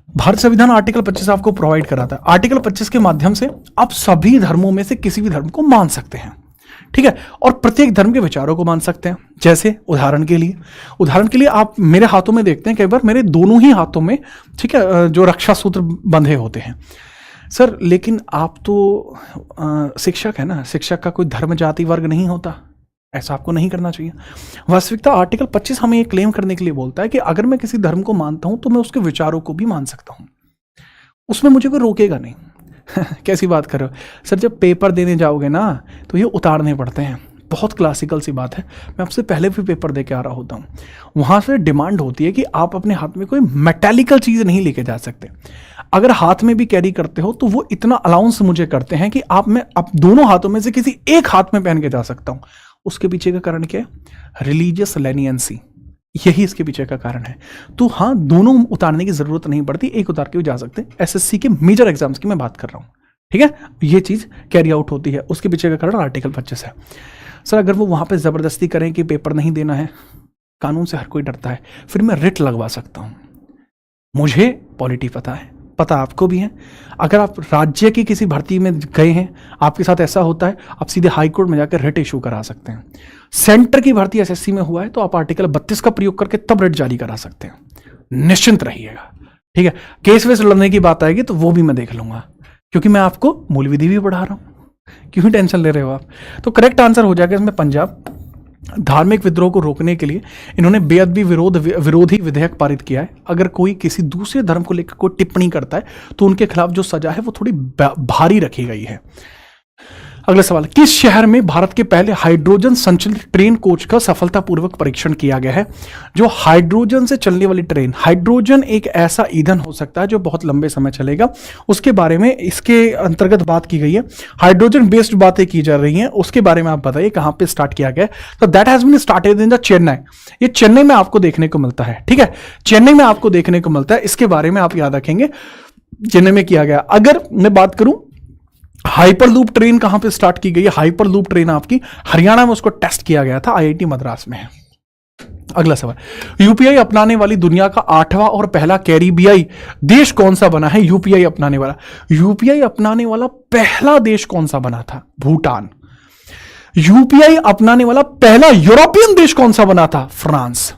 भारत संविधान आर्टिकल 25 आपको प्रोवाइड कराता है। आर्टिकल 25 के माध्यम से आप सभी धर्मों में से किसी भी धर्म को मान सकते हैं। ठीक है, और प्रत्येक धर्म के विचारों को मान सकते हैं। जैसे उदाहरण के लिए आप मेरे हाथों में देखते हैं, कई बार मेरे दोनों ही हाथों में, ठीक है, जो रक्षा सूत्र बंधे होते हैं। सर लेकिन आप तो शिक्षक है ना, शिक्षक का कोई धर्म जाति वर्ग नहीं होता, ऐसा आपको नहीं करना चाहिए। वास्तविकता आर्टिकल 25 हमें ये क्लेम करने के लिए बोलता है कि अगर मैं किसी धर्म को मानता हूं तो मैं उसके विचारों को भी मान सकता हूं, उसमें मुझे कोई रोकेगा नहीं। कैसी बात कर रहे हो सर? जब पेपर देने जाओगे ना तो ये उतारने पड़ते हैं। बहुत क्लासिकल सी बात है, मैं आपसे पहले भी पेपर दे के आ रहा होता हूँ। वहाँ से डिमांड होती है कि आप अपने हाथ में कोई मेटालिकल चीज़ नहीं लेके जा सकते। अगर हाथ में भी कैरी करते हो तो वो इतना अलाउंस मुझे करते हैं कि आप दोनों हाथों में से किसी एक हाथ में पहन के जा सकता हूँ। उसके पीछे का कारण क्या है? रिलीजियस लेनियंसी, यही इसके पीछे का कारण है। तो हाँ, दोनों उतारने की जरूरत नहीं पड़ती, एक उतार के भी जा सकते हैं। एसएससी के मेजर एग्जाम्स की मैं बात कर रहा हूँ, ठीक है? ये चीज़ कैरी आउट होती है, उसके पीछे का कारण आर्टिकल 25 है। सर अगर वो वहाँ पे ज़बरदस्ती करें कि पेपर नहीं देना है, कानून से हर कोई डरता है, फिर मैं रिट लगवा सकता हूँ। मुझे पॉलिटी पता है, पता आपको भी है। अगर आप राज्य की किसी भर्ती में गए हैं, आपके साथ ऐसा होता है, आप सीधे हाई कोर्ट में जाकर रिट इशू करा सकते हैं। सेंटर की भर्ती एसएससी में हुआ है तो आप आर्टिकल 32 का प्रयोग करके तब रिट जारी करा सकते हैं। निश्चिंत रहिएगा, ठीक है? केस वेस लड़ने की बात आएगी तो वो भी मैं देख लूंगा, क्योंकि मैं आपको मूल विधि भी पढ़ा रहा हूँ। क्यों टेंशन ले रहे हो आप? तो करेक्ट आंसर हो जाएगा इसमें पंजाब। धार्मिक विद्रोह को रोकने के लिए इन्होंने बेअदबी विरोधी विधेयक पारित किया है। अगर कोई किसी दूसरे धर्म को लेकर कोई टिप्पणी करता है तो उनके खिलाफ जो सजा है वो थोड़ी भारी रखी गई है। अगला सवाल, किस शहर में भारत के पहले हाइड्रोजन संचालित ट्रेन कोच का सफलतापूर्वक परीक्षण किया गया है? जो हाइड्रोजन से चलने वाली ट्रेन, हाइड्रोजन एक ऐसा ईंधन हो सकता है जो बहुत लंबे समय चलेगा, उसके बारे में इसके अंतर्गत बात की गई है। हाइड्रोजन बेस्ड बातें की जा रही हैं, उसके बारे में आप बताइए कहां पे स्टार्ट किया गया? तो that has been started in the Chennai. ये चेन्नई में आपको देखने को मिलता है, ठीक है? चेन्नई में आपको देखने को मिलता है, इसके बारे में आप याद रखेंगे, चेन्नई में किया गया। अगर मैं बात करूं हाइपरलूप ट्रेन कहां पे स्टार्ट की गई है? हाइपरलूप ट्रेन आपकी हरियाणा में उसको टेस्ट किया गया था, आईआईटी मद्रास में है। अगला सवाल, यूपीआई अपनाने वाली दुनिया का 8वां और पहला कैरिबियाई देश कौन सा बना है? यूपीआई अपनाने वाला पहला देश कौन सा बना था? भूटान। यूपीआई अपनाने वाला पहला यूरोपियन देश कौन सा बना था? फ्रांस।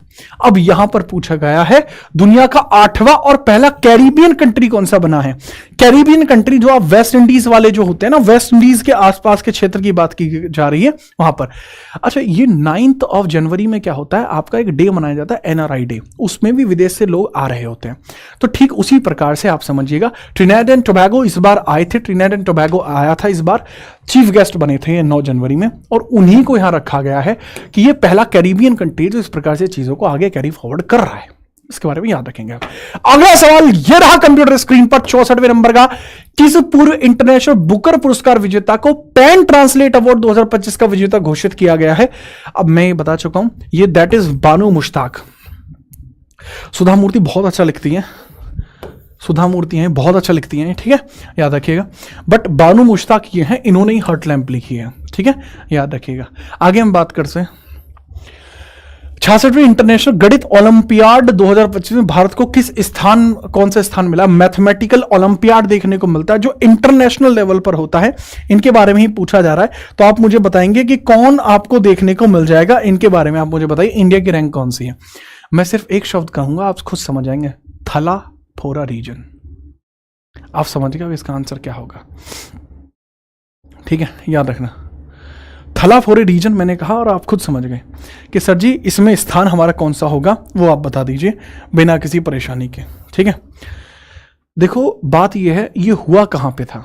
अब यहां पर पूछा गया है दुनिया का 8वां और पहला कैरिबियन कंट्री कौन सा बना है? कैरिबियन कंट्री जो आप वेस्ट इंडीज वाले जो होते हैं ना, वेस्ट इंडीज के आसपास के क्षेत्र की बात की जा रही है वहां पर। अच्छा, ये 9 जनवरी में क्या होता है? आपका एक डे मनाया जाता है, एनआरआई डे। उसमें भी विदेश से लोग आ रहे होते हैं। तो ठीक उसी प्रकार से आप समझिएगा, ट्रिनिडाद एंड टोबैगो इस बार आए थे, ट्रिनिडाद एंड टोबैगो आया था इस बार, चीफ गेस्ट बने थे 9 जनवरी में, और उन्हीं को यहां रखा गया है कि ये पहला कैरिबियन कंट्री जो इस प्रकार से चीजों को आगे कैरी फॉरवर्ड कर रहा है। इसके बारे में याद रखेंगे आप। अगला सवाल ये रहा कंप्यूटर स्क्रीन पर 64वें नंबर का, किस पूर्व इंटरनेशनल बुकर पुरस्कार विजेता को पेन ट्रांसलेट अवार्ड 2025 का विजेता घोषित किया गया है? अब मैं ये बता चुका हूं, ये दैट इज बानू मुश्ताक। सुधा मूर्ति बहुत अच्छा लिखती हैं, सुधा मूर्ति हैं बहुत अच्छा लिखती हैं, ठीक है, याद रखिएगा। बट बानू मुश्ताक ये हैं, इन्होंने ही हर्ट लैंप लिखी है, ठीक है, याद रखिएगा। आगे हम बात करते हैं 66वीं इंटरनेशनल गणित ओलंपियाड 2025 में भारत को कौन सा स्थान मिला? मैथमेटिकल ओलंपियाड देखने को मिलता है जो इंटरनेशनल लेवल पर होता है। इनके बारे में ही पूछा जा रहा है, तो आप मुझे बताएंगे कि कौन आपको देखने को मिल जाएगा। इनके बारे में आप मुझे बताइए, इंडिया की रैंक कौन सी है? मैं सिर्फ एक शब्द कहूंगा, आप खुद समझ जाएंगे, थला फोरा रीजन। आप समझिएगा इसका आंसर क्या होगा, ठीक है, याद रखना। थला फोरे रीजन मैंने कहा और आप खुद समझ गए कि सर जी इसमें स्थान हमारा कौन सा होगा, वो आप बता दीजिए बिना किसी परेशानी के, ठीक है। देखो बात ये है, ये हुआ कहां पे था,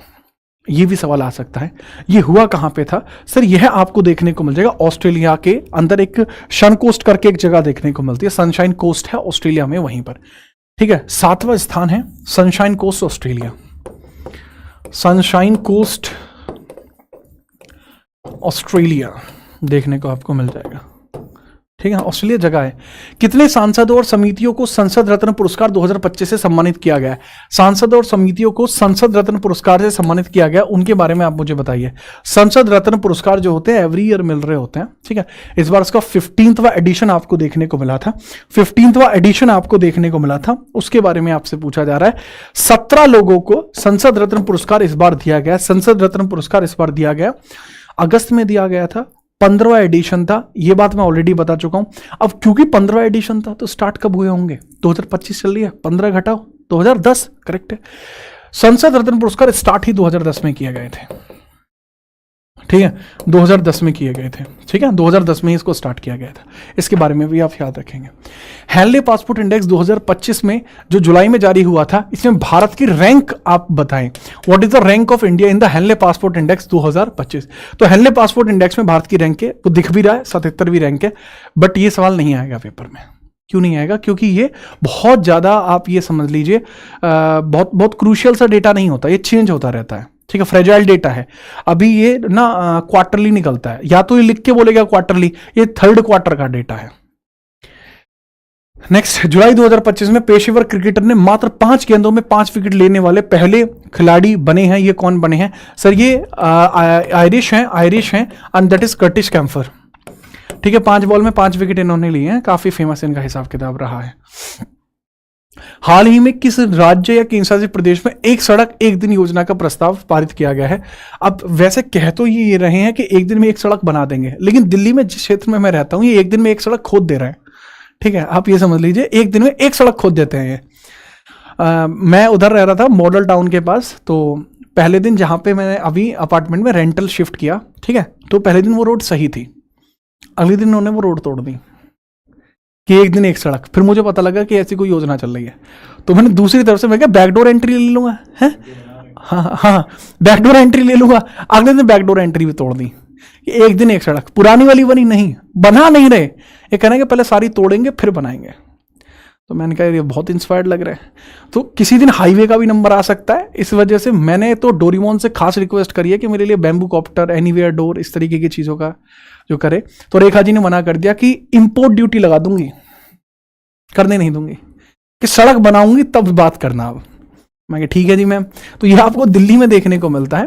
ये भी सवाल आ सकता है। ये हुआ कहां पे था सर? यह आपको देखने को मिल जाएगा ऑस्ट्रेलिया के अंदर, एक सन कोस्ट करके एक जगह देखने को मिलती है, सनशाइन कोस्ट है ऑस्ट्रेलिया में, वहीं पर, ठीक है। 7वां स्थान है Sunshine Coast Australia, Sunshine Coast Australia देखने को आपको मिल जाएगा, ठीक है, ऑस्ट्रेलिया जगह है। कितने सांसदों और समितियों को संसद रत्न पुरस्कार 2025 से सम्मानित किया गया है? सांसद और समितियों को संसद रत्न पुरस्कार से सम्मानित किया गया, उनके बारे में आप मुझे बताइए। संसद रत्न पुरस्कार जो होते हैं एवरी ईयर मिल रहे होते हैं, ठीक है। इस बार इसका 15वां एडिशन आपको देखने को मिला था, 15वां एडिशन आपको देखने को मिला था, उसके बारे में आपसे पूछा जा रहा है। 17 लोगों को संसद रत्न पुरस्कार इस बार दिया गया, संसद रत्न पुरस्कार इस बार दिया गया, अगस्त में दिया गया था, 15वां एडिशन था, ये बात मैं ऑलरेडी बता चुका हूं। अब क्योंकि 15वां एडिशन था तो स्टार्ट कब हुए होंगे? 2025 चल रही है, 15 घटाओ 2010, करेक्ट है। संसद रत्न पुरस्कार स्टार्ट ही 2010 में किए गए थे, ठीक है, 2010 में किए गए थे। ठीक है, 2010 में ही इसको स्टार्ट किया गया था। इसके बारे में भी आप याद रखेंगे। हेनले पासपोर्ट इंडेक्स 2025 में जो जुलाई में जारी हुआ था, इसमें भारत की रैंक आप बताएं। What is the rank of India in the Henley passport index 2025? तो हेनले पासपोर्ट इंडेक्स में भारत की रैंक है, वो दिख भी रहा है, 77वीं रैंक है। बट ये सवाल नहीं आएगा पेपर में। क्यों नहीं आएगा? क्योंकि ये बहुत ज़्यादा, आप ये समझ लीजिए, बहुत बहुत क्रूशियल सा डेटा नहीं होता, ये चेंज होता रहता है। ठीक है, फ्रेजाइल डेटा है। अभी ये ना क्वार्टरली निकलता है, या तो ये लिख के बोलेगा क्वार्टरली, ये थर्ड क्वार्टर का डेटा है। नेक्स्ट, जुलाई 2025 में पेशेवर क्रिकेटर ने मात्र 5 गेंदों में 5 विकेट लेने वाले पहले खिलाड़ी बने हैं। ये कौन बने हैं सर? ये आयरिश हैं and that is Curtis Campher. ठीक है, 5 बॉल में 5 विकेट इन्होंने लिए हैं। काफी फेमस इनका हिसाब किताब रहा है। हाल ही में किस राज्य या केंद्रशासित प्रदेश में एक सड़क एक दिन योजना का प्रस्ताव पारित किया गया है? अब वैसे कह तो ये रहे हैं कि एक दिन में एक सड़क बना देंगे, लेकिन दिल्ली में जिस क्षेत्र में मैं रहता हूं, ये एक दिन में एक सड़क खोद दे रहे हैं। ठीक है, आप ये समझ लीजिए, एक दिन में एक सड़क खोद देते हैं ये। मैं उधर रह रहा था मॉडल टाउन के पास, तो पहले दिन जहां पे मैंने अभी अपार्टमेंट में रेंटल शिफ्ट किया, ठीक है, तो पहले दिन वो रोड सही थी, अगले दिन उन्होंने वो रोड तोड़ दी कि एक दिन एक सड़क। फिर मुझे पता लगा कि ऐसी कोई योजना चल रही है, तो मैंने दूसरी तरफ से, मैं क्या बैकडोर एंट्री ले लूंगा, है हाँ बैकडोर एंट्री ले लूंगा। अगले दिन बैकडोर एंट्री भी तोड़ दी कि एक दिन एक सड़क। पुरानी वाली बनी नहीं, बना नहीं रहे, ये कहना कि पहले सारी तोड़ेंगे फिर बनाएंगे। तो मैंने कहा ये बहुत इंस्पायर्ड लग रहा है। तो किसी दिन हाईवे का भी नंबर आ सकता है, इस वजह से मैंने तो डोरेमोन से खास रिक्वेस्ट करी है कि मेरे लिए बैम्बू कॉप्टर, एनीवेयर डोर, इस तरीके की चीज़ों का जो करे। तो रेखा जी ने मना कर दिया कि इंपोर्ट ड्यूटी लगा दूंगी, करने नहीं दूंगी, कि सड़क बनाऊंगी तब बात करना। अब मैं कहा ठीक है जी मैम। तो ये आपको दिल्ली में देखने को मिलता है।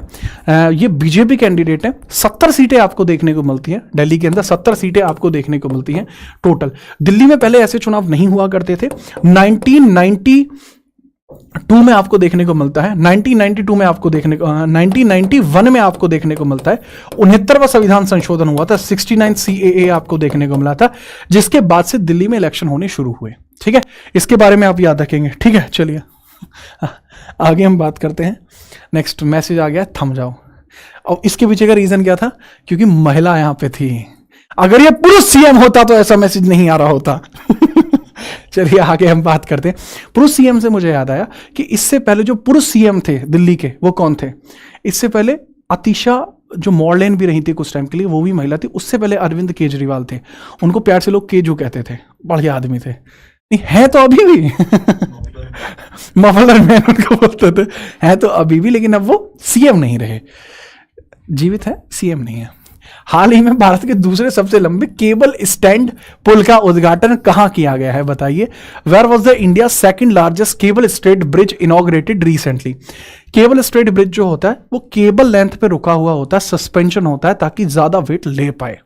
ये बीजेपी कैंडिडेट है, 70 सीटें आपको देखने को मिलती हैं दिल्ली के अंदर, 70 सीटें आपको देखने को मिलती हैं टोटल। दिल्ली में पहले ऐसे चुनाव नहीं हुआ करते थे। 1992 में आपको देखने को मिलता है, 1992 में आपको देखने को 1991 में आपको देखने को मिलता है। 69वां संविधान संशोधन हुआ था, 69 CAA आपको देखने को मिला था, जिसके बाद से दिल्ली में इलेक्शन होने शुरू हुए। ठीक है, इसके बारे में आप याद रखेंगे। ठीक है, चलिए आगे हम बात करते हैं। नेक्स्ट मैसेज आ गया, थम जाओ। और इसके पीछे का रीजन क्या था? क्योंकि महिला यहां पे थी। अगर ये पुरुष सीएम होता तो ऐसा मैसेज नहीं आ रहा होता। चलिए आगे हम बात करते हैं। पुरुष सीएम से मुझे याद आया कि इससे पहले जो पुरुष सीएम थे दिल्ली के, वो कौन थे? इससे पहले अतिशा, जो मॉडर्न भी रही थी कुछ टाइम के लिए, वो भी महिला थी। उससे पहले अरविंद केजरीवाल थे, उनको प्यार से लोग केजू कहते थे, बढ़िया आदमी थे। नहीं है तो अभी भी मफलर मैन उनको बोलते थे, है तो अभी भी, लेकिन अब वो सीएम नहीं रहे, जीवित है, सीएम नहीं है। हाल ही में भारत के दूसरे सबसे लंबे केबल स्टैंड पुल का उद्घाटन कहां किया गया है बताइए? Where was the India second largest cable straight bridge inaugurated recently? Cable straight bridge जो होता है वो केबल लेंथ पे रुका हुआ होता है, सस्पेंशन होता है ताकि ज्यादा वेट ले पाए,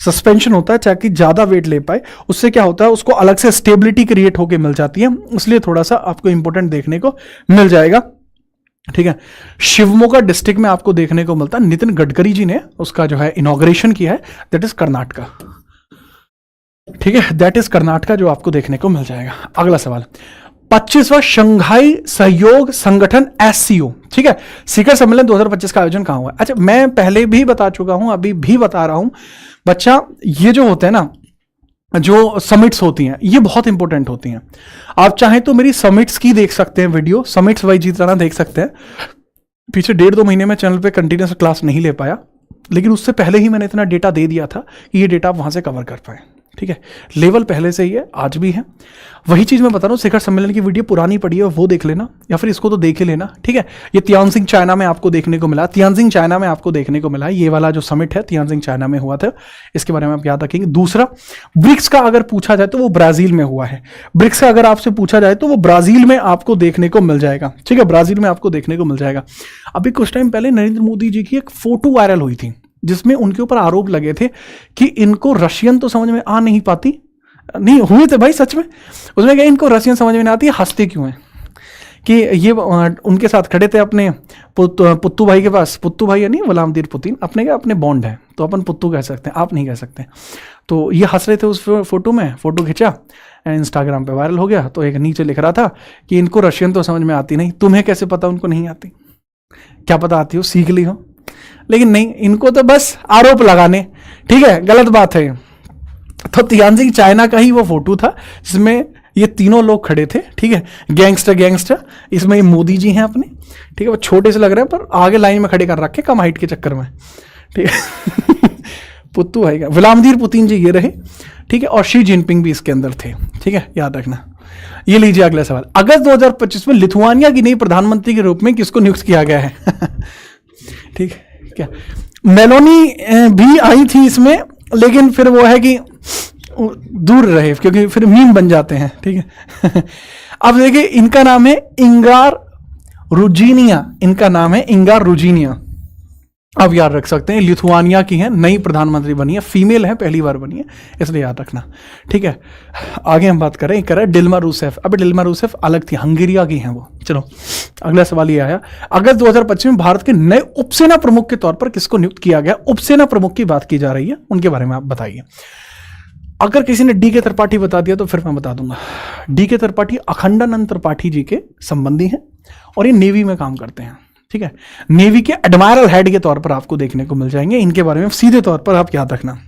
सस्पेंशन होता है ताकि ज्यादा वेट ले पाए। उससे क्या होता है, उसको अलग से स्टेबिलिटी क्रिएट होकर मिल जाती है, इसलिए थोड़ा सा आपको इंपॉर्टेंट देखने को मिल जाएगा। ठीक है, शिवमोगा डिस्ट्रिक्ट में आपको देखने को मिलता है। नितिन गडकरी जी ने उसका जो है इनॉग्रेशन किया है, दैट इज कर्नाटका। ठीक है, दैट इज कर्नाटका जो आपको देखने को मिल जाएगा। अगला सवाल, 25वां शंघाई सहयोग संगठन SCO, ठीक है, शिखर सम्मेलन 2025 का आयोजन कहां हुआ? अच्छा, मैं पहले भी बता चुका हूं, अभी भी बता रहा हूं बच्चा, ये जो होते हैं ना, जो समिट्स होती हैं, ये बहुत इंपॉर्टेंट होती हैं। आप चाहें तो मेरी समिट्स की देख सकते हैं वीडियो, समिट्स वाई जीतना देख सकते हैं। पीछे 1.5-2 महीने में चैनल पे कंटिन्यूस क्लास नहीं ले पाया, लेकिन उससे पहले ही मैंने इतना डेटा दे दिया था कि ये डेटा आप वहां से कवर कर पाए। ठीक है, लेवल पहले से ही है, आज भी है। वही चीज मैं बता रहा हूँ, शिखर सम्मेलन की वीडियो पुरानी पड़ी है, वो देख लेना, या फिर इसको तो देख ही लेना। ठीक है, ये तियानजिंग चाइना में आपको देखने को मिला, तियानजिंग चाइना में आपको देखने को मिला। ये वाला जो समिट है तियानजिंग चाइना में हुआ था, इसके बारे में आप याद रखेंगे। दूसरा, ब्रिक्स का अगर पूछा जाए तो वो ब्राजील में हुआ है। ब्रिक्स का अगर आपसे पूछा जाए तो वो ब्राजील में आपको देखने को मिल जाएगा। ठीक है, ब्राजील में आपको देखने को मिल जाएगा। अभी कुछ टाइम पहले नरेंद्र मोदी जी की एक फोटो वायरल हुई थी, जिसमें उनके ऊपर आरोप लगे थे कि इनको रशियन तो समझ में आ नहीं पाती, नहीं हुए थे भाई सच में। उसमें क्या, इनको रशियन समझ में नहीं आती, हंसते क्यों हैं? कि ये उनके साथ खड़े थे अपने पुत्तू भाई के पास, पुत्तू भाई है नहीं, व्लादिमीर पुतिन, अपने क्या अपने बॉन्ड है, तो अपन पुत्तू कह सकते हैं, आप नहीं कह सकते। तो ये हंस रहे थे उस फोटो में, फोटो खिंचा, इंस्टाग्राम पे वायरल हो गया। तो एक नीचे लिख रहा था कि इनको रशियन तो समझ में आती नहीं, तुम्हें कैसे पता उनको नहीं आती? क्या पता आती हो, सीख ली हो। लेकिन नहीं, इनको तो बस आरोप लगाने, ठीक है, गलत बात है। तो तियानजिंग चाइना का ही वो फोटो था जिसमें ये तीनों लोग खड़े थे, ठीक है, गैंगस्टर। इसमें ये मोदी जी हैं अपने, ठीक है, वो छोटे से लग रहे हैं पर आगे लाइन में खड़े कर रखे कम हाइट के चक्कर में, ठीक है। पुत्तू है, व्लादिमीर पुतिन जी ये रहे, ठीक है, और शी जिनपिंग भी इसके अंदर थे, ठीक है, याद रखना। ये लीजिए अगला सवाल, अगस्त 2025 में लिथुआनिया की नई प्रधानमंत्री के रूप में किसको नियुक्त किया गया है? ठीक है, क्या मेलोनी भी आई थी इसमें, लेकिन फिर वो है कि दूर रहे क्योंकि फिर मीम बन जाते हैं, ठीक है। अब देखिए इनका नाम है इंगार रुजीनिया, इनका नाम है इंगार रुजीनिया, अब याद रख सकते हैं, लिथुआनिया की है, नई प्रधानमंत्री बनी है, फीमेल है, पहली बार बनी है, इसलिए याद रखना, ठीक है। आगे हम बात करें डिल्मा रूसेफ। अब डिल्मा रूसेफ अलग थी, हंगेरिया की हैं वो। चलो अगला सवाल ये आया, अगस्त 2025 में भारत के नए उपसेना प्रमुख के तौर पर किसको नियुक्त किया गया? उपसेना प्रमुख की बात की जा रही है, उनके बारे में आप बताइए। अगर किसी ने DK त्रिपाठी बता दिया तो फिर मैं बता दूंगा। DK त्रिपाठी अखंडानंद त्रिपाठी जी के संबंधी हैं और ये नेवी में काम करते हैं, ठीक है, नेवी के एडमायरल हेड के तौर पर आपको देखने को मिल जाएंगे, इनके बारे में सीधे तौर पर आप याद रखना,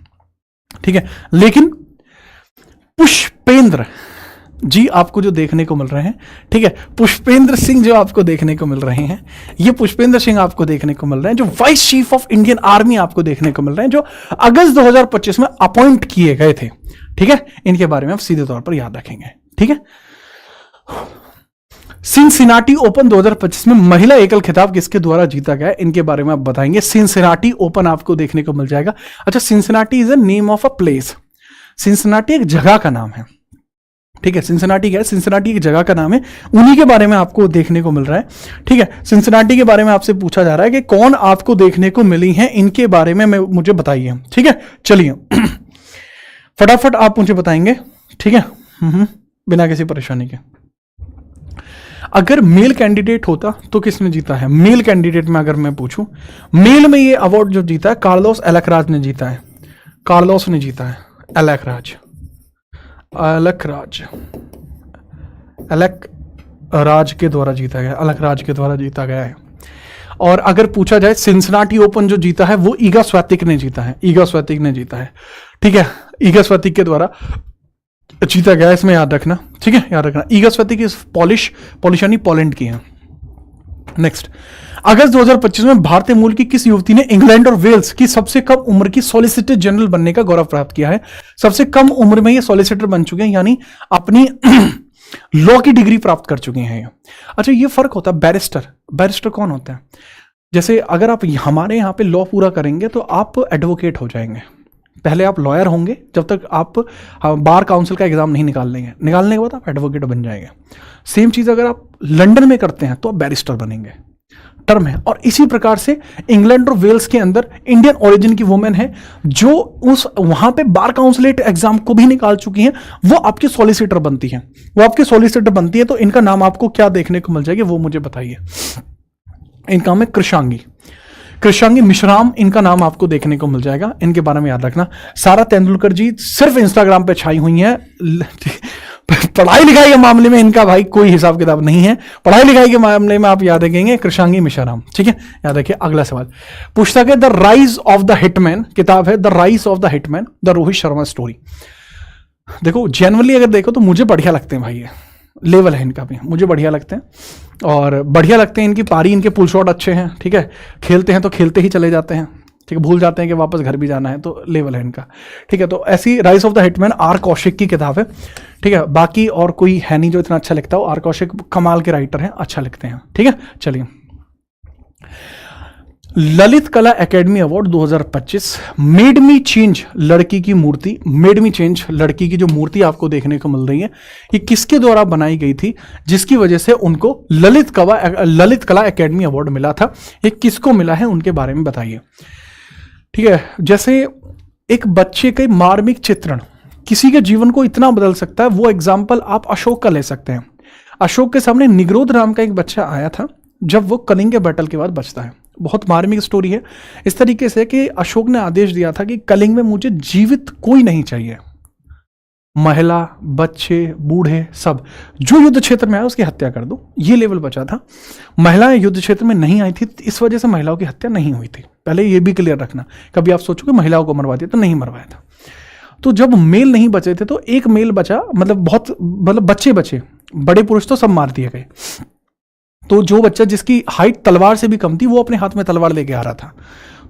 ठीक है। लेकिन पुष्पेंद्र जी आपको जो देखने को मिल रहे हैं, ठीक है, पुष्पेंद्र सिंह जो आपको देखने को मिल रहे हैं, ये पुष्पेंद्र सिंह आपको देखने को मिल रहे हैं, जो vice chief of Indian army आपको देखने को मिल रहे हैं, जो अगस्त 2025 में अपॉइंट किए गए थे, ठीक है, इनके बारे में आप सीधे तौर पर याद रखेंगे, ठीक है। सिनसिनाटी ओपन 2025 में महिला एकल खिताब किसके द्वारा जीता गया, इनके बारे में आप बताएंगे। सिनसिनाटी ओपन आपको देखने को मिल जाएगा। अच्छा, Cincinnati is a name of a place, Cincinnati एक जगह का नाम है, ठीक है, सिनसिनाटी क्या है? सिनसिनाटी एक जगह का नाम है, उन्हीं के बारे में आपको देखने को मिल रहा है, ठीक है। सिनसिनाटी के बारे में आपसे पूछा जा रहा है कि कौन आपको देखने को मिली है, इनके बारे में मुझे बताइए, ठीक है। चलिए फटाफट आप मुझे बताएंगे, ठीक है, बिना किसी परेशानी के। अगर मेल कैंडिडेट होता तो किसने जीता है? मेल कैंडिडेट में अगर मैं पूछूं, मेल में ये अवार्ड जो जीता है कार्लोस एलकराज ने जीता है, कार्लोस ने जीता है, एलकराज के द्वारा जीता गया, एलकराज के द्वारा जीता गया है। और अगर पूछा जाए सिनसिनाटी ओपन जो जीता है वो ईगा स्वेतिक ने जीता है, ईगा स्वेतिक ने जीता है, ठीक है, ईगा स्वेतिक के द्वारा जीता गया, इसमें याद रखना, ठीक है, याद रखना। ईगा स्वेतिक इस पॉलिशानी पोलैंड की है। नेक्स्ट, अगस्त 2025 में भारतीय मूल की किस युवती ने इंग्लैंड और वेल्स की सबसे कम उम्र की सॉलिसिटर जनरल बनने का गौरव प्राप्त किया है? सबसे कम उम्र में ये सॉलिसिटर बन चुके हैं, यानी अपनी लॉ की डिग्री प्राप्त कर चुके हैं। अच्छा, ये फर्क होता है बैरिस्टर कौन होता है? जैसे अगर आप हमारे यहाँ पे लॉ पूरा करेंगे तो आप एडवोकेट हो जाएंगे, पहले आप लॉयर होंगे जब तक आप बार काउंसिल का एग्जाम नहीं निकालने के बाद आप एडवोकेट बन जाएंगे। सेम चीज अगर आप लंदन में करते हैं तो आप बैरिस्टर बनेंगे, टर्म है। और इसी प्रकार से इंग्लैंड और वेल्स के अंदर इंडियन ओरिजिन की वुमेन है जो उस वहां पे बार काउंसिलेट एग्जाम को भी निकाल चुकी हैं, वो आपकी सॉलिसिटर बनती हैं, तो इनका नाम आपको क्या देखने को मिल जाएगी वो मुझे बताइए। इनका नाम है कृषांगी मिश्राम, इनका नाम आपको देखने को मिल जाएगा, इनके बारे में याद रखना। सारा तेंदुलकर जी सिर्फ इंस्टाग्राम पे छाई हुई हैं, पढ़ाई लिखाई के मामले में इनका भाई कोई हिसाब किताब नहीं है, पढ़ाई लिखाई के मामले में आप याद रखेंगे कृषांगी मिश्राम, ठीक है, याद रखिए। अगला सवाल, पुस्तक है the rise of the hitman, किताब है the rise of the hitman, the Rohit Sharma story. देखो जनरली अगर देखो तो मुझे बढ़िया लगते हैं भाई, ये लेवल है इनका भी, मुझे बढ़िया लगते हैं, और बढ़िया लगते हैं इनकी पारी, इनके पुल शॉट अच्छे हैं, ठीक है, खेलते हैं तो खेलते ही चले जाते हैं, ठीक है, भूल जाते हैं कि वापस घर भी जाना है, तो लेवल है इनका, ठीक है। तो ऐसी rise of the hitman R Kaushik की किताब है, ठीक है, बाकी और कोई है नहीं जो इतना अच्छा लिखता हो, आर कौशिक कमाल के राइटर हैं, अच्छा लिखते हैं, ठीक है। चलिए, ललित कला academy award 2025 made me change लड़की की मूर्ति, मेड मी चेंज लड़की की जो मूर्ति आपको देखने को मिल रही है, ये किसके द्वारा बनाई गई थी जिसकी वजह से उनको ललित कला एकेडमी अवार्ड मिला था? ये किसको मिला है उनके बारे में बताइए, ठीक है। जैसे एक बच्चे के मार्मिक चित्रण किसी के जीवन को इतना बदल सकता है, वो एग्जाम्पल आप अशोक का ले सकते हैं। अशोक के सामने निग्रोध नाम का एक बच्चा आया था जब वो कलिंग के बैटल के बाद बचता है, बहुत मार्मिक स्टोरी है, इस तरीके से कि अशोक ने आदेश दिया था कि कलिंग में मुझे जीवित कोई नहीं चाहिए, महिला, बच्चे, बूढ़े, सब जो युद्ध क्षेत्र में आए उसकी हत्या कर दो, ये लेवल बचा था। महिलाएं युद्ध क्षेत्र में नहीं आई थी, इस वजह से महिलाओं की हत्या नहीं हुई थी। पहले ये भी क्लियर रखना, कभी आप सोचो कि महिलाओं को मरवा दिया, तो नहीं मरवाया था। तो जब मेल नहीं बचे थे तो एक मेल बचा, मतलब बच्चे बचे, बड़े पुरुष तो सब मार दिए गए। तो जो बच्चा जिसकी हाइट तलवार से भी कम थी वो अपने हाथ में तलवार लेके आ रहा था।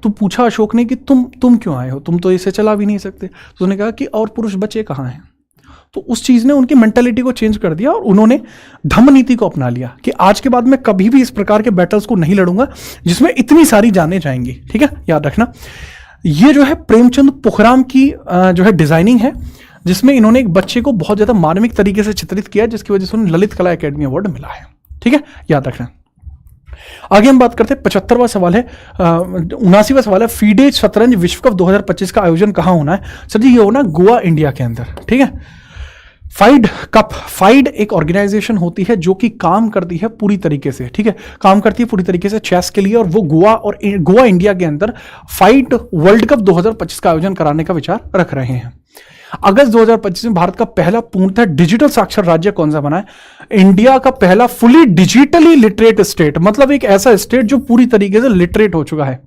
तो पूछा अशोक ने कि तुम क्यों आए हो, तुम तो इसे चला भी नहीं सकते। तो उसने कहा कि और पुरुष बचे कहाँ हैं। तो उस चीज ने उनकी मेंटालिटी को चेंज कर दिया और उन्होंने धम्म नीति को अपना लिया कि आज के बाद मैं कभी भी इस प्रकार के बैटल्स को नहीं लड़ूंगा जिसमें इतनी सारी जानें जाएंगी। ठीक है, याद रखना। ये जो है प्रेमचंद पोखराम की जो है डिजाइनिंग है, जिसमें इन्होंने एक बच्चे को बहुत ज्यादा मार्मिक तरीके से चित्रित किया, जिसकी वजह से उन्हें ललित कला अकेडमी अवार्ड मिला है। ठीक है, याद रखना। आगे हम बात करते हैं 75वां सवाल है, 79वां सवाल है, फीडे शतरंज विश्व कप 2025 का आयोजन कहां होना है। सर जी ये होना गोवा, इंडिया के अंदर। ठीक है, फाइड एक ऑर्गेनाइजेशन होती है जो कि काम करती है पूरी तरीके से, ठीक है, काम करती है पूरी तरीके से चेस के लिए, और वो गोवा इंडिया के अंदर फाइड वर्ल्ड कप 2025 का आयोजन कराने का विचार रख रहे हैं। अगस्त 2025 में भारत का पहला पूर्णतः डिजिटल साक्षर राज्य कौन सा बना है। इंडिया का पहला फुली डिजिटली लिटरेट स्टेट, मतलब एक ऐसा स्टेट जो पूरी तरीके से लिटरेट हो चुका है।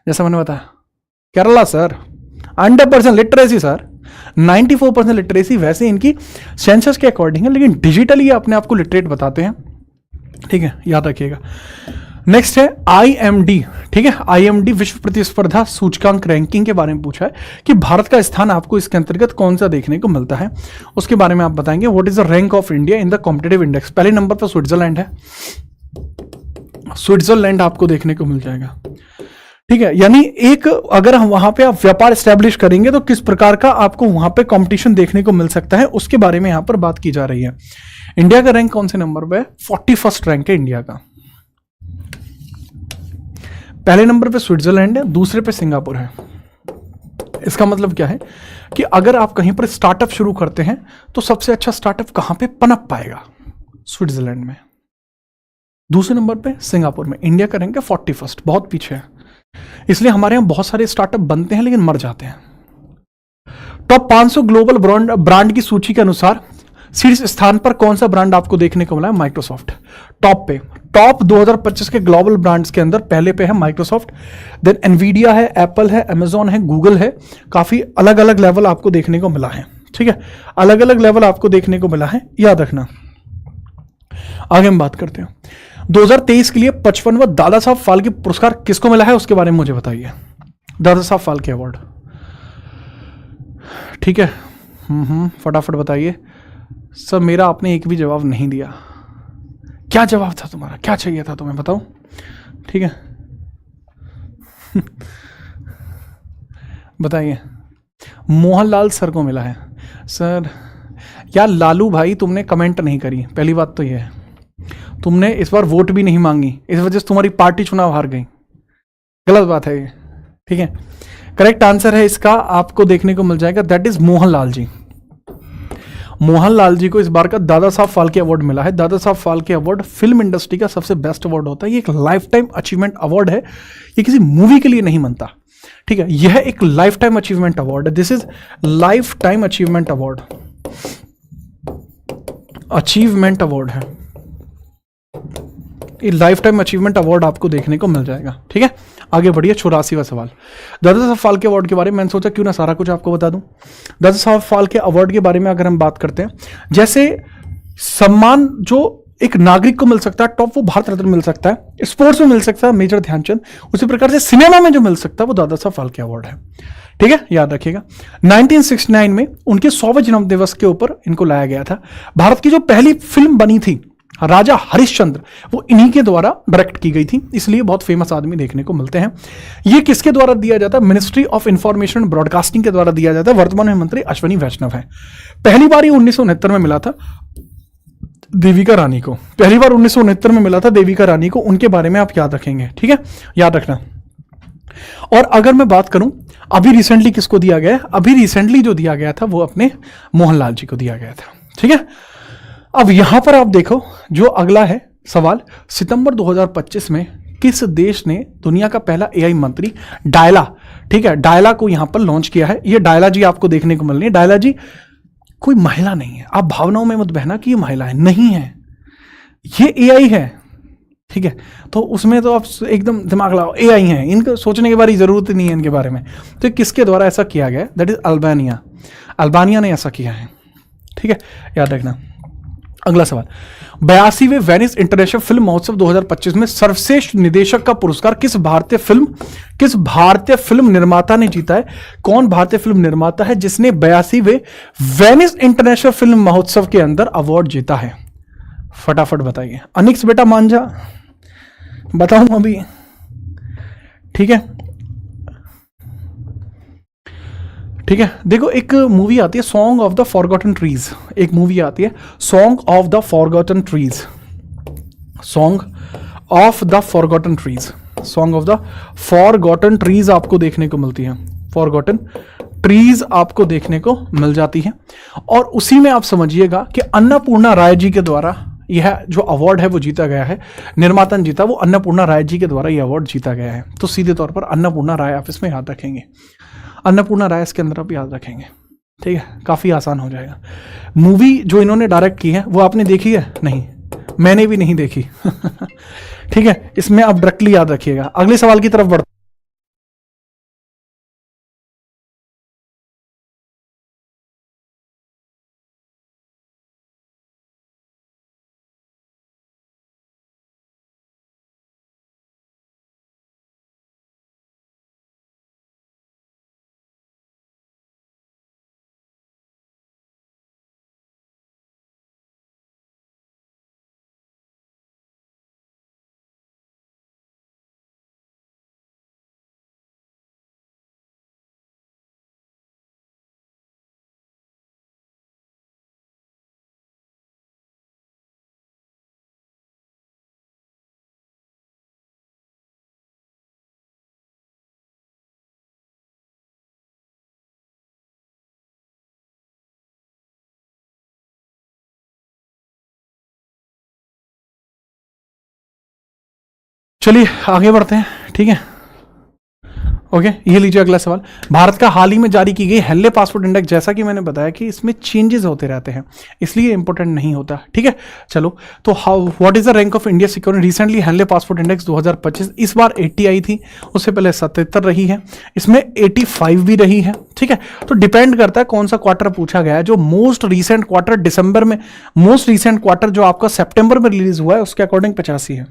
जैसा मैंने बताया Kerala sir 100% literacy sir, 94% literacy वैसे इनकी सेंसस के अकॉर्डिंग है, लेकिन डिजिटली अपने आप को लिटरेट बताते हैं। ठीक है, याद रखिएगा। नेक्स्ट है IMD। ठीक है, IMD विश्व प्रतिस्पर्धा सूचकांक रैंकिंग के बारे में पूछा है कि भारत का स्थान आपको इसके अंतर्गत कौन सा देखने को मिलता है, उसके बारे में आप बताएंगे। What is the rank of India in the competitive index. पहले नंबर पर स्विट्जरलैंड है, स्विट्जरलैंड आपको देखने को मिल जाएगा। ठीक है, यानी एक अगर हम वहां पे आप व्यापार स्टैब्लिश करेंगे तो किस प्रकार का आपको वहां पे कंपटीशन देखने को मिल सकता है, उसके बारे में यहां पर बात की जा रही है। इंडिया का रैंक कौन से नंबर पे है, 41st रैंक है इंडिया का। पहले नंबर पे स्विट्जरलैंड है, दूसरे पे सिंगापुर है। इसका मतलब क्या है कि अगर आप कहीं पर स्टार्टअप शुरू करते हैं तो सबसे अच्छा स्टार्टअप कहां पे पनप पाएगा, स्विट्जरलैंड में। दूसरे नंबर पे सिंगापुर में। इंडिया का रैंक है 41st, बहुत पीछे है। इसलिए हमारे यहां बहुत सारे स्टार्टअप बनते हैं लेकिन मर जाते हैं। टॉप 500 ग्लोबल ब्रांड की सूची के अनुसार शीर्ष स्थान पर कौन सा ब्रांड आपको देखने को मिला है, माइक्रोसॉफ्ट। टॉप पे, टॉप 2025 के ग्लोबल ब्रांड्स के अंदर पहले पे है माइक्रोसॉफ्ट, देन एनवीडिया है, एप्पल है, अमेजॉन है, गूगल है। काफी अलग अलग लेवल आपको देखने को मिला है। ठीक है, अलग अलग लेवल आपको देखने को मिला है, याद रखना। आगे हम बात करते हैं 2023 के लिए 55वां दादा साहब फाल्के पुरस्कार किसको मिला है, उसके बारे में मुझे बताइए। दादा साहब फाल्के अवार्ड। ठीक है, फटाफट बताइए। सर मेरा आपने एक भी जवाब नहीं दिया। क्या जवाब था तुम्हारा, क्या चाहिए था तुम्हें, बताओ। ठीक है बताइए। मोहनलाल सर को मिला है। सर यार लालू भाई तुमने कमेंट नहीं करी, पहली बात तो यह है। तुमने इस बार वोट भी नहीं मांगी, इस वजह से तुम्हारी पार्टी चुनाव हार गई। गलत बात है ये। ठीक है, करेक्ट आंसर है इसका आपको देखने को मिल जाएगा, दैट इज मोहनलाल जी। मोहनलाल जी को इस बार का दादा साहब फाल्के अवार्ड मिला है। Dada Saheb Phalke award film industry का सबसे बेस्ट अवार्ड होता है। ये एक लाइफ टाइम अचीवमेंट अवार्ड है, ये किसी मूवी के लिए नहीं बनता। ठीक है, यह एक लाइफ टाइम अचीवमेंट अवार्ड है। This is life time achievement award, achievement award है। ये लाइफ टाइम अचीवमेंट अवार्ड आपको देखने को मिल जाएगा। ठीक है, आगे बढ़िए। 84वां सवाल, दादा साहब फाल्के अवार्ड के बारे में मैंने सोचा क्यों ना सारा कुछ आपको बता दूं। दादा साहब फाल्के अवार्ड के बारे में अगर हम बात करते हैं, जैसे सम्मान जो एक नागरिक को मिल सकता है टॉप, वो भारत रत्न मिल सकता है, स्पोर्ट्स में मिल सकता है मेजर ध्यानचंद, उसी प्रकार से सिनेमा में जो मिल सकता है वो दादा साहब फाल्के अवार्ड है। ठीक है, याद रखिएगा। 1969 में उनके 100वें जन्म दिवस के ऊपर इनको लाया गया था। भारत की जो पहली फिल्म बनी थी राजा हरिश्चंद्र, वो इन्हीं के द्वारा डायरेक्ट की गई थी, इसलिए बहुत फेमस आदमी देखने को मिलते हैं। ये किसके द्वारा दिया जाता है, ministry of information and broadcasting के द्वारा दिया जाता है। वर्तमान में मंत्री अश्विनी वैष्णव है। पहली बार ये 1969 में मिला था देविका रानी को, पहली बार 1969 में मिला था देविका रानी को। उनके बारे में आप याद रखेंगे। ठीक है, याद रखना। और अगर मैं बात करूं अभी रिसेंटली किसको दिया गया, अभी रिसेंटली जो दिया गया था वो अपने मोहनलाल जी को दिया गया था। ठीक है, अब यहां पर आप देखो जो अगला है सवाल, सितंबर 2025 में किस देश ने दुनिया का पहला AI मंत्री डायला, ठीक है, डायला को यहां पर लॉन्च किया है। ये डायला जी आपको देखने को मिल रही है। डायला जी कोई महिला नहीं है। आप भावनाओं में मत बहना कि ये महिला है, नहीं है, ये एआई है, ठीक है। तो उसमें तो आप एकदम दिमाग लगाओ, एआई है, इनको सोचने की बारी जरूरत नहीं है इनके बारे में। तो किसके द्वारा ऐसा किया गया? That is Albania. अल्बानिया ने ऐसा किया है, ठीक है, याद रखना। अगला सवाल, 82वें वेनिस इंटरनेशनल फिल्म महोत्सव 2025 में सर्वश्रेष्ठ निदेशक का पुरस्कार किस भारतीय फिल्म निर्माता ने जीता है? कौन भारतीय फिल्म निर्माता है जिसने 82वें वेनिस इंटरनेशनल फिल्म महोत्सव के अंदर अवार्ड जीता है? फटाफट बताइए। अनिक्स बेटा मान जा, बताऊं अभी, ठीक है, ठीक है। देखो एक मूवी आती है song of the forgotten trees, एक मूवी आती है song of the forgotten trees, song of the forgotten trees, song of the forgotten trees आपको देखने को मिलती है, फॉरगॉटन ट्रीज आपको देखने को मिल जाती है। और उसी में आप समझिएगा कि अन्नपूर्णा राय जी के द्वारा यह जो अवार्ड है वो जीता गया है, निर्माता ने जीता, वो अन्नपूर्णा राय जी के द्वारा यह अवार्ड जीता गया है। तो सीधे तौर पर अन्नपूर्णा राय आप इसमें याद रखेंगे, अन्नपूर्णा राय इसके अंदर आप याद रखेंगे, ठीक है, काफी आसान हो जाएगा। मूवी जो इन्होंने डायरेक्ट की है वो आपने देखी है? नहीं, मैंने भी नहीं देखी ठीक है, इसमें आप डायरेक्टली याद रखिएगा। अगले सवाल की तरफ बढ़ते, चलिए आगे बढ़ते हैं, ठीक है, ओके। ये लीजिए अगला सवाल, भारत का हाल ही में जारी की गई हेनले पासपोर्ट इंडेक्स, जैसा कि मैंने बताया कि इसमें चेंजेस होते रहते हैं इसलिए इंपॉर्टेंट नहीं होता, ठीक है। चलो, तो how what is the rank of India security recently Henley passport index 2025, इस बार 80 आई थी, उससे पहले 77 रही है, इसमें 85 भी रही है, ठीक है। तो डिपेंड करता है कौन सा क्वार्टर पूछा गया है। जो मोस्ट रिसेंट क्वार्टर दिसंबर में, मोस्ट रिसेंट क्वार्टर जो आपका सितंबर में रिलीज हुआ है उसके अकॉर्डिंग 85 है।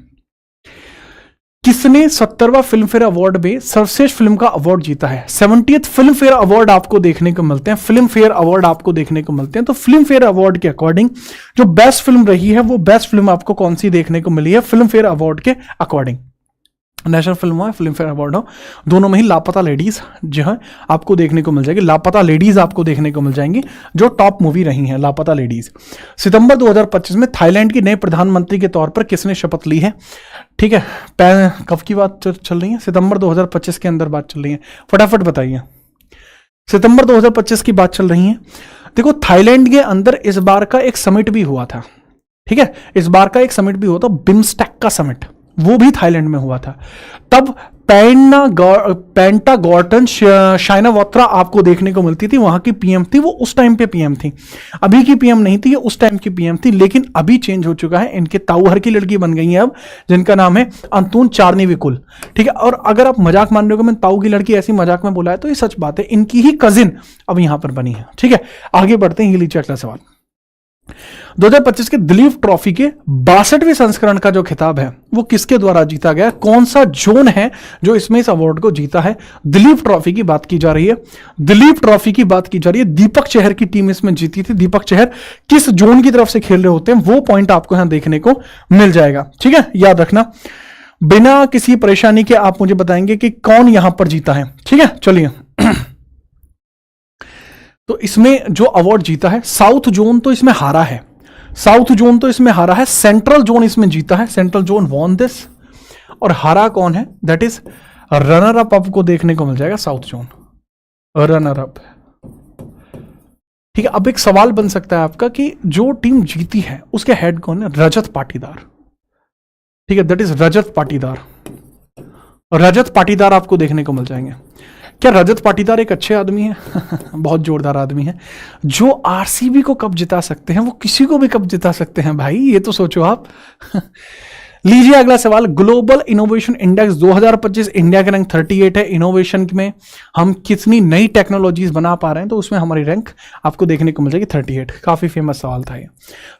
किसने 70वां फिल्म फेयर अवार्ड में सर्वश्रेष्ठ फिल्म का अवार्ड जीता है? 70th फिल्म फेयर अवार्ड आपको देखने को मिलते हैं, फिल्म फेयर अवार्ड आपको देखने को मिलते हैं। तो फिल्म फेयर अवार्ड के अकॉर्डिंग जो बेस्ट फिल्म रही है वो बेस्ट फिल्म आपको कौन सी देखने को मिली है फिल्म फेयर अवार्ड के अकॉर्डिंग? नेशनल फिल्म हो, फिल्म फेयर अवार्ड हो, दोनों में ही लापता लेडीज जो है आपको देखने को मिल जाएगी, लापता लेडीज आपको देखने को मिल जाएंगी जो टॉप मूवी रही हैं, लापता लेडीज। सितंबर 2025 में थाईलैंड की नए प्रधानमंत्री के तौर पर किसने शपथ ली है? ठीक है, कब की बात चल रही है? सितंबर 2025 के अंदर बात चल रही है, फटाफट बताइए। सितंबर 2025 की बात चल रही है। देखो, थाईलैंड के अंदर इस बार का एक समिट भी हुआ था, ठीक है, इस बार का एक समिट भी हुआ था, बिम्स्टेक का समिट, वो भी थाईलैंड में हुआ था। तब पेंटागॉर्टन शाइनावात्रा आपको देखने को मिलती थी, वहां की पीएम थी, वो उस टाइम पे पीएम थी, अभी की पीएम नहीं थी, ये उस टाइम की पीएम थी। लेकिन अभी चेंज हो चुका है, इनके ताऊहर की लड़की बन गई है अब, जिनका नाम है अंतुन चारनीविकुल, ठीक है। और अगर आप मजाक मान रहे हो कि मैं ताऊ की लड़की ऐसी मजाक में बोला है, तो ये सच बात है, इनकी ही कजिन अब यहां पर बनी है, ठीक है। आगे बढ़ते हैं, ये लीजिए अगला सवाल। 2025 के दिलीप ट्रॉफी के 62वें संस्करण का जो खिताब है वो किसके द्वारा जीता गया? कौन सा जोन है जो इसमें इस अवार्ड को जीता है? दिलीप ट्रॉफी की बात की जा रही है, दिलीप ट्रॉफी की बात की जा रही है। दीपक चहर की टीम इसमें जीती थी। दीपक चहर किस जोन की तरफ से खेल रहे होते हैं वो पॉइंट आपको यहां देखने को मिल जाएगा, ठीक है, याद रखना। बिना किसी परेशानी के आप मुझे बताएंगे कि कौन यहां पर जीता है, ठीक है। चलिए तो इसमें जो अवार्ड जीता है, साउथ जोन तो इसमें हारा है, साउथ जोन तो इसमें हारा है, सेंट्रल जोन इसमें जीता है, सेंट्रल जोन वॉन दिस। और हारा कौन है? दैट इज रनर अप आपको देखने को मिल जाएगा, साउथ जोन रनर अप, ठीक है। अब एक सवाल बन सकता है आपका कि जो टीम जीती है उसके हेड कौन है? रजत पाटीदार, ठीक है, दैट इज रजत पाटीदार, रजत पाटीदार आपको देखने को मिल जाएंगे। क्या रजत पाटीदार एक अच्छे आदमी है? बहुत जोरदार आदमी है। जो आरसीबी को कब जिता सकते हैं वो किसी को भी कब जिता सकते हैं भाई, ये तो सोचो आप। लीजिए अगला सवाल, ग्लोबल इनोवेशन इंडेक्स 2025, इंडिया का रैंक 38 है। इनोवेशन में हम कितनी नई टेक्नोलॉजीज बना पा रहे हैं, तो उसमें हमारी रैंक आपको देखने को मिल जाएगी 38। काफी फेमस सवाल था ये।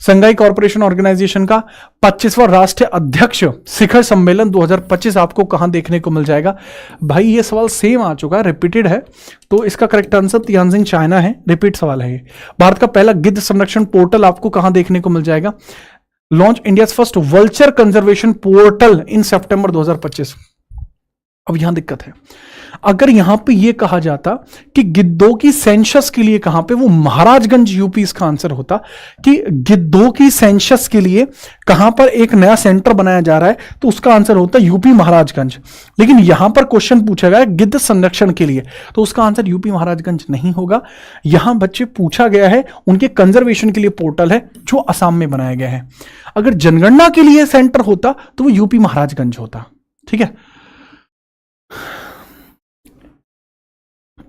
संघाई कॉर्पोरेशन ऑर्गेनाइजेशन का 25वां राष्ट्रीय अध्यक्ष शिखर सम्मेलन 2025 आपको कहां देखने को मिल जाएगा? भाई ये सवाल सेम आ चुका है, रिपीटेड है, तो इसका करेक्ट आंसर तियानजिंग चाइना है। रिपीट सवाल है ये। भारत का पहला गिद्ध संरक्षण पोर्टल आपको कहां देखने को मिल जाएगा? Launch India first vulture conservation portal in September 2025। अब यहां दिक्कत है, अगर यहां पे ये कहा जाता कि गिद्धों की सेंसस के लिए कहां पे, वो महाराजगंज यूपी इसका आंसर होता कि गिद्धों की सेंसस के लिए कहां पर एक नया सेंटर बनाया जा रहा है, तो उसका आंसर होता यूपी महाराजगंज। लेकिन यहां पर क्वेश्चन पूछा गया गिद्ध संरक्षण के लिए, तो उसका आंसर यूपी महाराजगंज नहीं होगा। यहां बच्चे पूछा गया है उनके कंजर्वेशन के लिए पोर्टल है जो असम में बनाया गया है। अगर जनगणना के लिए सेंटर होता तो वो यूपी महाराजगंज होता। ठीक है।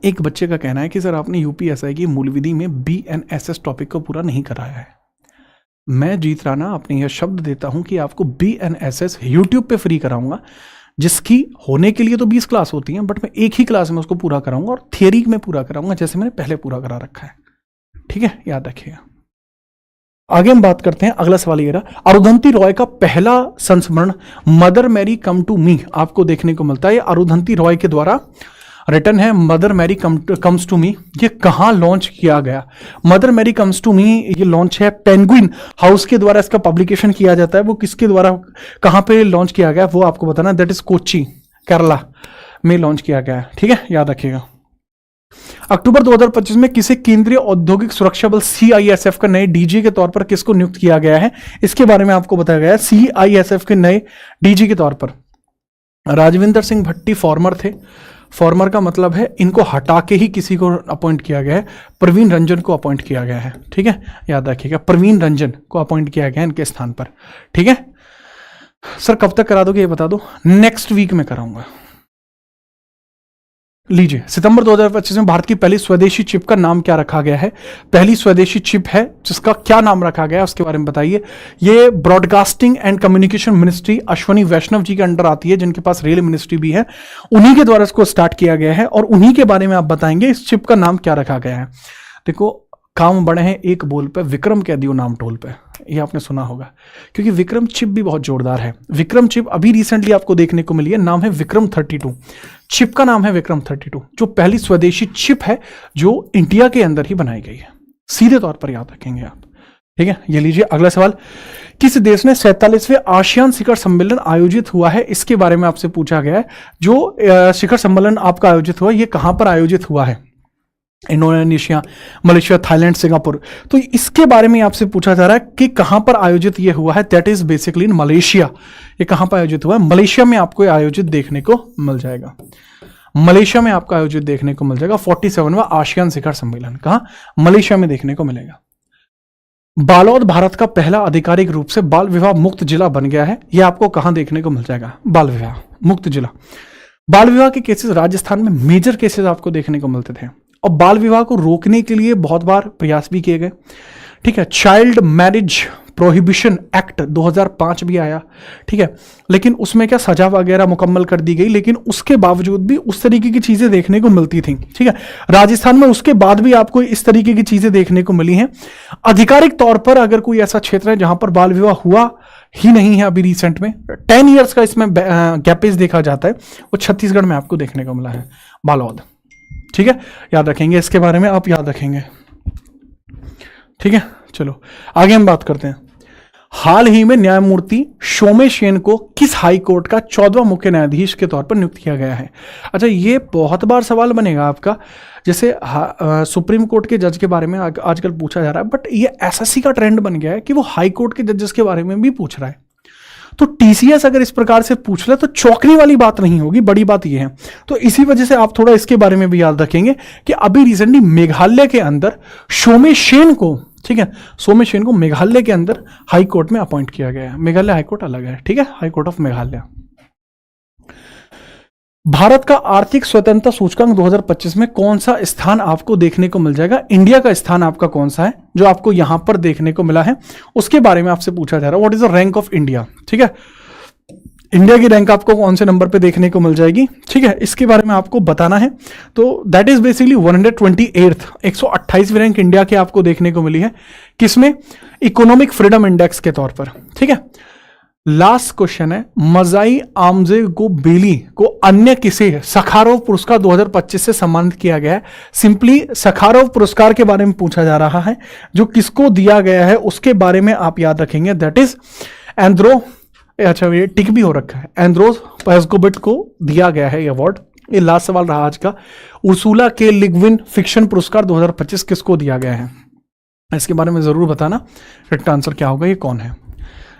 एक बच्चे का कहना है कि सर आपने यूपीएसआई की मूल विधि में बीएनएसएस टॉपिक को पूरा नहीं कराया है। मैं जीत राणा अपने यह शब्द देता हूं कि आपको बीएनएसएस यूट्यूब पे फ्री कराऊंगा, जिसकी होने के लिए तो 20 क्लास होती हैं, बट मैं एक ही क्लास में उसको पूरा कराऊंगा और थियरी में पूरा कराऊंगा, जैसे मैंने पहले पूरा करा रखा है। ठीक है, याद रखिएगा। आगे हम बात करते हैं, अगला सवाल ये रहा, अरुंधति रॉय का पहला संस्मरण Mother Mary come to me आपको देखने को मिलता है। अरुंधति रॉय के द्वारा रिटर्न है Mother Mary comes to me. ये कहां लॉन्च किया गया? Mother Mary comes to me ये लॉन्च है पेंगुइन हाउस के द्वारा, इसका पब्लिकेशन किया जाता है। वो किसके द्वारा कहां पे लॉन्च किया गया वो आपको बताना, दैट इज कोच्चि केरला में लॉन्च किया गया है। ठीक है, याद रखिएगा। अक्टूबर 2025 में किसे केंद्रीय औद्योगिक सुरक्षा बल सीआईएसएफ का नए डीजी के तौर पर किसको नियुक्त किया गया है? इसके बारे में आपको बताया गया है। सीआईएसएफ के नए डीजी के तौर पर राजविंदर सिंह भट्टी फॉर्मर थे। फॉर्मर का मतलब है इनको हटा के ही किसी को अपॉइंट किया गया है। प्रवीण रंजन को अपॉइंट किया गया है। ठीक है, याद रखिएगा, प्रवीण रंजन को अपॉइंट किया गया है इनके स्थान पर। ठीक है सर, कब तक करा दोगे ये बता दो? नेक्स्ट वीक में कराऊंगा। लीजिए, सितंबर 2025 में भारत की पहली स्वदेशी चिप का नाम क्या रखा गया है? पहली स्वदेशी चिप है जिसका क्या नाम रखा गया है उसके बारे में बताइए। ये broadcasting and communication ministry Ashwini Vaishnaw ji के अंडर आती है, जिनके पास रेल मिनिस्ट्री भी है। उन्हीं के द्वारा इसको स्टार्ट किया गया है और उन्हीं के बारे में आप बताएंगे इस चिप का नाम क्या रखा गया है। देखो, काम बड़े हैं एक बोल पे, विक्रम कह दियो नाम टोल पे, ये आपने सुना होगा, क्योंकि विक्रम चिप भी बहुत जोरदार है। विक्रम चिप अभी रिसेंटली आपको देखने को मिली है, नाम है विक्रम 32। चिप का नाम है विक्रम 32, जो पहली स्वदेशी चिप है जो इंडिया के अंदर ही बनाई गई है। सीधे तौर पर याद रखेंगे आप। ठीक है, ये लीजिए अगला सवाल, किस देश में 47वें आसियान शिखर सम्मेलन आयोजित हुआ है? इसके बारे में आपसे पूछा गया है। जो शिखर सम्मेलन आपका आयोजित हुआ, ये कहां पर आयोजित हुआ है? Indonesia, Malaysia, Thailand, Singapore. तो इसके बारे में आपसे पूछा जा रहा है कि कहां पर आयोजित ये हुआ है। That is basically in Malaysia. ये कहां पर आयोजित हुआ है? मलेशिया में आपको आयोजित देखने को मिल जाएगा। मलेशिया में आपको आयोजित देखने को मिल जाएगा 47वां आसियान शिखर सम्मेलन। कहां? मलेशिया में देखने को मिलेगा। बालोद भारत का पहला आधिकारिक रूप से बाल विवाह मुक्त जिला बन गया है। यह आपको कहां देखने को मिल जाएगा? बाल विवाह मुक्त जिला। बाल विवाह के केसेस राजस्थान में मेजर केसेस आपको देखने को मिलते थे और बाल विवाह को रोकने के लिए बहुत बार प्रयास भी किए गए। ठीक है, चाइल्ड मैरिज प्रोहिबिशन एक्ट 2005 भी आया। ठीक है, लेकिन उसमें क्या सजा वगैरह मुकम्मल कर दी गई, लेकिन उसके बावजूद भी उस तरीके की चीजें देखने को मिलती थी। ठीक है, राजस्थान में उसके बाद भी आपको इस तरीके की चीजें देखने को मिली हैं। आधिकारिक तौर पर अगर कोई ऐसा क्षेत्र है जहां पर बाल विवाह हुआ ही नहीं है अभी रिसेंट में, 10 ईयर्स का इसमें गैपेज देखा जाता है, वो छत्तीसगढ़ में आपको देखने को मिला है, बालोद। ठीक है, याद रखेंगे इसके बारे में, आप याद रखेंगे। ठीक है, चलो आगे हम बात करते हैं। हाल ही में न्यायमूर्ति सोमेश को किस हाई कोर्ट का 14वां मुख्य न्यायाधीश के तौर पर नियुक्त किया गया है? अच्छा, ये बहुत बार सवाल बनेगा आपका, जैसे सुप्रीम कोर्ट के जज के बारे में आजकल पूछा जा रहा है, बट ये एसएससी का ट्रेंड बन गया है कि वो हाई कोर्ट के जजेस के बारे में भी पूछ रहा है। तो टीसीएस अगर इस प्रकार से पूछ ले तो चौंकने वाली बात नहीं होगी, बड़ी बात यह है। तो इसी वजह से आप थोड़ा इसके बारे में भी याद रखेंगे कि अभी रिसेंटली मेघालय के अंदर सोमेश को, ठीक है, सोमेश को मेघालय के अंदर हाई कोर्ट में अपॉइंट किया गया है। मेघालय हाई कोर्ट अलग है, ठीक है, high court of Meghalaya. Bharat का आर्थिक स्वतंत्रता सूचकांक 2025 में कौन सा स्थान आपको देखने को मिल जाएगा? इंडिया का स्थान आपका कौन सा है जो आपको यहां पर देखने को मिला है, उसके बारे में आपसे पूछा जा रहा है। What is the rank of India? ठीक है, इंडिया की रैंक आपको कौन से नंबर पे देखने को मिल जाएगी? ठीक है, इसके बारे में आपको बताना है। तो दैट इज बेसिकली 128th 128वीं रैंक इंडिया की आपको देखने को मिली है। किसमें? इकोनॉमिक फ्रीडम इंडेक्स के तौर पर। ठीक है, लास्ट क्वेश्चन है, मजाई आमजेगोबेली को अन्य किसे सखारोव पुरस्कार 2025 से सम्मानित किया गया है? सिंपली सखारोव पुरस्कार के बारे में पूछा जा रहा है, जो किसको दिया गया है उसके बारे में आप याद रखेंगे। दैट इज एंड्रो, अच्छा ये टिक भी हो रखा है, एंड्रोस पैस्कोबिट को दिया गया है ये अवार्ड। ये लास्ट सवाल रहा आज का। उर्सुला के लिग्विन फिक्शन पुरस्कार 2025 किसको दिया गया है? इसके बारे में जरूर बताना करेक्ट आंसर क्या होगा, ये कौन है।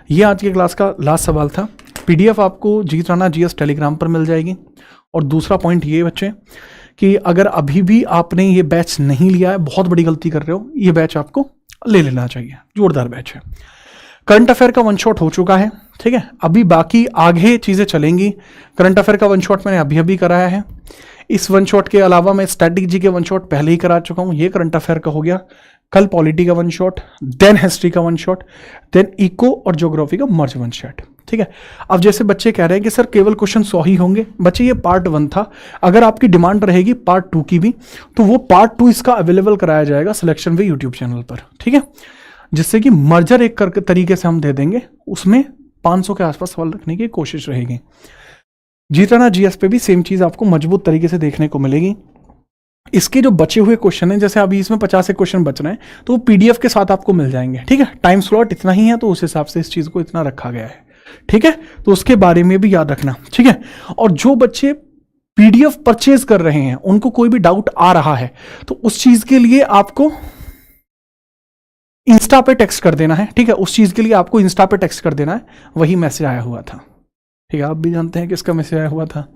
ये आज की क्लास का लास्ट सवाल था। पीडीएफ आपको जीत राणा जीएस टेलीग्राम पर मिल जाएगी। और दूसरा पॉइंट ये बच्चे कि अगर अभी भी आपने ये बैच नहीं लिया है, बहुत बड़ी गलती कर रहे हो, ये बैच आपको ले लेना चाहिए, जोरदार बैच है। करंट अफेयर का वन शॉट हो चुका है, ठीक है, अभी बाकी आगे चीजें चलेंगी। करंट अफेयर का वन शॉट मैंने अभी अभी कराया है। इस वन शॉट के अलावा मैं स्टैटिक जी के वन शॉट पहले ही करा चुका हूं। ये करंट अफेयर का हो गया। कल पॉलिटी का वन शॉट, देन हिस्ट्री का वन शॉट, देन इको और ज्योग्राफी का मर्ज वन शॉट। ठीक है, अब जैसे बच्चे कह रहे हैं कि सर केवल क्वेश्चन 100 ही होंगे, बच्चे ये पार्ट 1 था। अगर आपकी डिमांड रहेगी पार्ट 2 की भी, तो वो पार्ट 2 इसका अवेलेबल कराया जाएगा सिलेक्शन वे यूट्यूब चैनल पर। ठीक है, जिससे कि मर्जर एक करके तरीके से हम दे देंगे, उसमें 500 के आसपास सवाल रखने की कोशिश रहेगी। जीत राणा जीएस पे भी सेम चीज आपको मजबूत तरीके से देखने को मिलेगी। इसके जो बचे हुए क्वेश्चन हैं, जैसे अभी इसमें 50 क्वेश्चन बच रहे हैं, तो वो पीडीएफ के साथ आपको मिल जाएंगे। ठीक है, टाइम स्लॉट इतना ही है, तो उस हिसाब से इस चीज को इतना रखा गया है। ठीक है, तो उसके बारे में भी याद रखना। ठीक है, और जो बच्चे पीडीएफ परचेज कर रहे हैं, उनको कोई भी डाउट आ रहा है, तो उस चीज के लिए आपको इंस्टा पे टेक्स्ट कर देना है। ठीक है, उस चीज के लिए आपको इंस्टा पे टेक्स्ट कर देना है, वही मैसेज आया हुआ था। ठीक है, आप भी जानते हैं किसका मैसेज आया हुआ था।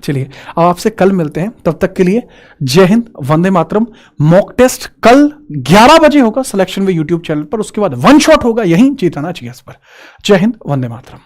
चलिए, अब आपसे कल मिलते हैं, तब तक के लिए जय हिंद, वंदे मातरम। मॉक टेस्ट कल 11 बजे होगा सिलेक्शन वे यूट्यूब चैनल पर, उसके बाद वन शॉट होगा यहीं जीत राणा जीएस पर। जय हिंद, वंदे मातरम।